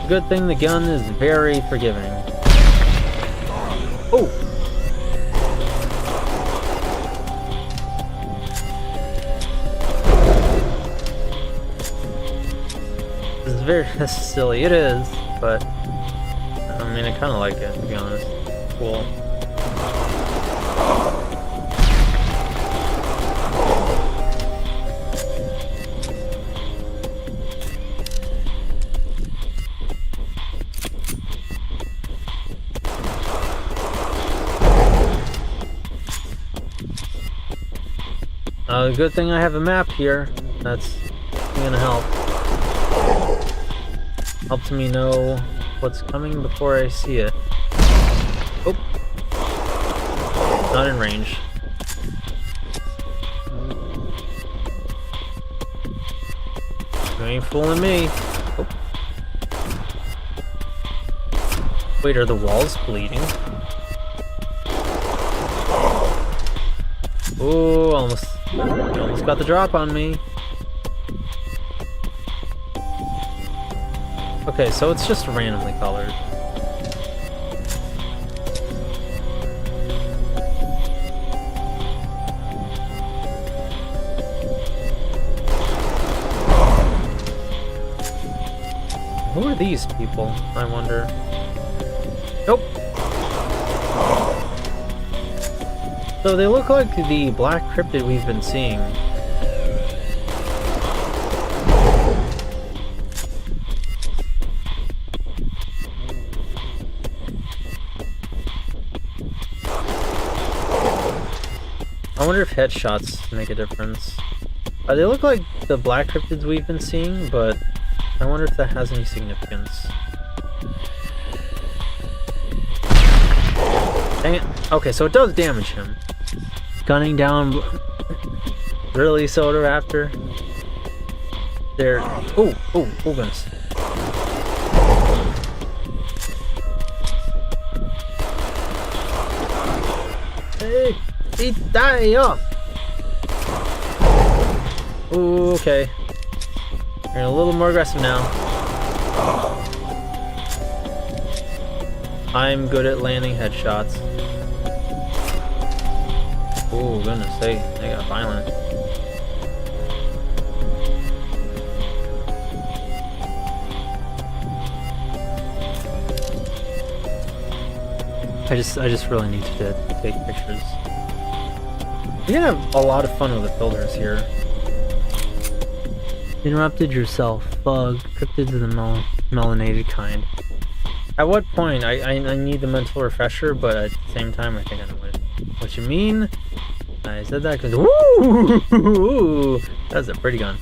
Good thing the gun is very forgiving. Oh! This is very silly. It is, but I mean, I kind of like it, to be honest. Cool. Good thing I have a map here. That's gonna help. Helps me know what's coming before I see it. Oh. Not in range. You ain't fooling me. Oh. Wait, are the walls bleeding? Oh, almost got the drop on me. Okay, so it's just randomly colored. Who are these people, I wonder? Nope. So they look like the black cryptid we've been seeing. I wonder if headshots make a difference. They look like the black cryptids we've been seeing, but I wonder if that has any significance. Dang it. Okay, so it does damage him. Gunning down really Soda Raptor. There. Oh goodness. Hey, die up. Ooh, okay. You're a little more aggressive now. I'm good at landing headshots. Oh goodness, they got violent. I just really need to take pictures. You're gonna have a lot of fun with the filters here. Interrupted yourself. Bug. Cryptids of the melanated kind. At what point? I need the mental refresher, but at the same time, I think I know what you mean. I said that because ooh, that's a pretty gun.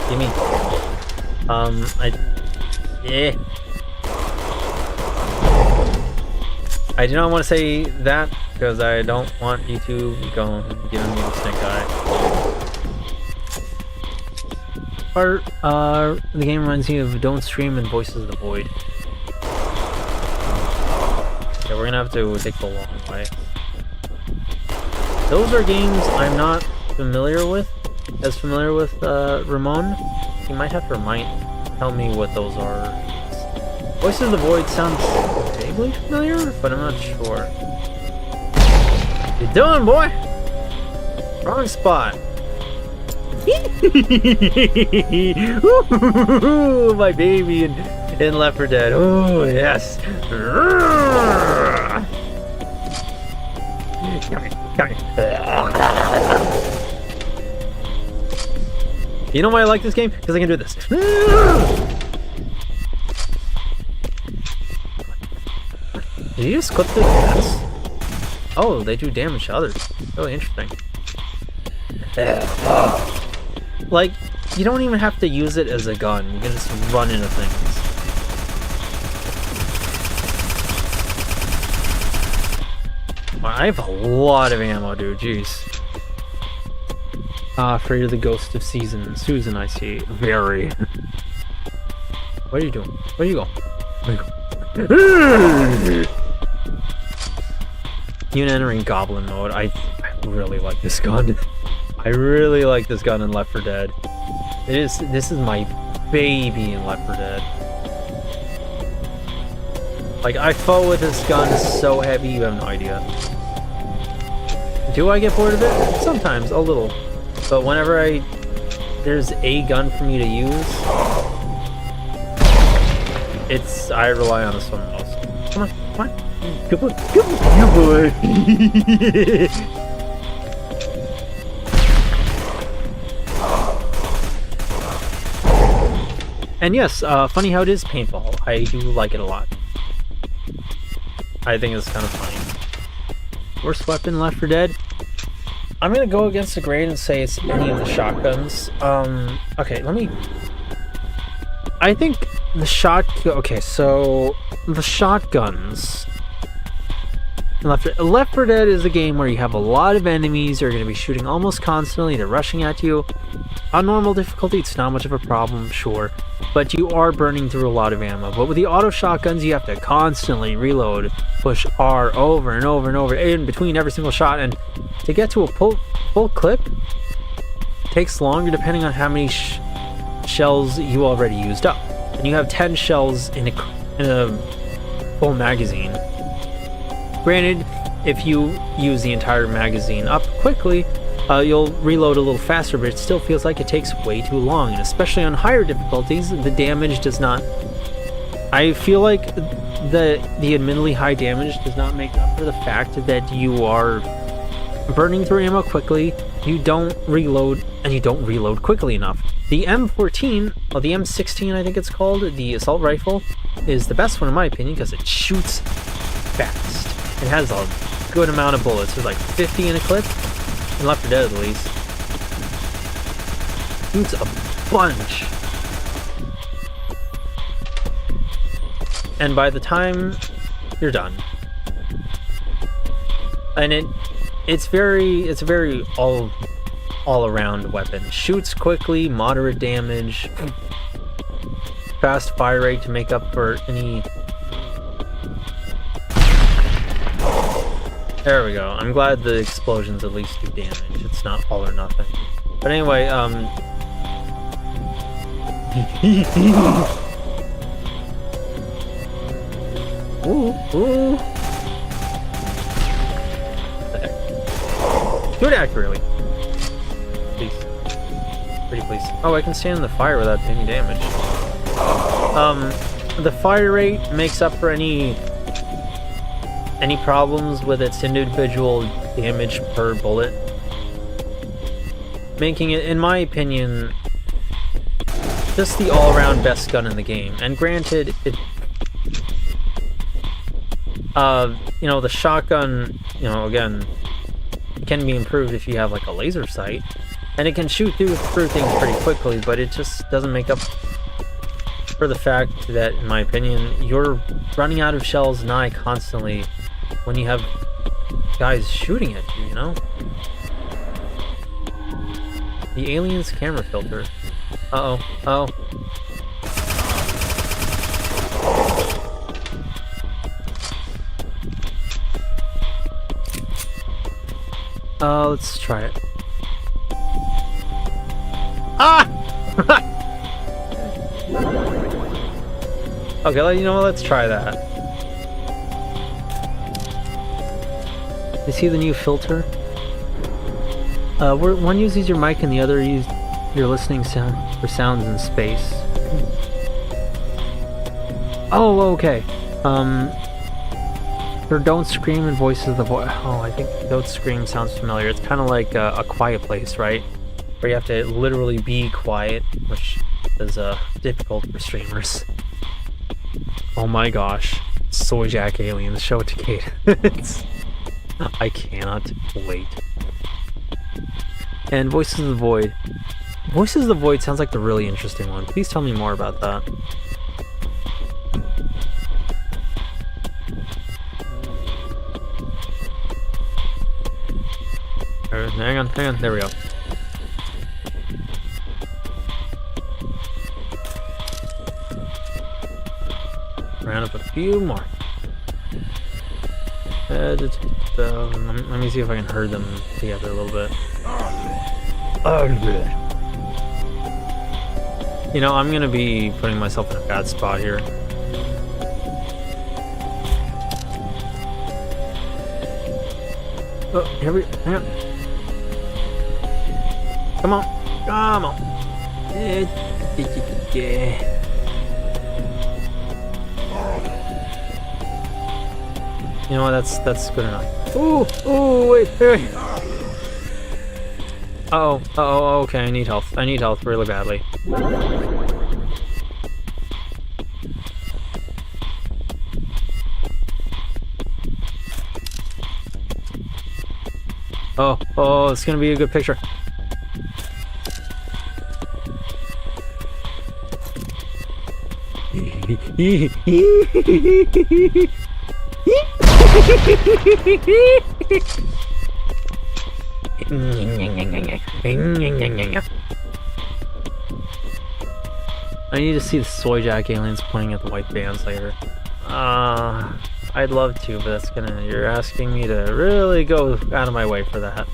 Give me. Yeah. I do not want to say that because I don't want YouTube going giving me the stink eye. The game reminds me of Don't Stream and Voices of the Void. Yeah, we're gonna have to take the long way. Those are games I'm not familiar with. As familiar with Ramon. You might have to tell me what those are. Voices of the Void sounds vaguely familiar, but I'm not sure. What you doing, boy? Wrong spot. Ooh, my baby in Left 4 Dead. Oh yes. Come here. You know why I like this game? Because I can do this. Did you just clip the cats? Oh, they do damage to others. Really interesting. Like, you don't even have to use it as a gun. You can just run into things. Wow, I have a lot of ammo, dude. Jeez. Afraid of the ghost of Susan, I see. Very. What are you doing? Where you go? You entering goblin mode. I really like this gun. I really like this gun in Left 4 Dead. This is my baby in Left 4 Dead. Like, I fought with this gun so heavy, you have no idea. Do I get bored of it? Sometimes, a little. But whenever there's a gun for me to use, I rely on this one most. Come on. Good boy. Good boy. And yes, funny how it is paintball. I do like it a lot. I think it's kind of funny. Worst weapon Left 4 Dead? I'm gonna go against the grain and say it's any of the shotguns. Okay, I think okay, so the shotguns. Left 4 Dead is a game where you have a lot of enemies who are going to be shooting almost constantly. They're rushing at you. On normal difficulty, it's not much of a problem, sure, but you are burning through a lot of ammo. But with the auto shotguns, you have to constantly reload, push R over and over and over in between every single shot, and to get to a full clip takes longer depending on how many shells you already used up. And you have 10 shells in a full magazine. Granted, if you use the entire magazine up quickly, you'll reload a little faster, but it still feels like it takes way too long, and especially on higher difficulties, the damage does not... I feel like the admittedly high damage does not make up for the fact that you are burning through ammo quickly, you don't reload, and you don't reload quickly enough. The M14, or the M16 I think it's called, the assault rifle, is the best one in my opinion because it shoots fast. It has a good amount of bullets. There's like 50 in a clip. In Left 4 Dead, at least. Shoots a bunch. And by the time you're done, and it's a very all around weapon. Shoots quickly, moderate damage, fast fire rate to make up for any. There we go. I'm glad the explosions at least do damage. It's not all or nothing. But anyway, ooh. Do it accurately. Please. Pretty please. Oh, I can stand in the fire without taking damage. The fire rate makes up for any problems with its individual damage per bullet, making it, in my opinion, just the all-around best gun in the game. And granted, it, you know, the shotgun, you know, again, it can be improved if you have like a laser sight, and it can shoot through things pretty quickly, but it just doesn't make up for the fact that, in my opinion, you're running out of shells nigh constantly when you have guys shooting at you, you know? The alien's camera filter. Uh-oh. Let's try it. Ah! Okay, you know what? Let's try that. You see the new filter? One uses your mic and the other uses your listening sound for sounds in space. Oh, okay. For Don't Scream and Voices the Voice. Oh, I think Don't Scream sounds familiar. It's kind of like A Quiet Place, right? Where you have to literally be quiet, which is difficult for streamers. Oh my gosh. Soy Jack Aliens, show it to Kate. I cannot wait. And Voices of the Void. Voices of the Void sounds like the really interesting one. Please tell me more about that. Hang on, there we go. Round up a few more. Let me see if I can herd them together a little bit. You know, I'm gonna be putting myself in a bad spot here. Oh, here we hang on. Come on. You know what, that's good enough. Ooh, wait. Uh-oh, okay, I need health really badly. Oh, it's gonna be a good picture. I need to see the Soy Jack Aliens pointing at the white bands later. I'd love to, but that's you're asking me to really go out of my way for that.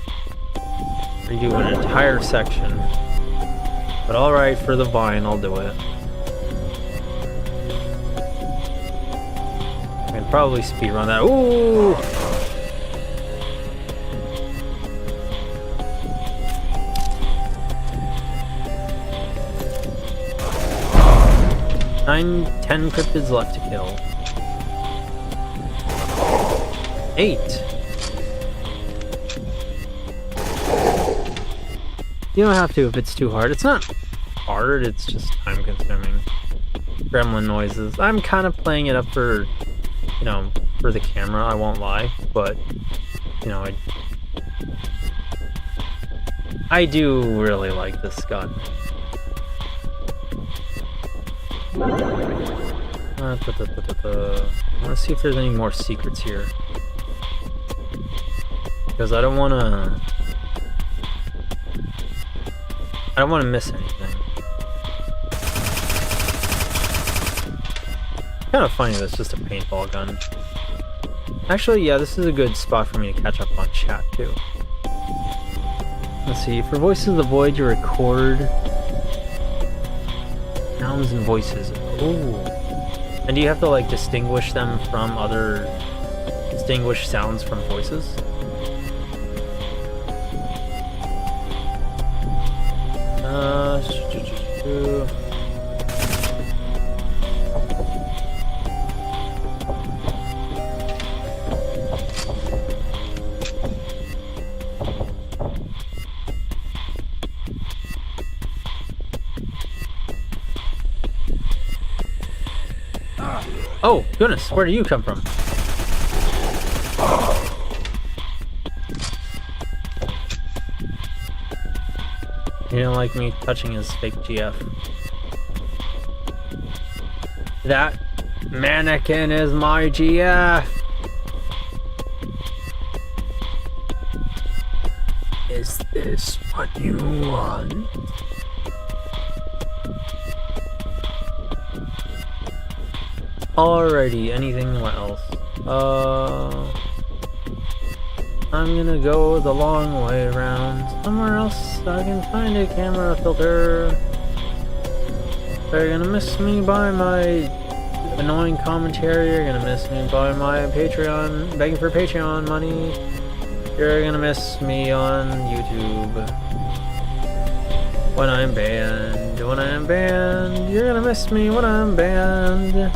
Redo an entire section. But alright, for the Vine, I'll do it. I can probably speedrun that. Ooh! Nine, 10 cryptids left to kill. 8. You don't have to if it's too hard. It's not hard, it's just time consuming. Gremlin noises. I'm kind of playing it up for, you know, for the camera, I won't lie, but, you know, I do really like this gun. I want to see if there's any more secrets here. Because I don't want to miss anything. Kind of funny that it's just a paintball gun. Actually, yeah, this is a good spot for me to catch up on chat, too. Let's see, for Voices of the Void, you record sounds and voices. Ooh. And do you have to, like, distinguish them from other... distinguish sounds from voices? Oh, goodness, where do you come from? He didn't like me touching his fake GF. That mannequin is my GF! Is this what you want? Alrighty, anything else? I'm gonna go the long way around. Somewhere else I can find a camera filter. They're gonna miss me by my annoying commentary. You're gonna miss me by my Patreon, begging for Patreon money. You're gonna miss me on YouTube. When I'm banned, you're gonna miss me when I'm banned.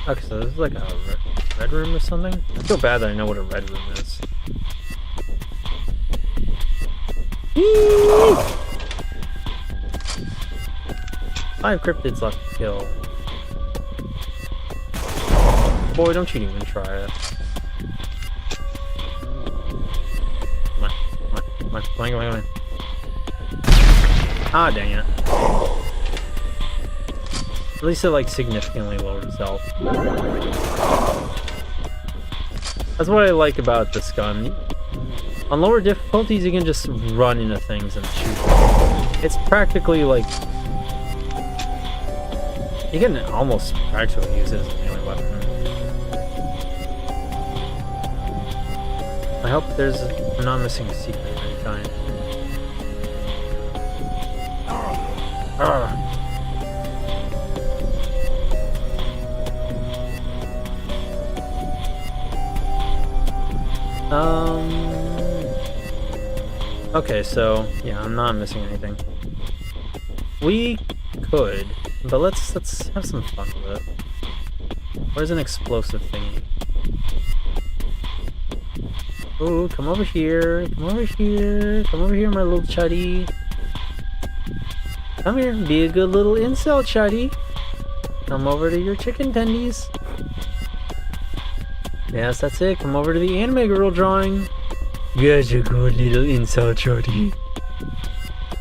Okay, so this is like a red room or something? I feel bad that I know what a red room is. 5 cryptids left to kill. Boy, don't you even try it. Come on. Ah, dang it. At least it, like, significantly lowered its health. That's what I like about this gun. On lower difficulties, you can just run into things and shoot them. It's practically, like... you can almost practically use it as a melee weapon. I hope I'm not missing a secret of any kind. Okay, so yeah, I'm not missing anything. We could, but let's have some fun with it. Where's an explosive thingy? Ooh, come over here, my little chuddy. Come here, be a good little incel, chuddy. Come over to your chicken tendies. Yes, that's it, come over to the anime girl drawing. You're a good little incel, chuddy.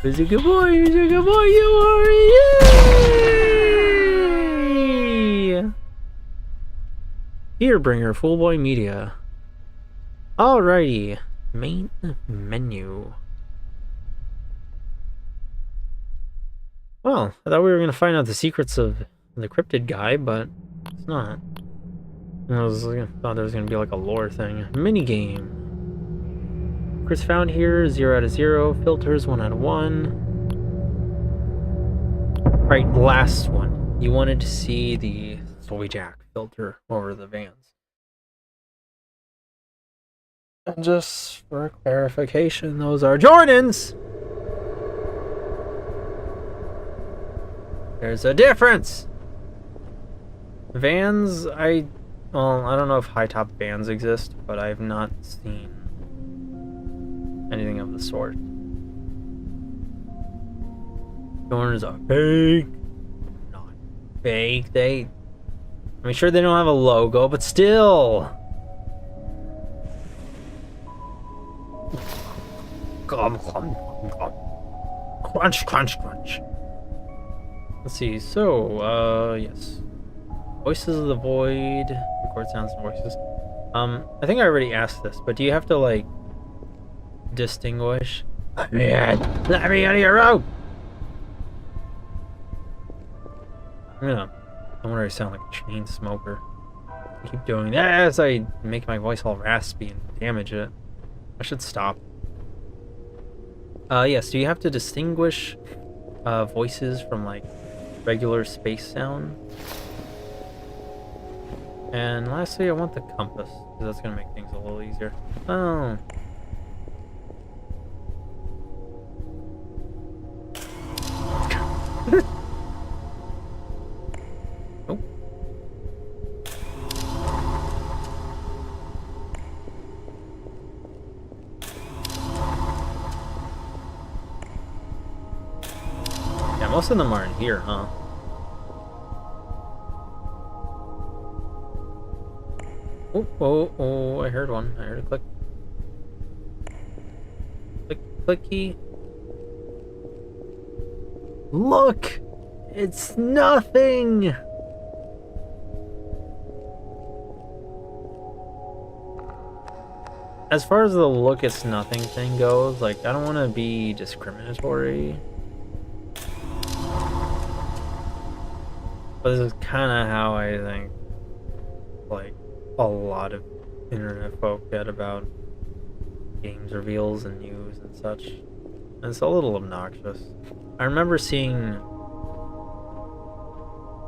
He's a good boy, you are, yay! Earbringer, Full Boy Media. Alrighty, main menu. Well, I thought we were going to find out the secrets of the cryptid guy, but it's not. I thought there was going to be like a lore thing. Minigame. Secrets found here, 0 out of 0. Filters, 1 out of 1. Right, last one. You wanted to see the Soy Jack filter over the Vans. And just for clarification, those are Jordans! There's a difference! Vans, I don't know if high-top Vans exist, but I've not seen anything of the sort. Jordans are fake. fake. I'm sure they don't have a logo, but still. Crunch, crunch, crunch. Let's see. So, yes. Voices of the Void. Record sounds and voices. I think I already asked this, but do you have to, like, distinguish? Let me out of your road! I wonder if I sound like a chain smoker. I keep doing that as I make my voice all raspy and damage it. I should stop. Yes, do you have to distinguish voices from, like, regular space sound? And lastly, I want the compass, because that's going to make things a little easier. Oh. Oh. Yeah, most of them are in here, huh? Oh, I heard one. I heard a click. Clicky. Look! It's nothing! As far as the look it's nothing thing goes, like, I don't want to be discriminatory. But this is kind of how I think, like, a lot of internet folk get about games reveals and news and such. And it's a little obnoxious. I remember seeing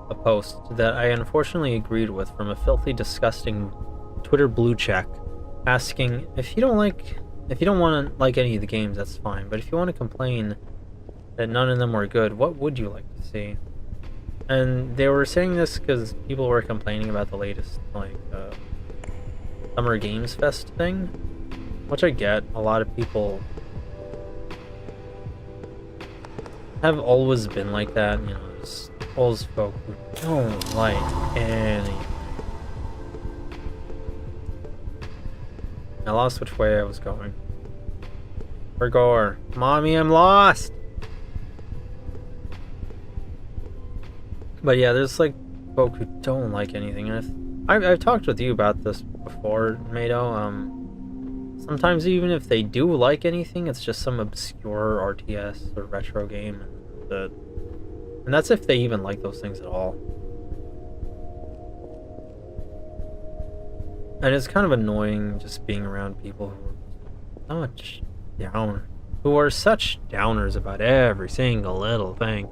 a post that I unfortunately agreed with from a filthy, disgusting Twitter blue check asking if you don't want to like any of the games, that's fine, but if you want to complain that none of them were good, what would you like to see? And they were saying this because people were complaining about the latest, like, Summer Games Fest thing, which I get. A lot of people have always been like that, you know, there's always folk who don't like anything. I lost which way I was going. Rigor. Mommy, I'm lost! But yeah, there's like folk who don't like anything, and I've talked with you about this before, Mado. Sometimes even if they do like anything, it's just some obscure RTS or retro game, and that's if they even like those things at all. And it's kind of annoying just being around people who are such downers about every single little thing.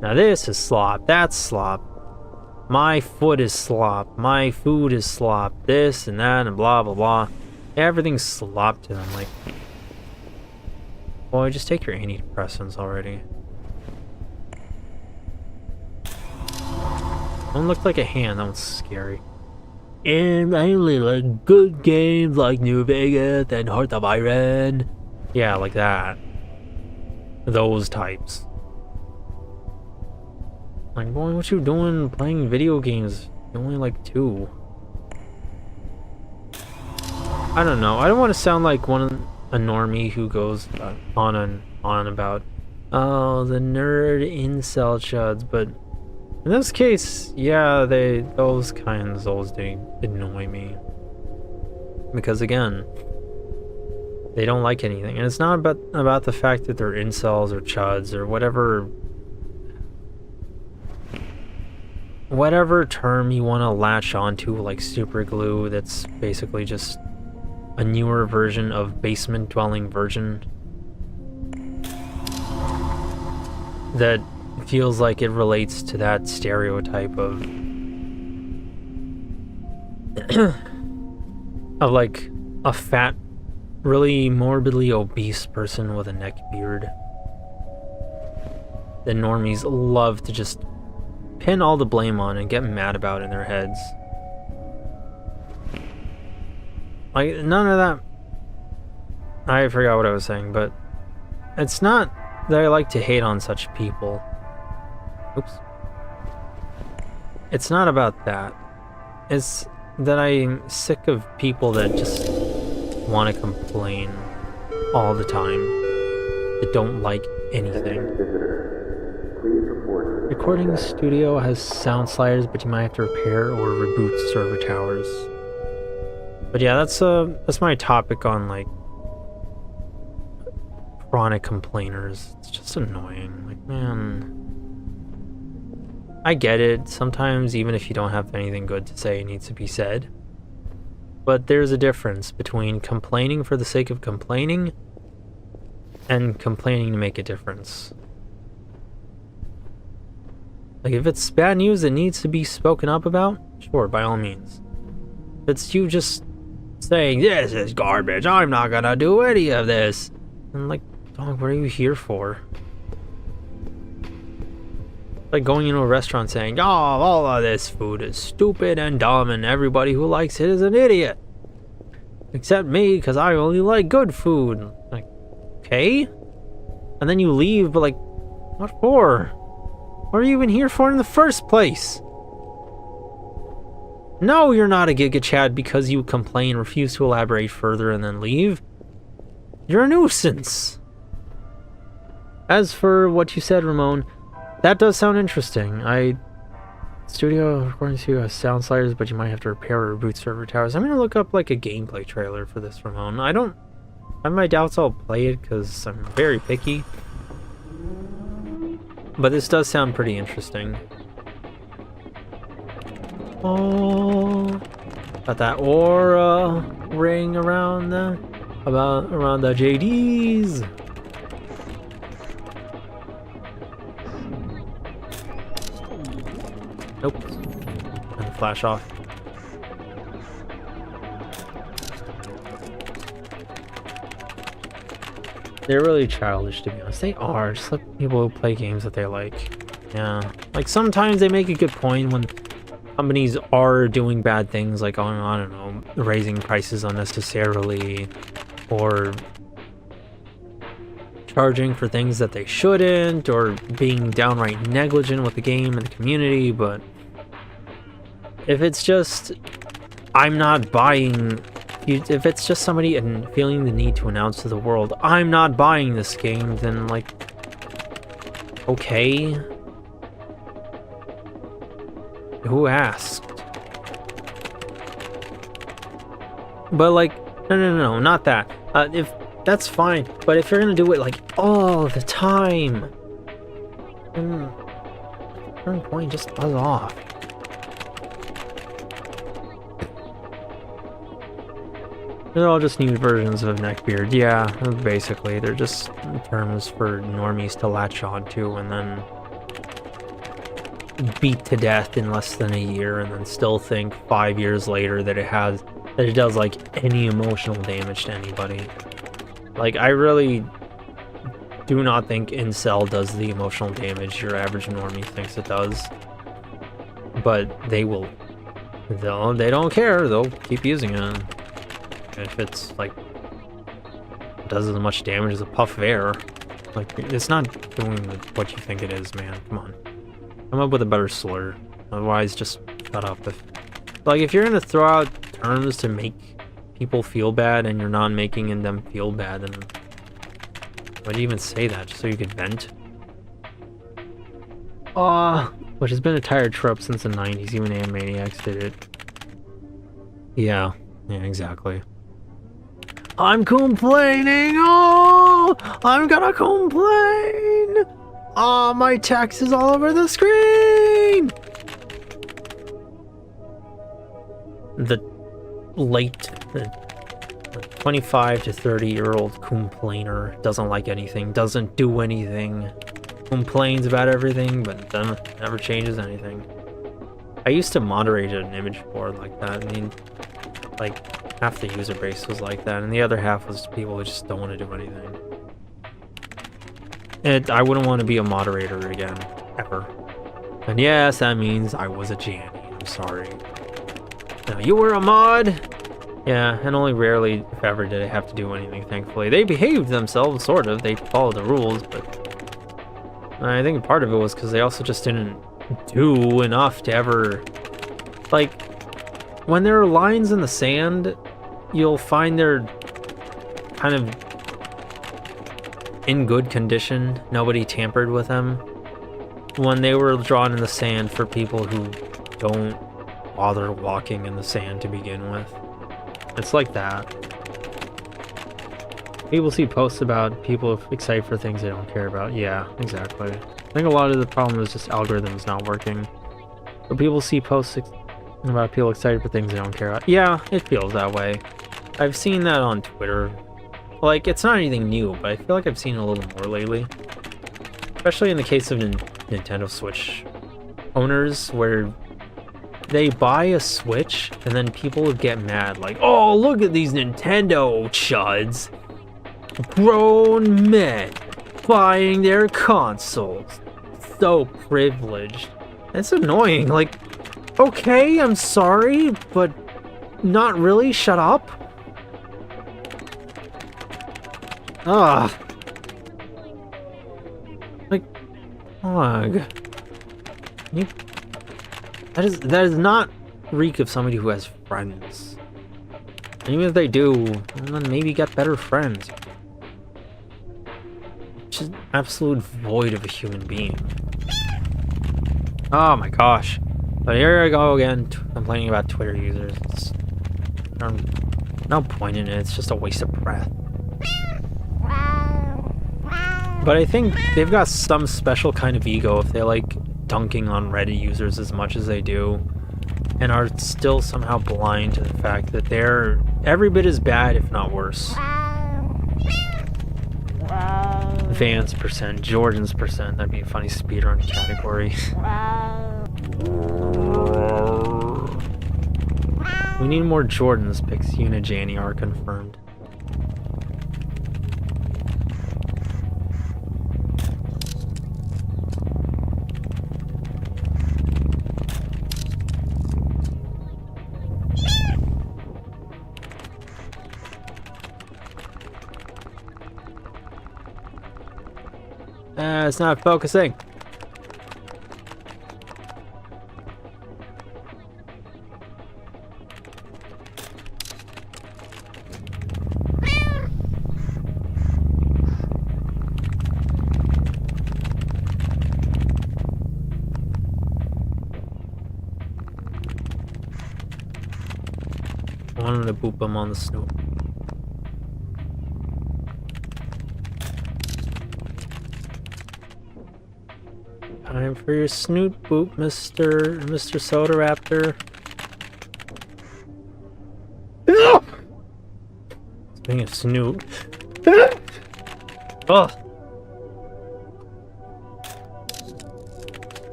Now this is slop, that's slop. My foot is slop, my food is slop, this and that and blah blah blah. Everything's slop to them, like, boy, just take your antidepressants already. One looked like a hand, that one's scary. And I only like good games like New Vegas and Heart of Iron. Yeah, like that. Those types. Like, boy, what you doing playing video games? You're only like 2. I don't know. I don't want to sound like a normie who goes on and on about, oh, the nerd incel chuds, but in this case, yeah, those kinds always annoy me. Because again, they don't like anything. And it's not about the fact that they're incels or chuds or whatever term you want to latch onto, like super glue, that's basically just a newer version of basement dwelling virgin that feels like it relates to that stereotype of of like a fat, really morbidly obese person with a neck beard that normies love to just pin all the blame on and get mad about in their heads. Like, none of that. I forgot what I was saying, but it's not that I like to hate on such people. Oops. It's not about that. It's that I'm sick of people that just want to complain all the time. That don't like anything. Visitor, please report. Recording studio has sound sliders, but you might have to repair or reboot server towers. But yeah, that's my topic on like chronic complainers. It's just annoying. Like, man, I get it. Sometimes even if you don't have anything good to say, it needs to be said. But there's a difference between complaining for the sake of complaining and complaining to make a difference. Like, if it's bad news that needs to be spoken up about, sure, by all means. If it's you just saying, this is garbage, I'm not gonna do any of this. And like, dog, what are you here for? Like going into a restaurant saying, oh, all of this food is stupid and dumb and everybody who likes it is an idiot. Except me, because I only like good food. Like, okay? And then you leave, but like, what for? What are you even here for in the first place? No, you're not a Giga Chad because you complain, refuse to elaborate further, and then leave. You're a nuisance. As for what you said, Ramon, that does sound interesting. Studio, according to you, has sound sliders, but you might have to repair or reboot server towers. I'm gonna look up like a gameplay trailer for this, Ramon. I have my doubts I'll play it because I'm very picky. But this does sound pretty interesting. Oh, got that aura ring around the JDs. Nope. And the flash off. They're really childish, to be honest. They are. Just like people who play games that they like. Yeah. Like, sometimes they make a good point when companies are doing bad things, like, I don't know, raising prices unnecessarily, or charging for things that they shouldn't, or being downright negligent with the game and the community. But if it's just, I'm not buying... If it's just somebody and feeling the need to announce to the world, I'm not buying this game, then like, okay. Who asked? But like, no, not that. If that's fine, but if you're gonna do it like all the time, then at a certain point, just buzz off. They're all just new versions of neckbeard. Yeah, basically. They're just terms for normies to latch onto and then beat to death in less than a year, and then still think 5 years later that it does like any emotional damage to anybody. Like, I really do not think Incel does the emotional damage your average normie thinks it does. But they don't care. They'll keep using it. If it's like does as much damage as a puff of air, like, it's not doing what you think it is, man. Come on, come up with a better slur. Otherwise, just shut up. If you're gonna throw out terms to make people feel bad and you're not making them feel bad, then why do you even say that? Just so you could vent? Which has been a tired trope since the 90s. Even Animaniacs did it. Yeah, exactly. I'm complaining! Oh! I'm gonna complain! Oh, my text is all over the screen! The 25 to 30-year-old complainer doesn't like anything, doesn't do anything, complains about everything, but then never changes anything. I used to moderate an image board like that. I mean, like, half the user base was like that, and the other half was people who just don't want to do anything. And I wouldn't want to be a moderator again, ever. And yes, that means I was a Janny. I'm sorry. Now, you were a mod? Yeah, and only rarely, if ever, did I have to do anything, thankfully. They behaved themselves, sort of. They followed the rules, but I think part of it was because they also just didn't do enough to ever, like, when there are lines in the sand, you'll find they're kind of in good condition. Nobody tampered with them. When they were drawn in the sand for people who don't bother walking in the sand to begin with. It's like that. People see posts about people excited for things they don't care about. Yeah, exactly. I think a lot of the problem is just algorithms not working. But people see posts about people excited for things they don't care about. Yeah, it feels that way. I've seen that on Twitter. Like, it's not anything new, but I feel like I've seen it a little more lately. Especially in the case of Nintendo Switch owners, where they buy a Switch and then people get mad. Like, oh, look at these Nintendo chuds. Grown men buying their consoles. So privileged. It's annoying. Like, okay, I'm sorry, but not really. Shut up. Ugh. Like, ugh. That is not reek of somebody who has friends. And even if they do, then maybe get better friends. Just absolute void of a human being. Oh my gosh. But here I go again, complaining about Twitter users. It's no point in it, it's just a waste of breath. But I think they've got some special kind of ego if they like dunking on Reddit users as much as they do, and are still somehow blind to the fact that they're every bit as bad, if not worse. Vance %, Jordan's %, that'd be a funny speedrun category. We need more Jordans pics. Yuna and Janie are confirmed. It's not focusing. I wanted to boop him on the snoot. Time for your snoot boop, Mr. Soda Raptor. Speaking of snoot. Oh.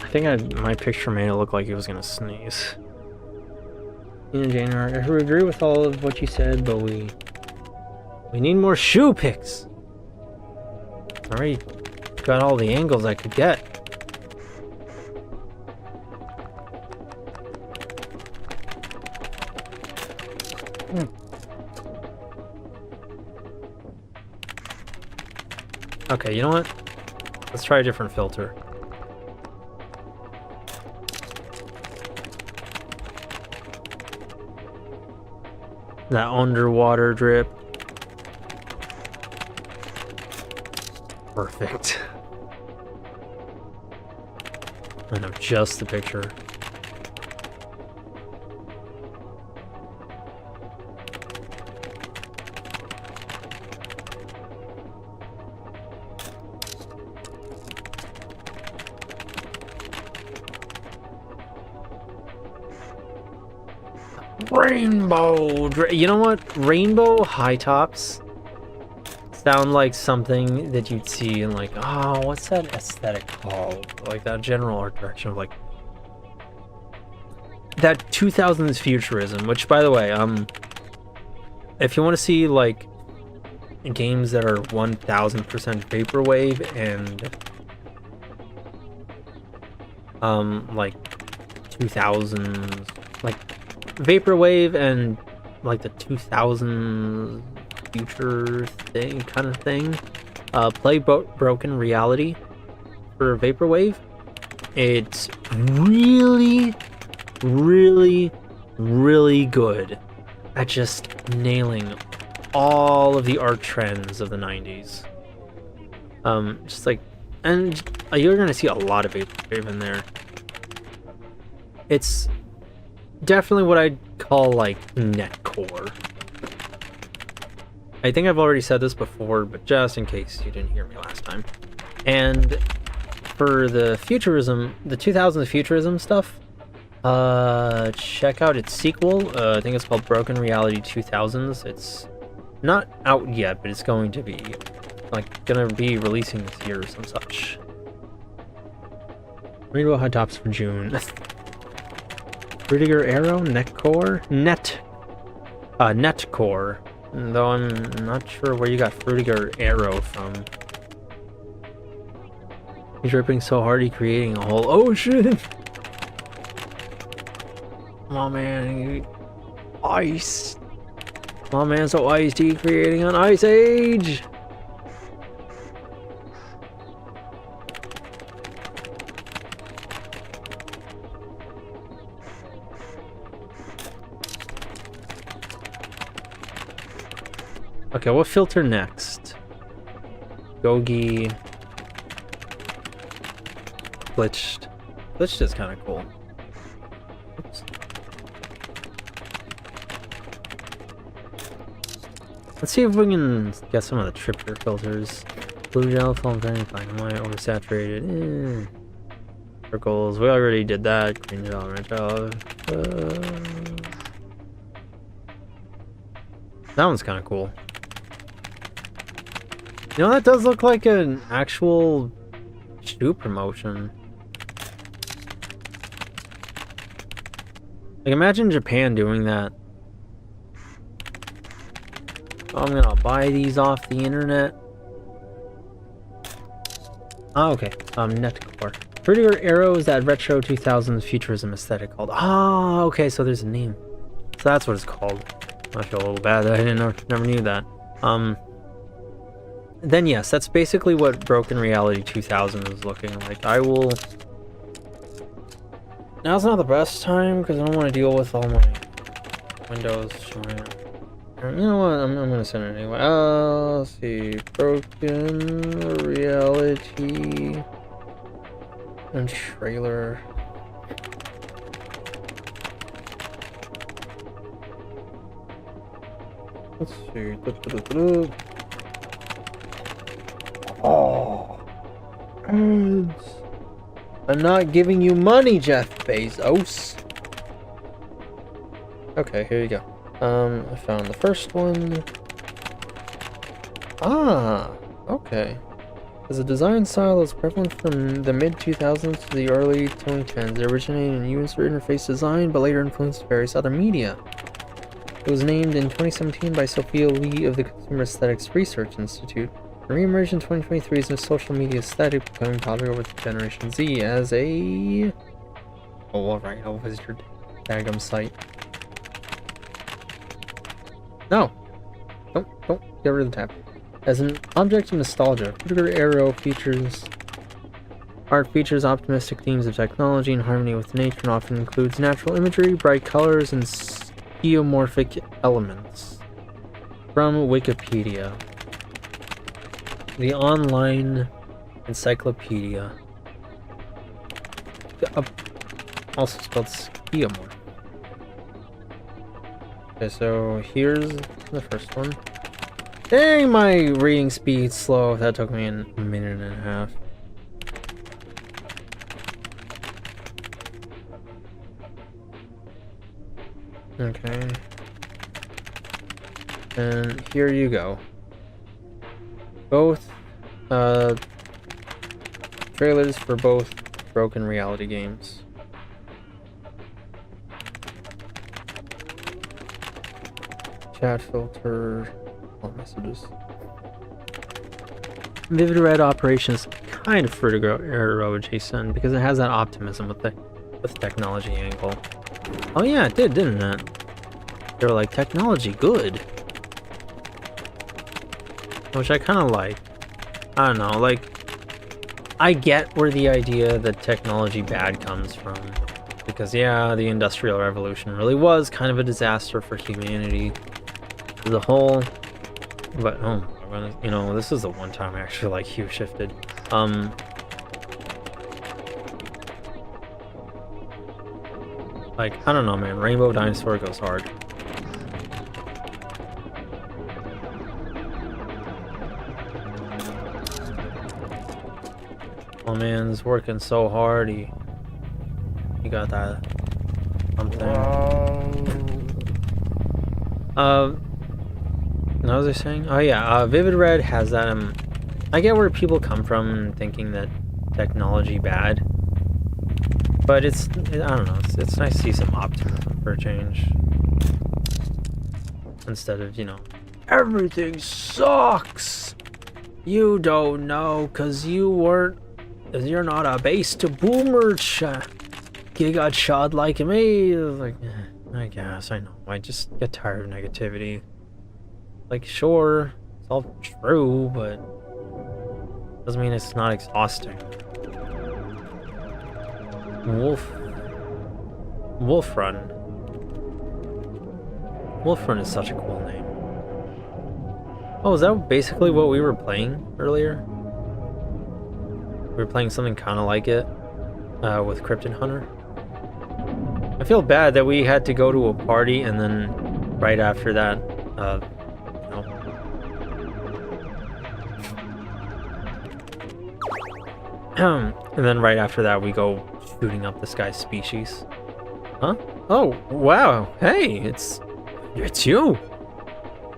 I think my picture made it look like he was gonna sneeze. In January, I agree with all of what you said, but we need more shoe pics. Alright. Got all the angles I could get. Okay, you know what? Let's try a different filter. That underwater drip. Perfect. I know just the picture. Rainbow. You know what? Rainbow high tops sound like something that you'd see in like, oh, what's that aesthetic called? Like that general art direction of like that 2000s futurism, which by the way, if you want to see like games that are 1000% vaporwave and like 2000s, like vaporwave and like the 2000s future thing kind of thing, play Broken Reality. for Vaporwave. It's really, really, really good at just nailing all of the art trends of the 90s. Just like, and you're gonna see a lot of Vaporwave in there. It's definitely what I'd call like netcore. I think I've already said this before, but just in case you didn't hear me last time. And for the futurism, the 2000s futurism stuff, check out its sequel. I think it's called Broken Reality 2000s. It's not out yet, but it's going to be, like, gonna be releasing this year or some such. Read about hot tops for June. Rudiger Arrow, Netcore, Netcore. Though I'm not sure where you got Fruitiger Arrow from. He's ripping so hard he's creating a whole ocean. Come on, man. Ice. Come on, man. So Ice T creating an Ice Age. Okay, what filter next? Gogi. Glitched. Glitched is kind of cool. Oops. Let's see if we can get some of the tripper filters. Blue gel, film, very fine, white, oversaturated. Circles, we already did that. Green gel, red gel. That one's kind of cool. You know, that does look like an actual shoe promotion. Like, imagine Japan doing that. Oh, I'm gonna buy these off the internet. Oh, okay. Netcore. Fruitiger Arrow is that retro 2000s futurism aesthetic called. Ah, okay, so there's a name. So that's what it's called. I feel a little bad that I never knew that. Then yes, that's basically what Broken Reality 2000 is looking like. I will... Now's not the best time, because I don't want to deal with all my windows showing up. You know what, I'm going to send it anyway. Let's see. Broken Reality... and trailer... Let's see... Oh, ads. I'm not giving you money, Jeff Bezos. Okay, here you go. I found the first one. Ah, okay. As a design style that's prevalent from the mid-2000s to the early 2010s, it originated in user interface design, but later influenced various other media. It was named in 2017 by Sophia Lee of the Consumer Aesthetics Research Institute. Re-emerged in 2023 as a social media aesthetic, becoming popular with Generation Z as a... Oh, alright, I'll visit your Dagum site. No! Don't get rid of the tab. As an object of nostalgia, Fruitiger Arrow art features optimistic themes of technology in harmony with nature and often includes natural imagery, bright colors, and geomorphic elements. From Wikipedia. The online encyclopedia. Also spelled geomorph. Okay, so here's the first one. Dang, my reading speed's slow. That took me a minute and a half. Okay. And here you go. Both trailers for both Broken Reality games. Chat filter, all messages. Vivid Red Operations kind of Fruitiger Arrow adjacent because it has that optimism with the technology angle. Oh yeah, it did, didn't it? They were like, technology good. Which I kind of like. I don't know, like, I get where the idea that technology bad comes from. Because, yeah, the Industrial Revolution really was kind of a disaster for humanity as a whole. But, oh, you know, this is the one time I actually, like, hue shifted. Like, I don't know, man. Rainbow Dinosaur goes hard. Oh, man's working so hard. He got that something. What was I saying? Oh yeah, Vivid Red has that. I get where people come from thinking that technology bad, but I don't know. It's nice to see some optimism for a change instead of, you know, everything sucks. You don't know because you're not a base to boomer giga chad like me. Like, I guess I know. I just get tired of negativity. Like, sure, it's all true, but doesn't mean it's not exhausting. Wolfrun. Wolfrun is such a cool name. Oh, is that basically what we were playing earlier? We were playing something kind of like it with Krypton Hunter. I feel bad that we had to go to a party and then right after that, and then right after that we go shooting up this guy's species. Huh? Oh, wow. Hey, it's you.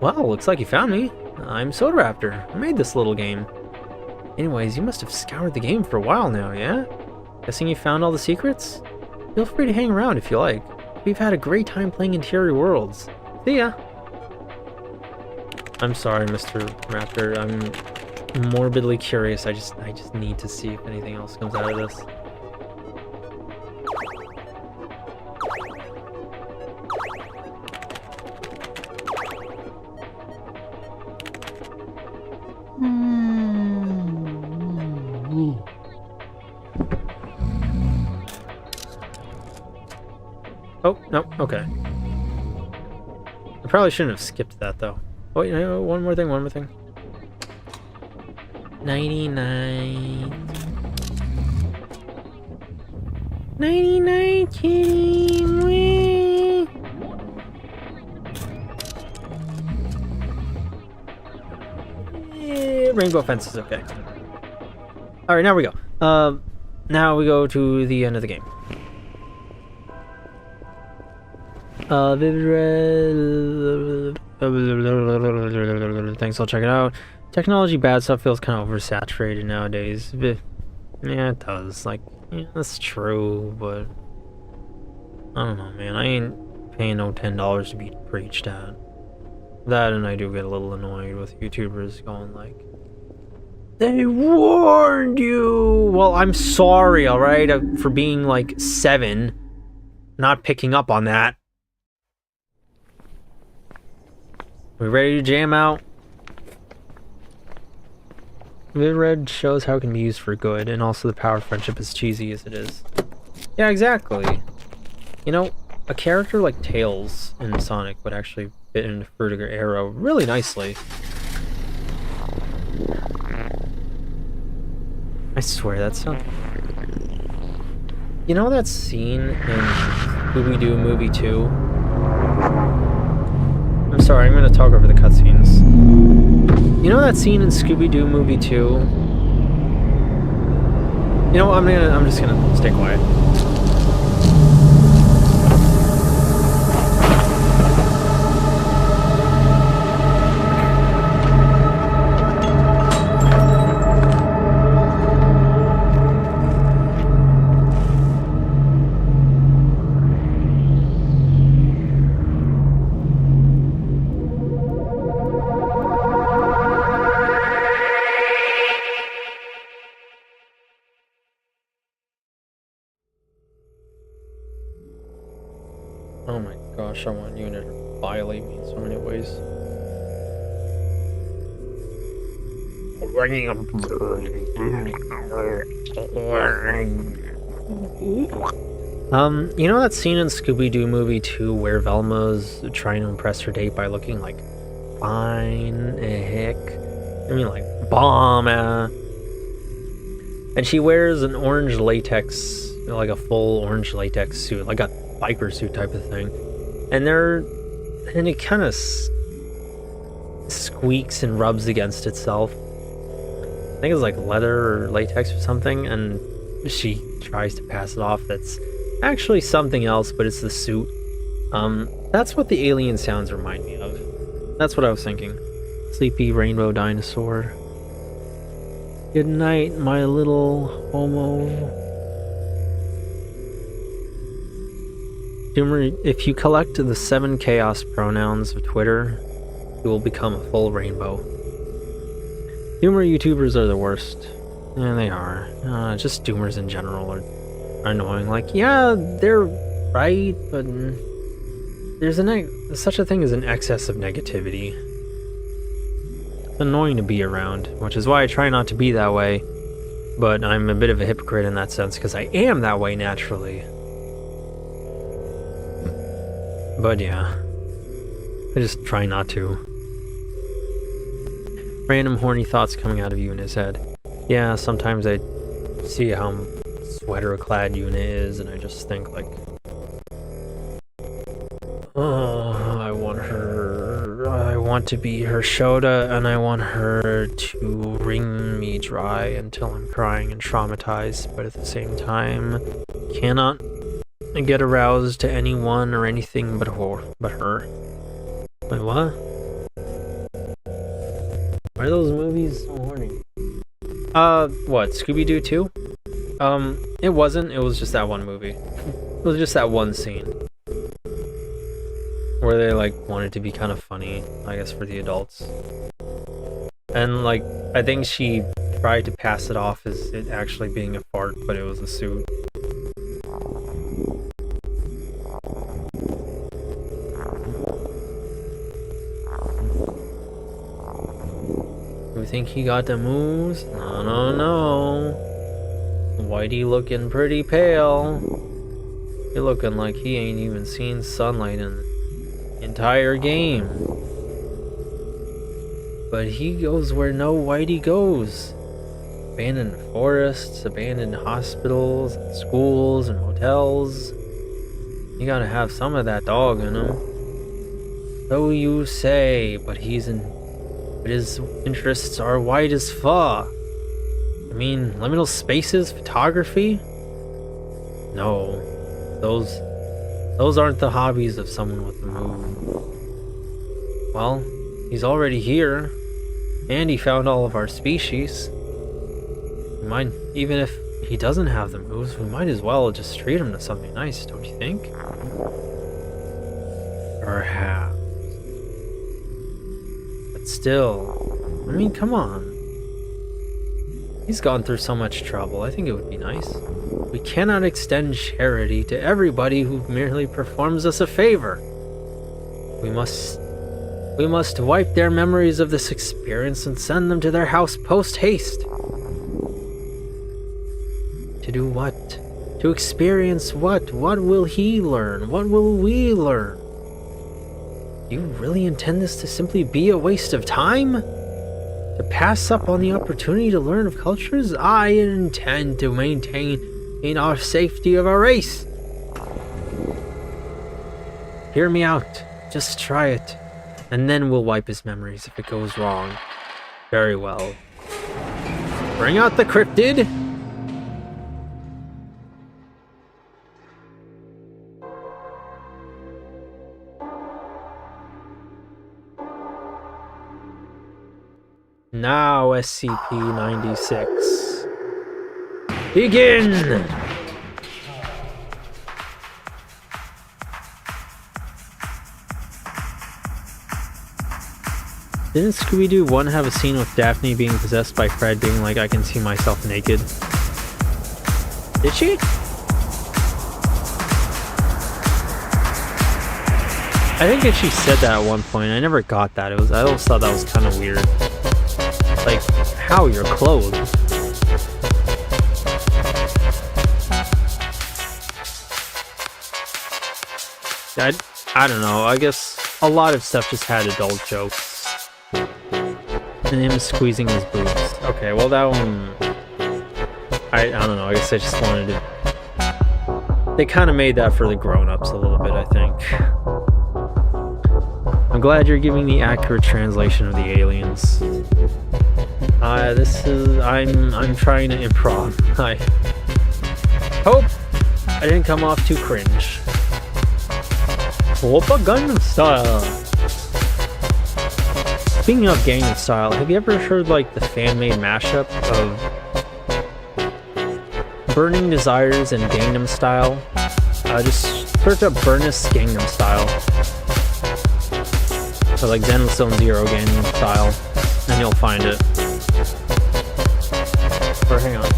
Wow, looks like you found me. I'm Soda Raptor. I made this little game. Anyways, you must have scoured the game for a while now, yeah? Guessing you found all the secrets? Feel free to hang around if you like. We've had a great time playing Interior Worlds. See ya! I'm sorry, Mr. Raptor. I'm morbidly curious. I just need to see if anything else comes out of this. Oh, no, okay. I probably shouldn't have skipped that, though. Oh, you know, one more thing. 99. 99 kitty. Wee. Rainbow fence is okay. Alright, now we go. Now we go to the end of the game. Vivid Red. Thanks, I'll check it out. Technology bad stuff feels kind of oversaturated nowadays. Yeah, it does. Like, yeah, that's true, but I don't know, man. I ain't paying no $10 to be preached at. That, and I do get a little annoyed with YouTubers going like, they warned you! Well, I'm sorry, alright, for being like 7. Not picking up on that. We ready to jam out? Vivid Red shows how it can be used for good, and also the power of friendship, as cheesy as it is. Yeah, exactly. You know, a character like Tails in Sonic would actually fit into Fruitiger Arrow really nicely. I swear that's not... You know that scene in Scooby-Doo Movie 2? I'm sorry, I'm gonna talk over the cutscenes. You know that scene in Scooby-Doo Movie 2? You know what, I'm just gonna stay quiet. Oh my gosh, I want Yu-nee to violate me in so many ways. You know that scene in Scooby-Doo movie 2 where Velma's trying to impress her date by looking like fine heck? I mean, like bomb. And she wears an orange latex, like a full orange latex suit, like a biker suit type of thing. And it kind of squeaks and rubs against itself. I think it's like leather or latex or something, and she tries to pass it off. That's actually something else, but it's the suit. That's what the alien sounds remind me of. That's what I was thinking. Sleepy rainbow dinosaur. Good night, my little homo. Doomer, if you collect the 7 chaos pronouns of Twitter, you will become a full rainbow. Doomer YouTubers are the worst. Yeah, they are. Just doomers in general are annoying. Like, yeah, they're right, but there's such a thing as an excess of negativity. It's annoying to be around, which is why I try not to be that way. But I'm a bit of a hypocrite in that sense, because I am that way naturally. But yeah, I just try not to. Random horny thoughts coming out of Yu-nee's head. Yeah, sometimes I see how sweater-clad Yu-nee is, and I just think like, oh, I want to be her Shota, and I want her to wring me dry until I'm crying and traumatized, but at the same time, cannot get aroused to anyone or anything but her. Wait, what? Why are those movies so horny? What, Scooby-Doo 2? It wasn't, it was just that one movie. It was just that one scene. Where they, like, wanted to be kind of funny, I guess, for the adults. And, like, I think she tried to pass it off as it actually being a fart, but it was a suit. You think he got the moves? No. Whitey looking pretty pale. He looking like he ain't even seen sunlight in the entire game. But he goes where no Whitey goes. Abandoned forests, abandoned hospitals, and schools, and motels. You gotta have some of that dog in him. So you say, but his interests are wide as far. I mean, liminal spaces, photography? No. Those aren't the hobbies of someone with the moon. Well, he's already here. And he found all of our species. Even if he doesn't have the moves, we might as well just treat him to something nice, don't you think? Perhaps. But still, I mean, come on. He's gone through so much trouble, I think it would be nice. We cannot extend charity to everybody who merely performs us a favor. We must wipe their memories of this experience and send them to their house post-haste. To do what? To experience what? What will he learn? What will we learn? Do you really intend this to simply be a waste of time? To pass up on the opportunity to learn of cultures? I intend to maintain our safety of our race. Hear me out. Just try it. And then we'll wipe his memories if it goes wrong. Very well. Bring out the cryptid! Now, SCP-96. Begin! Didn't Scooby-Doo 1 have a scene with Daphne being possessed by Fred being like, I can see myself naked? Did she? I think that she said that at one point. I never got that. I always thought that was kind of weird. Like, how you're clothed. I don't know, I guess a lot of stuff just had adult jokes. And him squeezing his boobs. Okay, well that one... I don't know, I guess I just wanted to... They kind of made that for the grown-ups a little bit, I think. I'm glad you're giving the accurate translation of the aliens. I'm trying to improv. I hope I didn't come off too cringe. Whoppa Gangnam Style. Speaking of Gangnam Style, have you ever heard like the fan-made mashup of Burning Desires and Gangnam Style? Just search up Burnus Gangnam Style. Or like Zenless Zone Zero Gangnam Style, and you'll find it. Or hang on.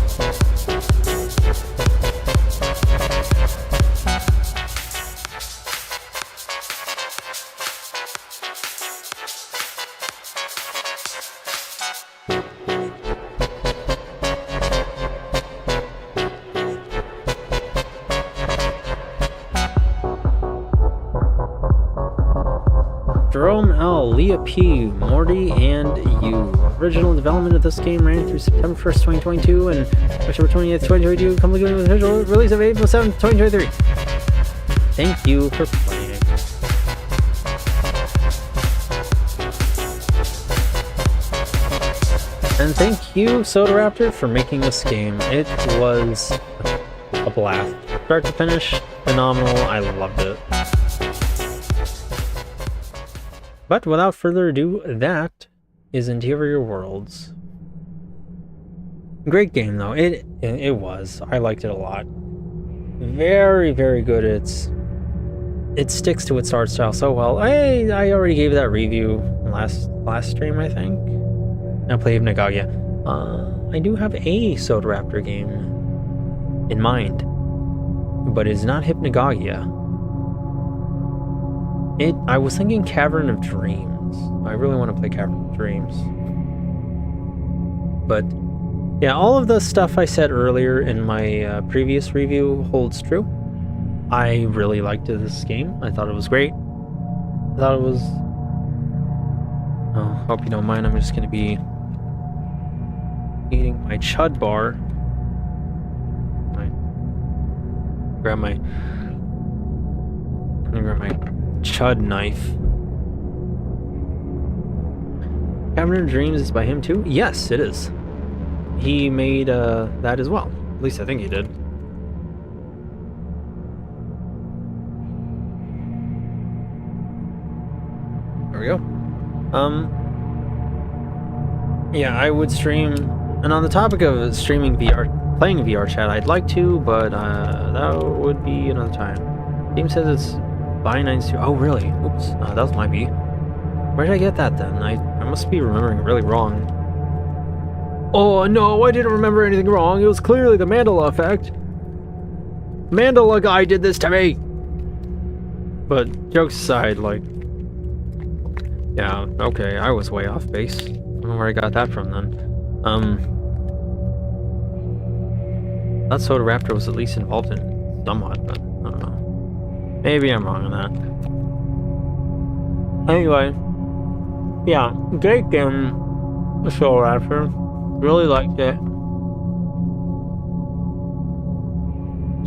Jerome L., Leah P., Morty, and you. Original development of this game ran through September 1st, 2022 and October 20th, 2022, completing with official release of April 7th, 2023. Thank you for playing. And thank you, Soda Raptor, for making this game. It was a blast. Start to finish, phenomenal. I loved it. But without further ado, that is Interior Worlds. Great game though. It was. I liked it a lot. Very, very good. It sticks to its art style so well. I already gave that review last stream, I think. I played Hypnagogia. I do have a Soda Raptor game in mind, but it's not Hypnagogia. I was thinking Cavern of Dreams. I really want to play Cavern of Dreams. But yeah, all of the stuff I said earlier in my previous review holds true. I really liked this game. I thought it was great. I thought it was... Oh, hope you don't mind. I'm just going to be eating my chud bar. Grab my chud knife. Cavern of Dreams is by him too? Yes, it is. He made that as well. At least I think he did. There we go. Yeah, I would stream, and on the topic of streaming VR, playing VR chat, I'd like to, but that would be another time. Game says it's by 92. Oh, really? Oops. That was my B. Where did I get that then? I must be remembering it really wrong. Oh, no, I didn't remember anything wrong. It was clearly the Mandela effect. Mandela guy did this to me. But jokes aside, like... Yeah, okay, I was way off base. I don't know where I got that from then. That Soda Raptor was at least involved in it somewhat, but I don't know. Maybe I'm wrong on that. Anyway, yeah, great game, Soda Raptor. Really liked it.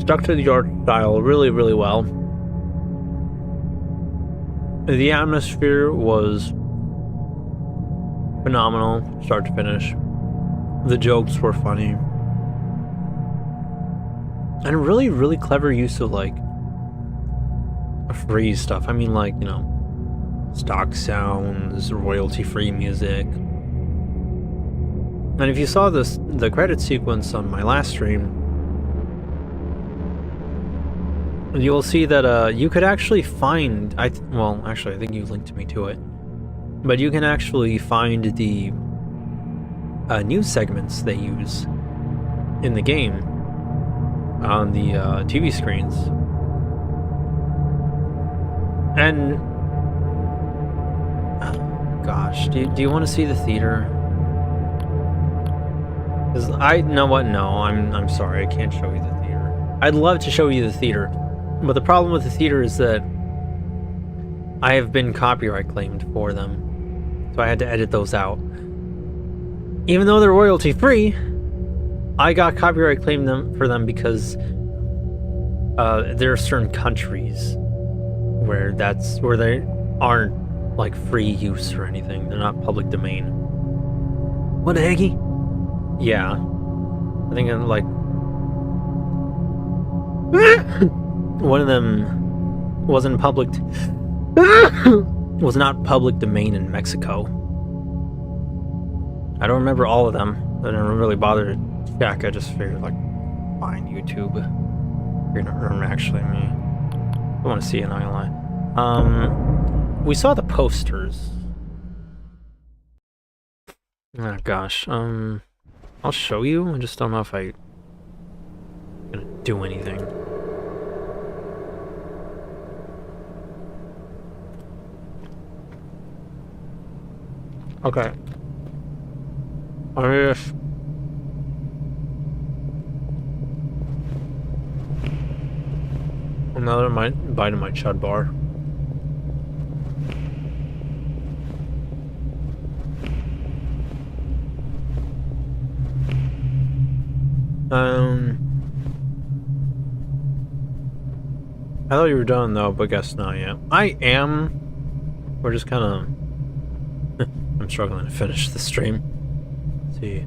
Stuck to the art style really, really well. The atmosphere was phenomenal, start to finish. The jokes were funny. And really, really clever use of, like, free stuff. I mean, like, you know, stock sounds, royalty-free music. And if you saw the credit sequence on my last stream, you'll see that you could actually find, well, actually, I think you linked me to it, but you can actually find the news segments they use in the game on the TV screens. And gosh, do you want to see the theater? Cause I know what? No, I'm sorry, I can't show you the theater. I'd love to show you the theater, but the problem with the theater is that I have been copyright claimed for them, so I had to edit those out. Even though they're royalty free, I got copyright claimed for them because there are certain countries where they aren't like free use or anything. They're not public domain. What the hecky? Yeah, I think I'm like one of them wasn't public. Was not public domain in Mexico. I don't remember all of them. I didn't really bother to check. I just figured like, fine, YouTube. You're not actually me. I want to see it, not gonna lie. We saw the posters. Oh gosh. I'll show you. I just don't know if I'm gonna do anything. Okay. Another bite of my chud bar. I thought you were done though, but guess not yet. I am. We're just kind of. I'm struggling to finish the stream. Let's see.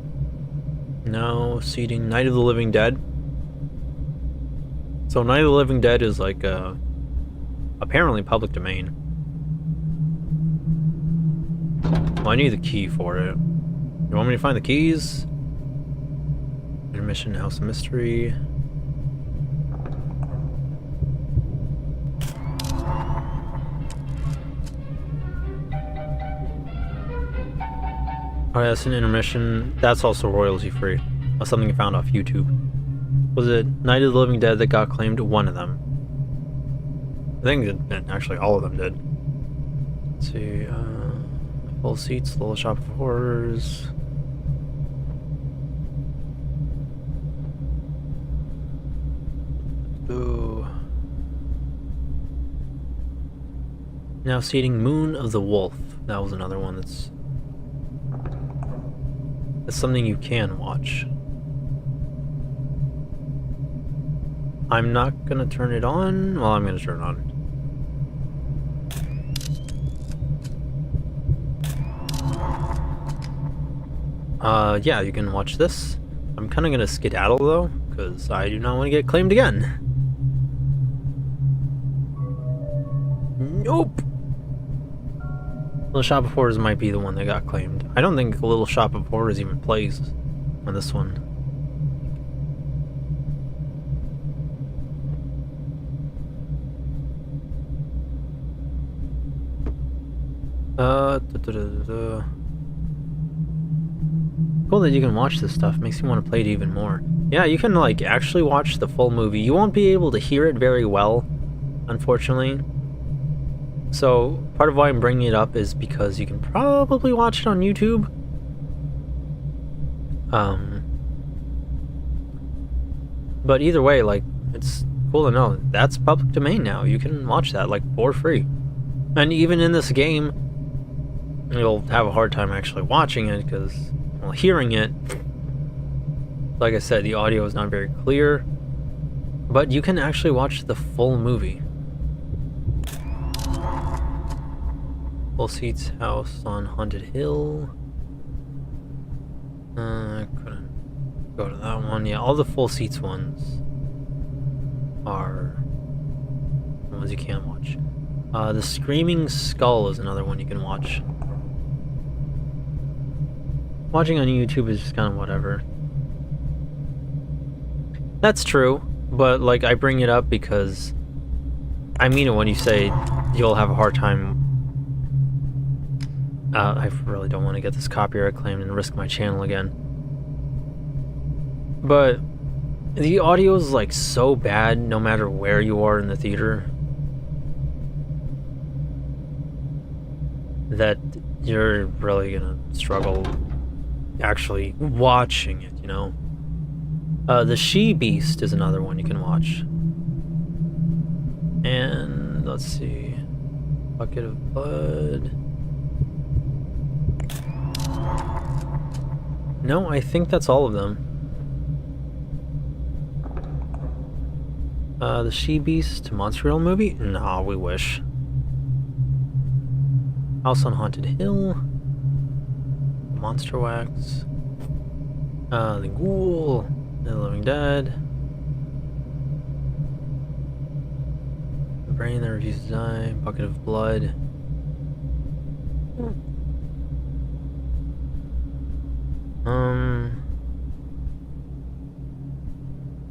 Now seating Night of the Living Dead. So Night of the Living Dead is like apparently public domain. Well, I need the key for it. You want me to find the keys? Intermission House of Mystery. Oh, yeah, that's an intermission. That's also royalty free. That's something I found off YouTube. Was it Night of the Living Dead that got claimed? One of them. I think that actually all of them did. Let's see. Full Seats, Little Shop of Horrors. Ooh. Now seating Moon of the Wolf. That was another one that's something you can watch. I'm not gonna turn it on. Well, I'm gonna turn it on. Yeah, you can watch this. I'm kind of gonna skedaddle though, because I do not want to get claimed again. Nope. Little Shop of Horrors might be the one that got claimed. I don't think Little Shop of Horrors even plays on this one. Cool that you can watch this stuff. Makes me want to play it even more. Yeah, you can like actually watch the full movie. You won't be able to hear it very well, unfortunately. So part of why I'm bringing it up is because you can probably watch it on YouTube. But either way, like, it's cool to know that's public domain now. You can watch that like for free. And even in this game, you'll have a hard time actually watching it because, well, hearing it, like I said, the audio is not very clear, but you can actually watch the full movie. Full Seats House on Haunted Hill. I couldn't go to that one. Yeah, all the Full Seats ones are the ones you can watch. The Screaming Skull is another one you can watch. Watching on YouTube is just kind of whatever. That's true, but like I bring it up because I mean it when you say you'll have a hard time. I really don't want to get this copyright claim and risk my channel again. But the audio is like so bad no matter where you are in the theater that you're really gonna struggle actually watching it, you know. The She Beast is another one you can watch. And let's see. Bucket of Blood. No, I think that's all of them. The She Beast Montreal movie? Nah, we wish. House on Haunted Hill. Monster Wax. The Ghoul. The Living Dead. The Brain That Refuses to Die. Bucket of Blood.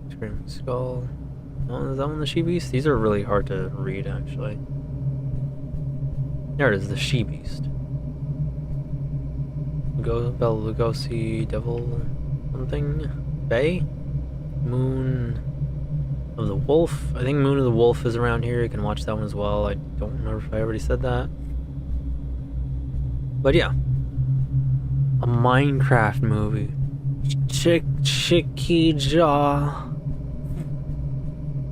Screaming Skull. Oh, is that one the She Beast? These are really hard to read, actually. There it is, the She Beast. Bela Lugosi, Devil something? Bay? Moon of the Wolf. I think Moon of the Wolf is around here. You can watch that one as well. I don't remember if I already said that. But yeah. A Minecraft movie. Chicky Jaw.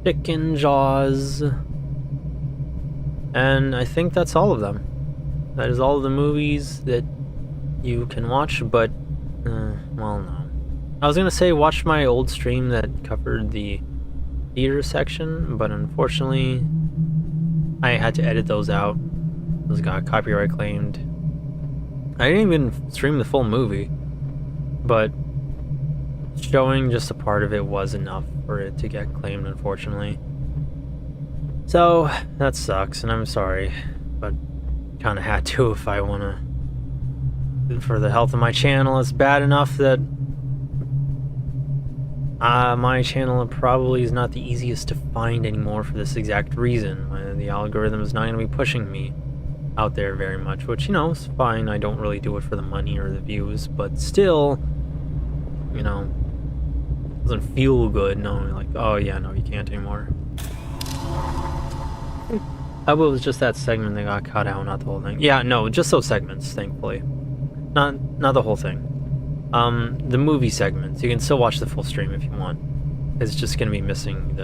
Chicken Jaws. And I think that's all of them. That is all of the movies that you can watch, but, well, no. I was gonna say watch my old stream that covered the theater section, but unfortunately, I had to edit those out. Those got copyright claimed. I didn't even stream the full movie, but showing just a part of it was enough for it to get claimed, unfortunately. So, that sucks, and I'm sorry, but kinda had to if I wanna. For the health of my channel, it's bad enough that my channel probably is not the easiest to find anymore for this exact reason. The algorithm is not going to be pushing me out there very much, which, you know, is fine. I don't really do it for the money or the views, but still, you know, doesn't feel good knowing like, oh yeah, no, you can't anymore. I it was just that segment that got cut out, not the whole thing. Yeah, no, just those segments, thankfully. Not the whole thing. The movie segments. You can still watch the full stream if you want. It's just gonna be missing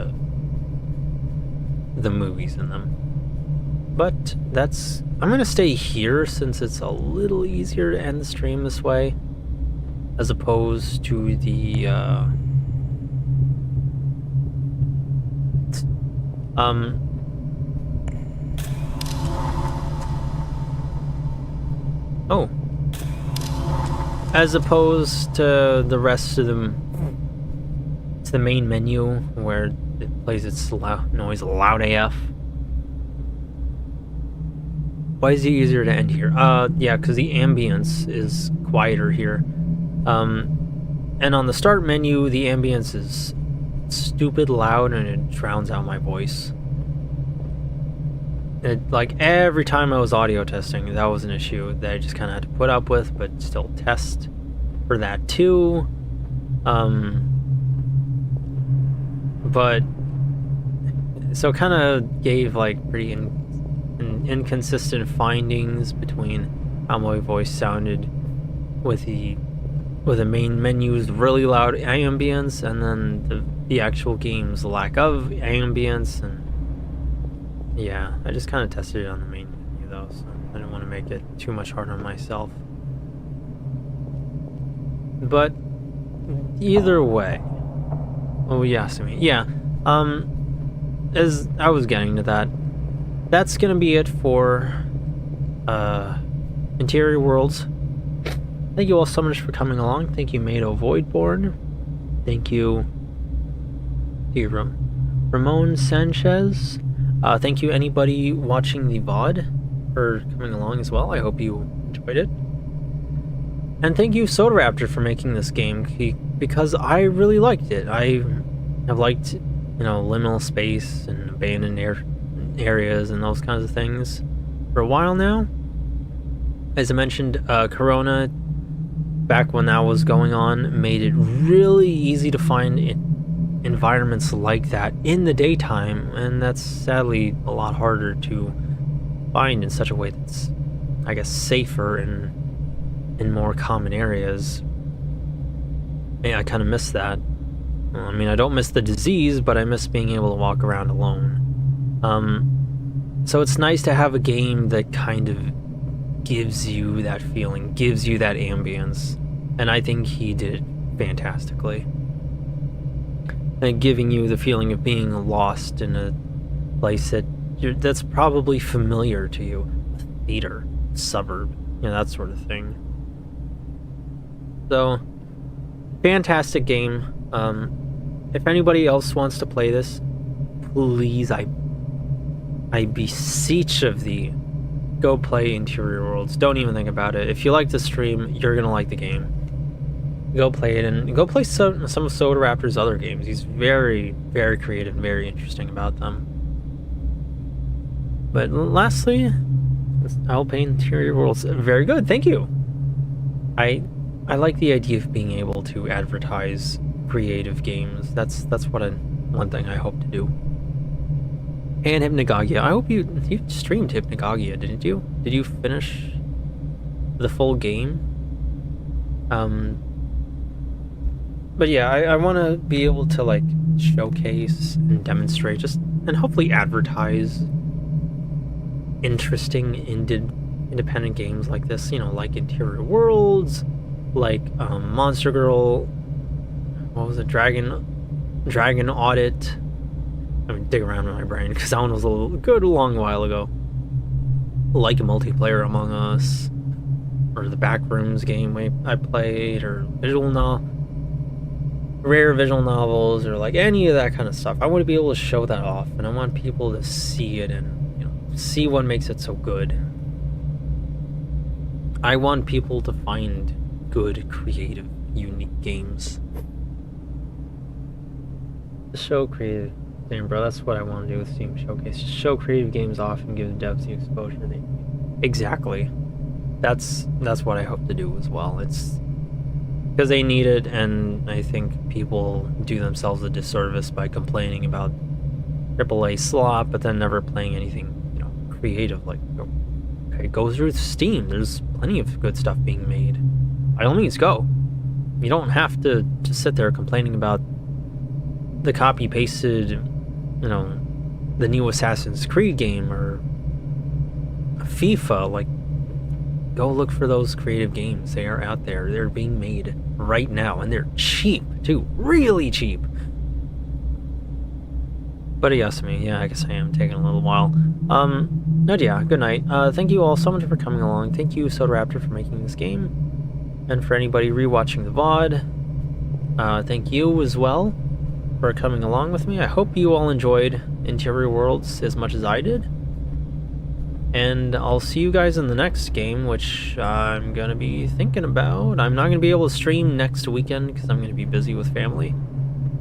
the movies in them. But that's... I'm gonna stay here since it's a little easier to end the stream this way, as opposed to the oh. As opposed to the rest of them. It's the main menu where it plays its noise loud AF. Why is it easier to end here? Yeah, because the ambience is quieter here. And on the start menu, the ambience is stupid loud and it drowns out my voice. Like every time I was audio testing, that was an issue that I just kind of had to put up with, but still test for that too. But so kind of gave like pretty inconsistent findings between how my voice sounded with the main menu's really loud ambience and then the actual game's lack of ambience. And yeah, I just kind of tested it on the main menu though, so I didn't want to make it too much harder on myself. But either way, oh yeah, yeah, as I was getting to that, that's gonna be it for Interior Worlds. Thank you all so much for coming along. Thank you, Mado Voidborn. Thank you, Ramon Sanchez. Thank you anybody watching the VOD for coming along as well. I hope you enjoyed it. And thank you Soda Raptor for making this game, because I really liked it. I have liked, you know, liminal space and abandoned areas and those kinds of things for a while now. As I mentioned, Corona, back when that was going on, made it really easy to find environments like that in the daytime, and that's sadly a lot harder to find in such a way that's, I guess, safer and in more common areas yeah, I kind of miss that. I mean, I don't miss the disease, but I miss being able to walk around alone. So it's nice to have a game that kind of gives you that feeling, gives you that ambience, and I think he did it fantastically. And giving you the feeling of being lost in a place that's probably familiar to you, a theater, suburb, that sort of thing. So, fantastic game. If anybody else wants to play this, please, I beseech of thee, go play Interior Worlds. Don't even think about it. If you like the stream, you're gonna like the game. Go play it, and go play some of Soda Raptor's other games. He's very, very creative, very interesting about them. But lastly, I'll play Interior Worlds. Very good, thank you. I like the idea of being able to advertise creative games. That's one thing I hope to do. And Hypnagogia. I hope you streamed Hypnagogia, didn't you? Did you finish the full game? But yeah, I want to be able to like showcase and demonstrate and hopefully advertise interesting independent games like this, like Interior Worlds, like Monster Girl, what was it, Dragon Audit. I mean, dig around in my brain because that one was a long while ago. Like a Multiplayer Among Us, or the Backrooms game I played, or rare visual novels, or like any of that kind of stuff. I want to be able to show that off, and I want people to see it and see what makes it so good. I want people to find good, creative, unique games. Show creative. Damn, bro, that's what I want to do with Steam Showcase. Just show creative games off and give the devs the exposure they need. Exactly. That's what I hope to do as well. It's because they need it, and I think people do themselves a disservice by complaining about AAA slop, but then never playing anything, creative. Like, okay, go through Steam. There's plenty of good stuff being made. By all means, go. You don't have to just sit there complaining about the copy-pasted, the new Assassin's Creed game or FIFA. Like, go look for those creative games. They are out there. They're being made right now, and they're cheap too, really cheap. But yes, I guess I am taking a little while. But yeah, good night. Thank you all so much for coming along. Thank you, Soda Raptor, for making this game, and for anybody rewatching the VOD. Thank you as well for coming along with me. I hope you all enjoyed Interior Worlds as much as I did. And I'll see you guys in the next game, which I'm going to be thinking about. I'm not going to be able to stream next weekend because I'm going to be busy with family.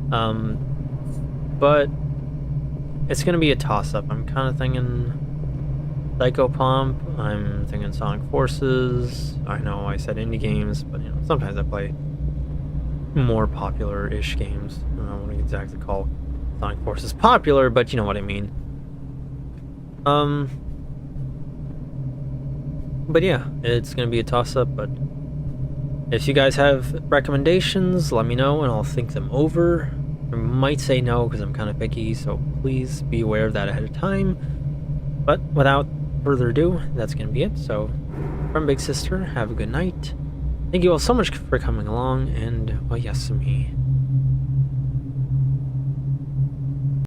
But it's going to be a toss-up. I'm kind of thinking Psycho Pump. I'm thinking Sonic Forces. I know I said indie games, but sometimes I play more popular-ish games. I don't know what to exactly call Sonic Forces popular, but you know what I mean. But yeah, it's gonna be a toss-up, but if you guys have recommendations, let me know and I'll think them over. I might say no because I'm kind of picky, so please be aware of that ahead of time. But without further ado, that's gonna be it. So from Big Sister, have a good night. Thank you all so much for coming along, and well, yes, me.